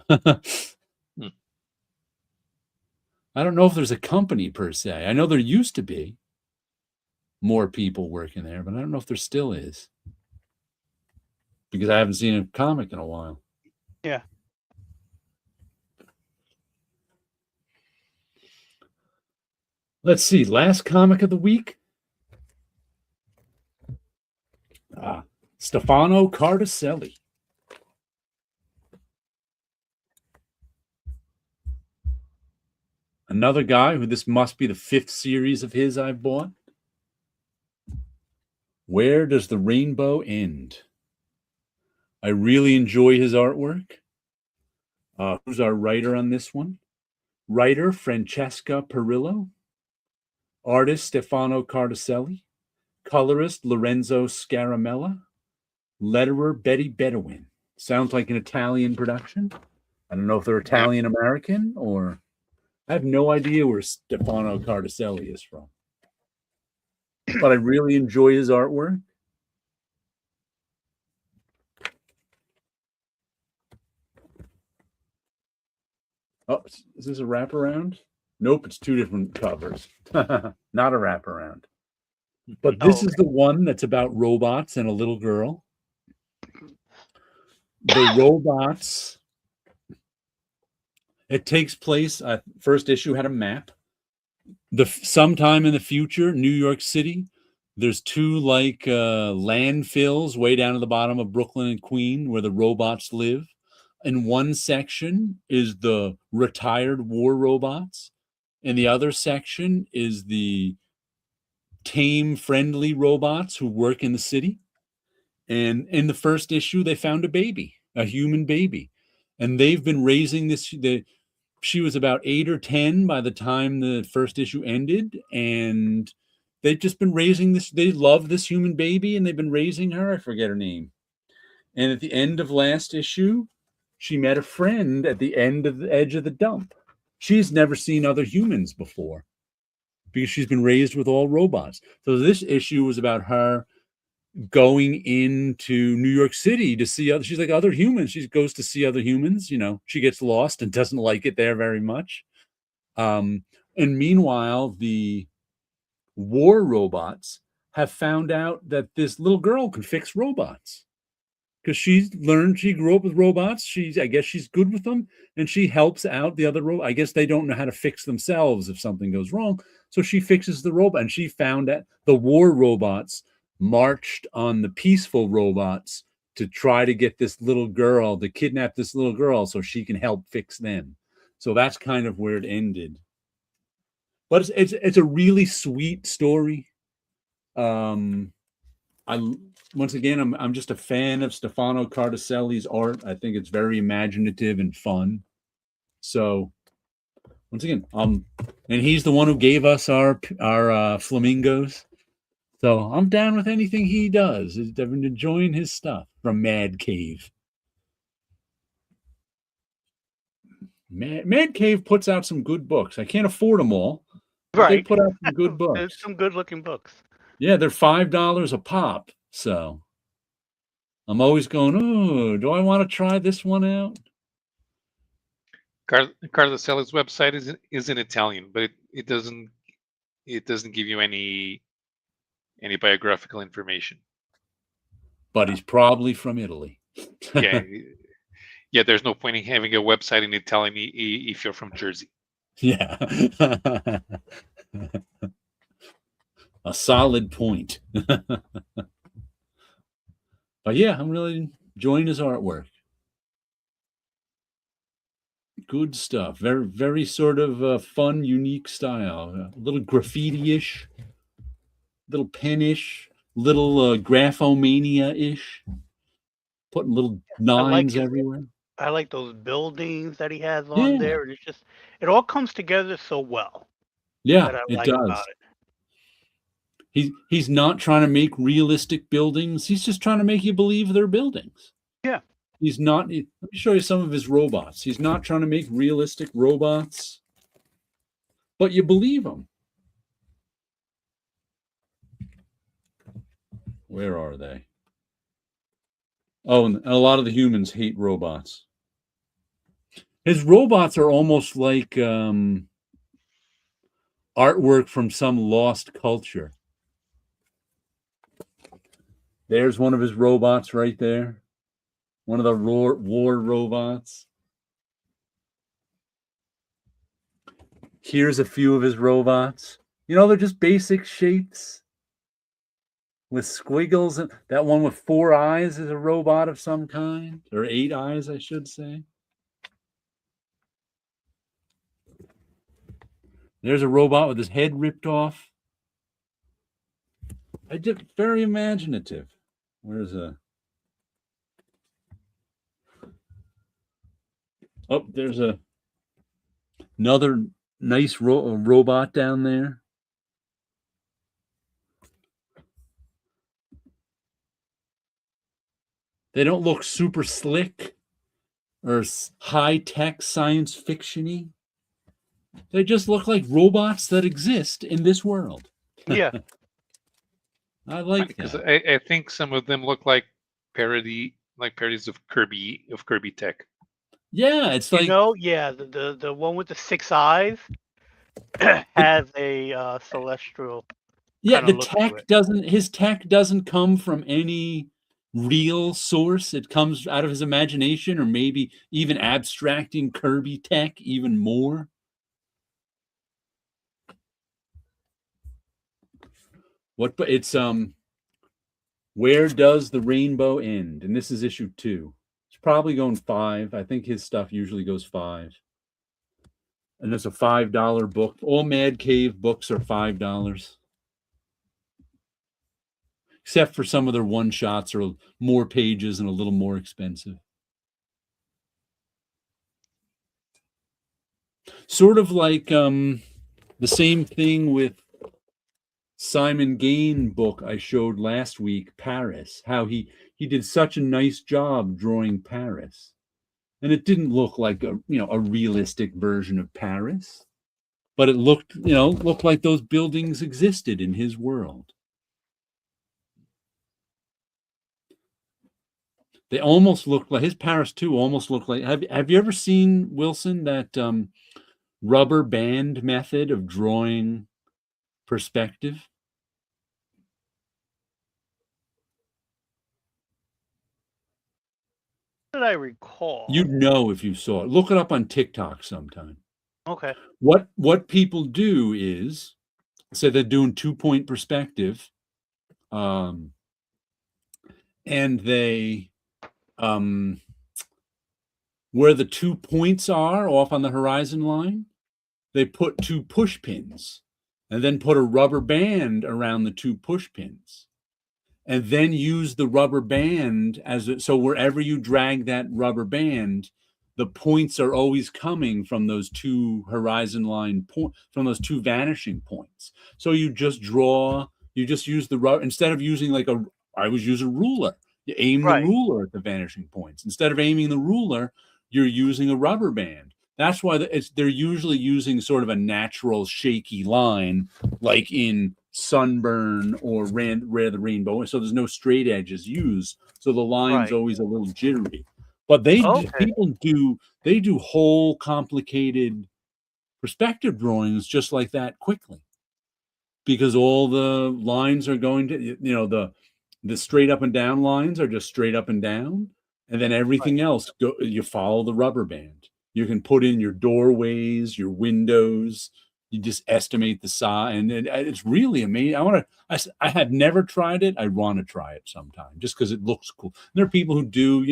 I don't know if there's a company per se. I know there used to be more people working there, but I don't know if there still is, because I haven't seen a comic in a while. Yeah. Let's see. Last comic of the week. Stefano Cardacelli. Another guy who this must be the 5th series of his I've bought. Where Does the Rainbow End? I really enjoy his artwork. Who's our writer on this one? Writer Francesca Perillo. Artist Stefano Cardacelli. Colorist Lorenzo Scaramella. Letterer Betty Bedouin. Sounds like an Italian production. I don't know if they're Italian American or... I have no idea where Stefano Cardacelli is from. But I really enjoy his artwork. Oh, is this a wraparound? Nope, it's 2 different covers. Not a wraparound. But this is the one that's about robots and a little girl. The robots... It takes place, first issue had a map. Sometime in the future, New York City, there's 2 like landfills way down at the bottom of Brooklyn and Queens where the robots live. In one section is the retired war robots. In the other section is the tame, friendly robots who work in the city. And in the first issue, they found a baby, a human baby. And they've been raising this... She was about 8 or 10 by the time the first issue ended, and they've just been raising this. They love this human baby, and they've been raising her. I forget her name. And at the end of last issue, she met a friend at the end of the edge of the dump. She's never seen other humans before because she's been raised with all robots. So this issue was about her going into New York City to see other... She's like other humans. She goes to see other humans. You know, she gets lost and doesn't like it there very much. And meanwhile, the war robots have found out that this little girl can fix robots because she's learned. She grew up with robots. I guess she's good with them, and she helps out the other robot. I guess they don't know how to fix themselves if something goes wrong, so she fixes the robot. And she found that the war robots marched on the peaceful robots to try to get this little girl, to kidnap this little girl so she can help fix them. So that's kind of where it ended. But it's a really sweet story. I'm just a fan of Stefano Cardacelli's art. I think it's very imaginative and fun. So once again, and he's the one who gave us our flamingos. So I'm down with anything he does. I've been enjoying his stuff from Mad Cave. Man Cave puts out some good books. I can't afford them all, but they Right. put out some good There's books. some good-looking books. Yeah, they're $5 a pop. So I'm always going, oh, do I want to try this one out? Carlosella's website is in Italian, but it doesn't give you any biographical information. But he's probably from Italy. Yeah, yeah. There's no point in having a website in Italian if you're from Jersey. Yeah. A solid point. But yeah, I'm really enjoying his artwork. Good stuff. Very, very sort of fun, unique style. A little graffiti-ish, little pen-ish, little graphomania-ish. Putting little lines everywhere. I like those buildings that he has on there, and it all comes together so well. Yeah, it does. About it. He's not trying to make realistic buildings. He's just trying to make you believe they're buildings. Yeah. He's not. Let me show you some of his robots. He's not trying to make realistic robots, but you believe him. Where are they? Oh, and a lot of the humans hate robots. His robots are almost like artwork from some lost culture. There's one of his robots right there. One of the war robots. Here's a few of his robots. You know, they're just basic shapes with squiggles. That one with 4 eyes is a robot of some kind, or 8 eyes, I should say. There's a robot with his head ripped off. I did very imaginative. Where's oh, there's another nice robot down there. They don't look super slick or high-tech science fiction-y. They just look like robots that exist in this world. Yeah. I like because that. I think some of them look like parodies of Kirby Tech. Yeah, it's like, the one with the 6 eyes has a celestial. Yeah, the tech doesn't. His tech doesn't come from any real source. It comes out of his imagination, or maybe even abstracting Kirby tech even more. But it's Where Does the Rainbow End? And this is issue 2. It's probably going 5. I think his stuff usually goes 5. And it's a $5 book. All Mad Cave books are $5. Except for some of their one-shots are more pages and a little more expensive. Sort of like the same thing with Simon Gain book I showed last week, Paris, how he did such a nice job drawing Paris. And it didn't look like a realistic version of Paris, but it looked like those buildings existed in his world. They almost looked like his Paris too. Almost looked like. Have you ever seen, Wilson, that rubber band method of drawing perspective? What did I recall? You'd know if you saw it. Look it up on TikTok sometime. Okay. What people do is, say they're doing 2-point perspective, and they where the 2 points are off on the horizon line, they put 2 push pins and then put a rubber band around the 2 push pins, and then use the rubber band so wherever you drag that rubber band, the points are always coming from those 2 horizon line from those 2 vanishing points. So you just use the rubber instead of using I always use a ruler. You aim the ruler at the vanishing points. Instead of aiming the ruler, you're using a rubber band. That's why they're usually using sort of a natural shaky line, like in Sunburn or Rare the Rainbow. So there's no straight edges used. So the line's always a little jittery. But people do whole complicated perspective drawings just like that quickly. Because all the lines are going to, the straight up and down lines are just straight up and down. And then everything else, you follow the rubber band. You can put in your doorways, your windows. You just estimate the size, and it's really amazing. I had never tried it. I want to try it sometime, just because it looks cool. There are people who do,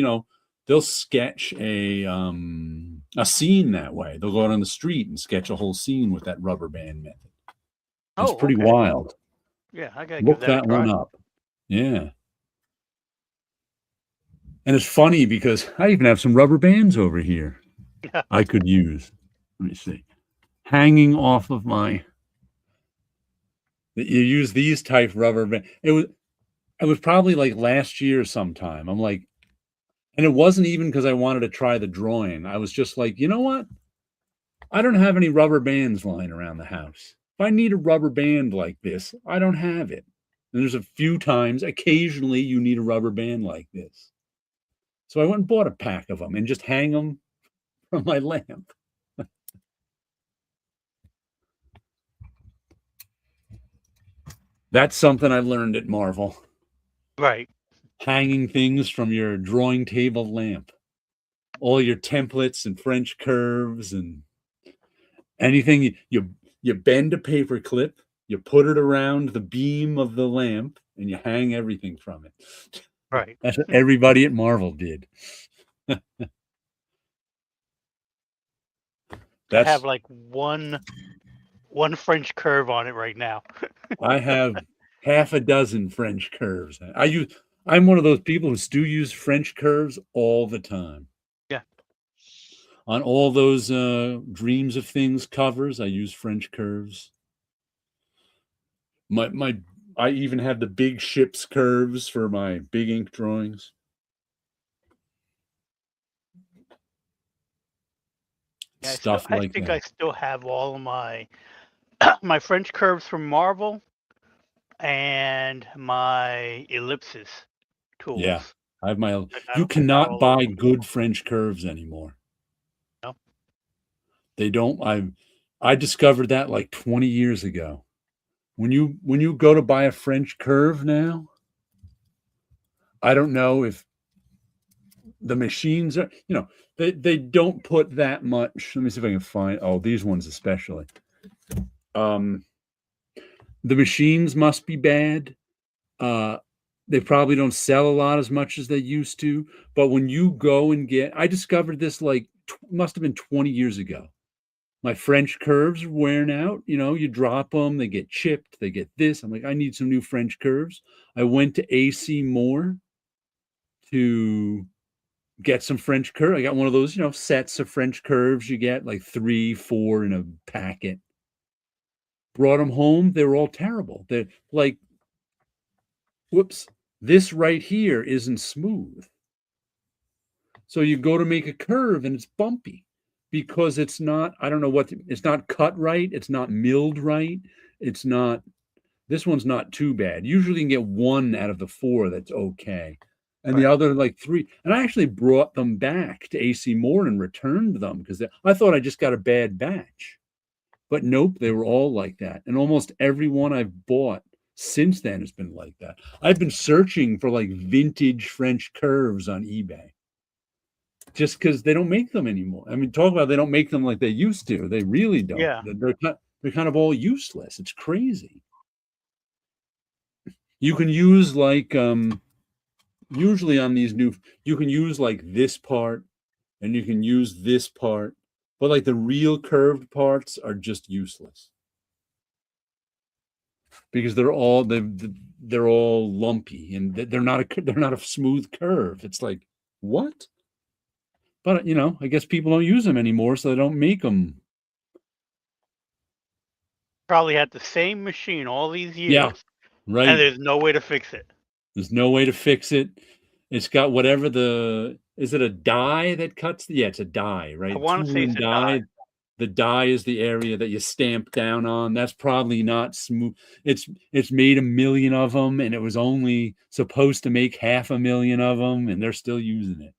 they'll sketch a scene that way. They'll go out on the street and sketch a whole scene with that rubber band method. It's pretty wild. Yeah, I gotta look give that one up. Yeah. And it's funny because I even have some rubber bands over here I could use. Let me see. Hanging off of you use these type rubber band. It was probably like last year sometime. I'm like, and it wasn't even because I wanted to try the drawing. I was just like, you know what? I don't have any rubber bands lying around the house. If I need a rubber band like this, I don't have it. And there's a few times, occasionally, you need a rubber band like this. So I went and bought a pack of them and just hang them from my lamp. That's something I learned at Marvel. Right. Hanging things from your drawing table lamp. All your templates and French curves and anything. You bend a paper clip, you put it around the beam of the lamp, and you hang everything from it. Right. That's what everybody at Marvel did. I have like one French curve on it right now. I have half a dozen French curves. I'm one of those people who still use French curves all the time. Yeah. On all those Dreams of Things covers, I use French curves. I even have the big ships curves for my big ink drawings. Yeah, Stuff like that. I still have all of my my French curves from Marvel and my ellipses tools. Yeah, I have my. You cannot buy good French curves anymore. No, they don't. I discovered that like 20 years ago. When you go to buy a French curve now, I don't know if the machines are, they don't put that much. Let me see if I can find. Oh, these ones especially. The machines must be bad. They probably don't sell a lot as much as they used to. But when you go and I discovered this like must have been 20 years ago. My French curves are wearing out. You drop them, they get chipped, they get this. I'm like, I need some new French curves. I went to AC Moore to get some French curve. I got one of those, sets of French curves. You get like 3, 4 in a packet. Brought them home. They were all terrible. They're like, whoops, this right here isn't smooth. So you go to make a curve and it's bumpy. Because it's not, I don't know it's not cut right. It's not milled right. This one's not too bad. Usually you can get 1 out of the 4 that's okay. And the other like 3. And I actually brought them back to AC Moore and returned them because I thought I just got a bad batch. But nope, they were all like that. And almost every one I've bought since then has been like that. I've been searching for like vintage French curves on eBay. Just because they don't make them anymore. I mean, talk about they don't make them like they used to. They really don't. Yeah. They're kind of all useless. It's crazy. You can use like usually on these you can use like this part and you can use this part, but like the real curved parts are just useless because they're all lumpy and they're not a smooth curve. It's like, what? But, I guess people don't use them anymore, so they don't make them. Probably had the same machine all these years. Yeah, right. And there's no way to fix it. There's no way to fix it. It's got whatever is it a die that cuts? Yeah, it's a die, right? I want to Tool say and it's a die. The die is the area that you stamp down on. That's probably not smooth. It's made 1 million of them, and it was only supposed to make 500,000 of them, and they're still using it.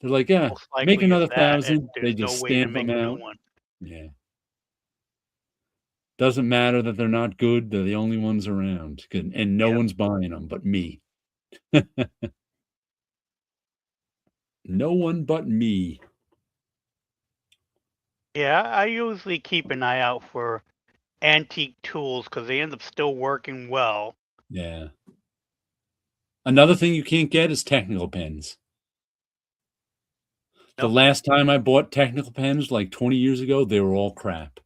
They're like, yeah, Most make likely another it's that, 1,000. and They there's no just way to stamp make them a new out. one. Yeah. Doesn't matter that they're not good. They're the only ones around, and no one's buying them but me. No one but me. Yeah, I usually keep an eye out for antique tools because they end up still working well. Yeah. Another thing you can't get is technical pens. The Nope. last time I bought technical pens, like 20 years ago, they were all crap.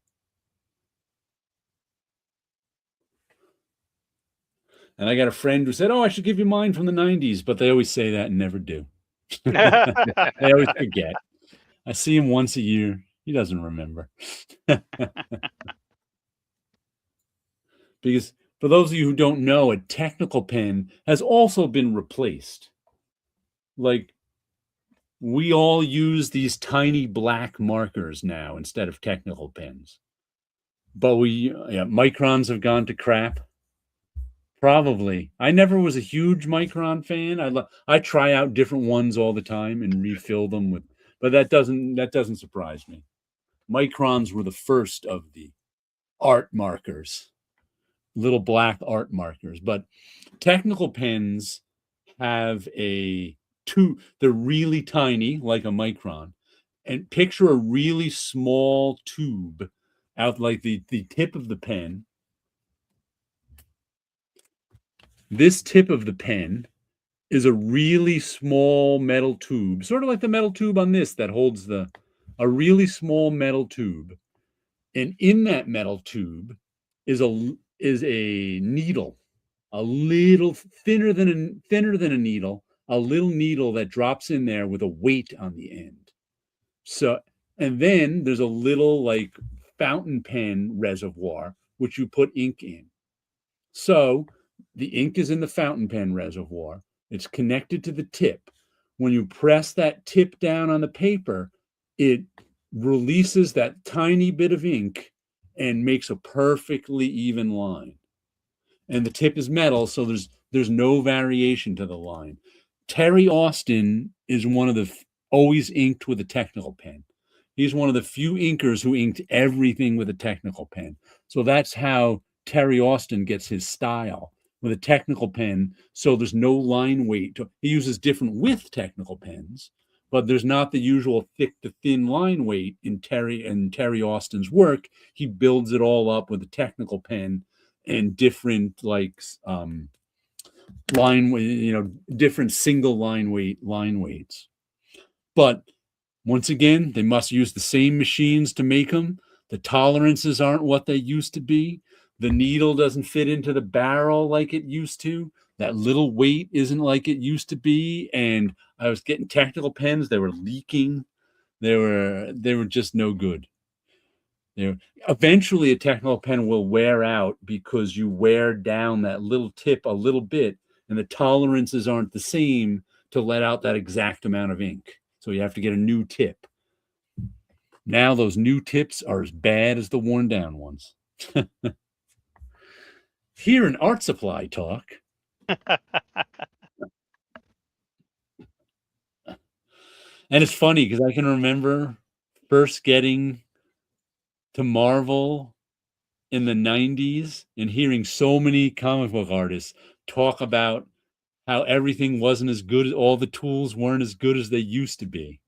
And I got a friend who said, "Oh, I should give you mine from the 90s," but they always say that and never do. They always forget. I see him once a year. He doesn't remember. Because for those of you who don't know, a technical pen has also been replaced. Like, we all use these tiny black markers now instead of technical pens. But microns have gone to crap. Probably. I never was a huge Micron fan. I try out different ones all the time and refill them with, but that doesn't surprise me. Microns were the first of the art markers, little black art markers. But technical pens have they're really tiny, like a micron. And picture a really small tube out like the tip of the pen. This tip of the pen is a really small metal tube, sort of like the metal tube on this that holds a really small metal tube. And in that metal tube is a needle, a little thinner than a needle, a little needle that drops in there with a weight on the end. So, and then there's a little like fountain pen reservoir, which you put ink in. So the ink is in the fountain pen reservoir. It's connected to the tip. When you press that tip down on the paper, it releases that tiny bit of ink and makes a perfectly even line. And the tip is metal, so there's no variation to the line. Terry Austin is one of the always inked with a technical pen. He's one of the few inkers who inked everything with a technical pen. So that's how Terry Austin gets his style, with a technical pen. So there's no line weight. He uses different width technical pens, but there's not the usual thick to thin line weight in Terry Austin's work. He builds it all up with a technical pen and different different single line weights. But once again, they must use the same machines to make them. The tolerances aren't what they used to be. The needle doesn't fit into the barrel like it used to. That little weight isn't like it used to be. And I was getting technical pens. They were leaking. They were just no good. Eventually, a technical pen will wear out because you wear down that little tip a little bit, and the tolerances aren't the same to let out that exact amount of ink. So you have to get a new tip. Now those new tips are as bad as the worn down ones. Here in Art Supply Talk. And it's funny because I can remember first getting to Marvel in the 90s and hearing so many comic book artists talk about how everything wasn't as good, all the tools weren't as good as they used to be.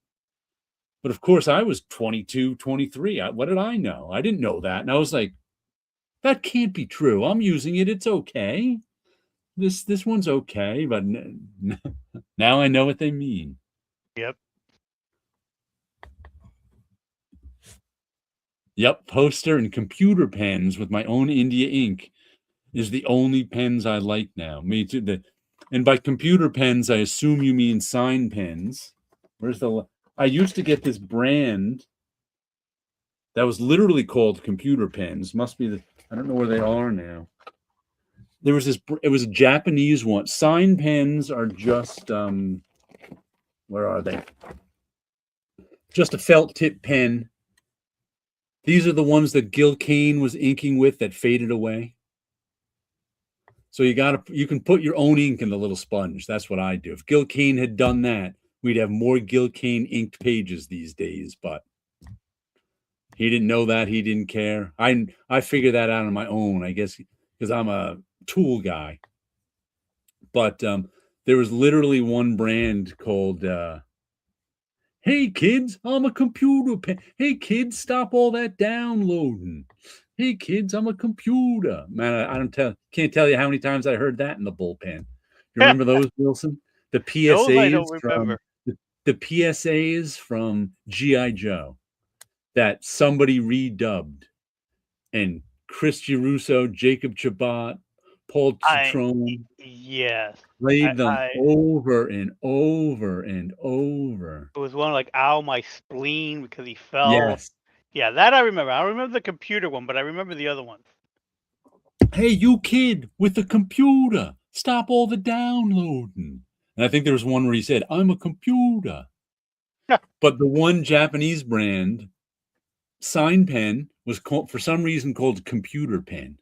But of course, I was 22, 23. What did I know? I didn't know that. And I was like, that can't be true. I'm using it. It's okay. This one's okay. But now I know what they mean. Yep. Yep. Poster and computer pens with my own India ink is the only pens I like now. Me too. And by computer pens, I assume you mean sign pens. I used to get this brand that was literally called computer pens. Must be I don't know where they are now. It was a Japanese one. Sign pens are just Where are they? Just a felt tip pen. These are the ones that Gil Kane was inking with that faded away. So you can put your own ink in the little sponge. That's what I do. If Gil Kane had done that, we'd have more Gil Kane inked pages these days, but he didn't know that. He didn't care. I figured that out on my own, I guess, because I'm a tool guy. But there was literally one brand called "Hey kids, I'm a computer pen. Hey kids, stop all that downloading. Hey kids, I'm a computer." Man, I can't tell you how many times I heard that in the bullpen. You remember those, Wilson? The Those I PSAs don't remember. from the PSAs from G.I. Joe that somebody redubbed, and Chris Girusso, Jacob Chabot, Paul Citrone Yes. played them over and over and over. It was one like "Ow, my spleen" because he fell. Yes. Yeah, that I remember. I don't remember the computer one, but I remember the other ones. Hey, you kid with the computer, stop all the downloading. And I think there was one where he said, "I'm a computer." But the one Japanese brand sign pen was called, for some reason, called computer pen.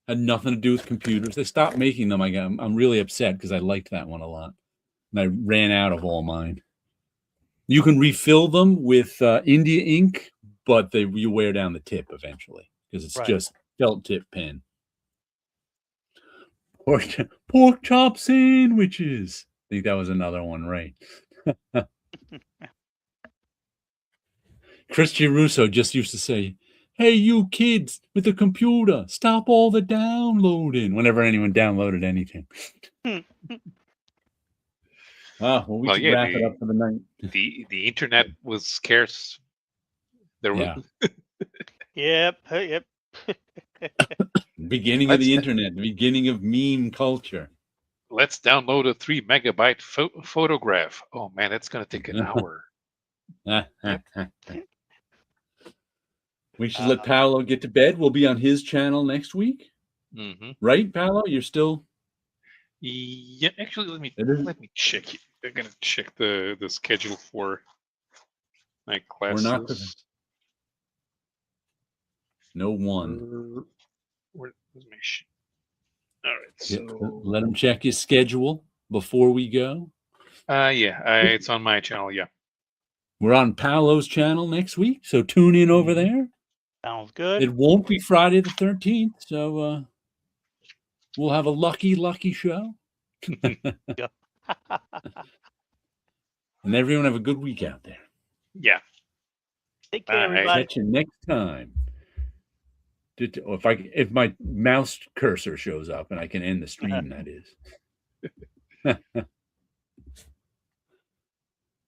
Had nothing to do with computers. They stopped making them. I'm really upset because I liked that one a lot. And I ran out of all mine. You can refill them with India ink, but you wear down the tip eventually because it's just felt tip pen. Pork chop sandwiches. I think that was another one, right? Chris Girusso just used to say, "Hey, you kids with the computer, stop all the downloading," whenever anyone downloaded anything. Well, we should wrap it up for the night. The internet was scarce. Yep. Beginning of the internet, the beginning of meme culture. Let's download a 3 megabyte photograph. Oh man, that's gonna take an hour. We should let Paolo get to bed. We'll be on his channel next week. Mm-hmm. Right, Paolo? You're still... Yeah, actually, let me check it. I'm gonna check the schedule for my classes. We're not no one. Where's my sheet? All right, so let him check his schedule before we go. It's on my channel. Yeah, we're on Paolo's channel next week, so tune in over there. Sounds good. It won't be Friday the 13th, so we'll have a lucky show. And everyone have a good week out there. Yeah. Take care, everybody. Catch you next time. If my mouse cursor shows up and I can end the stream, that is.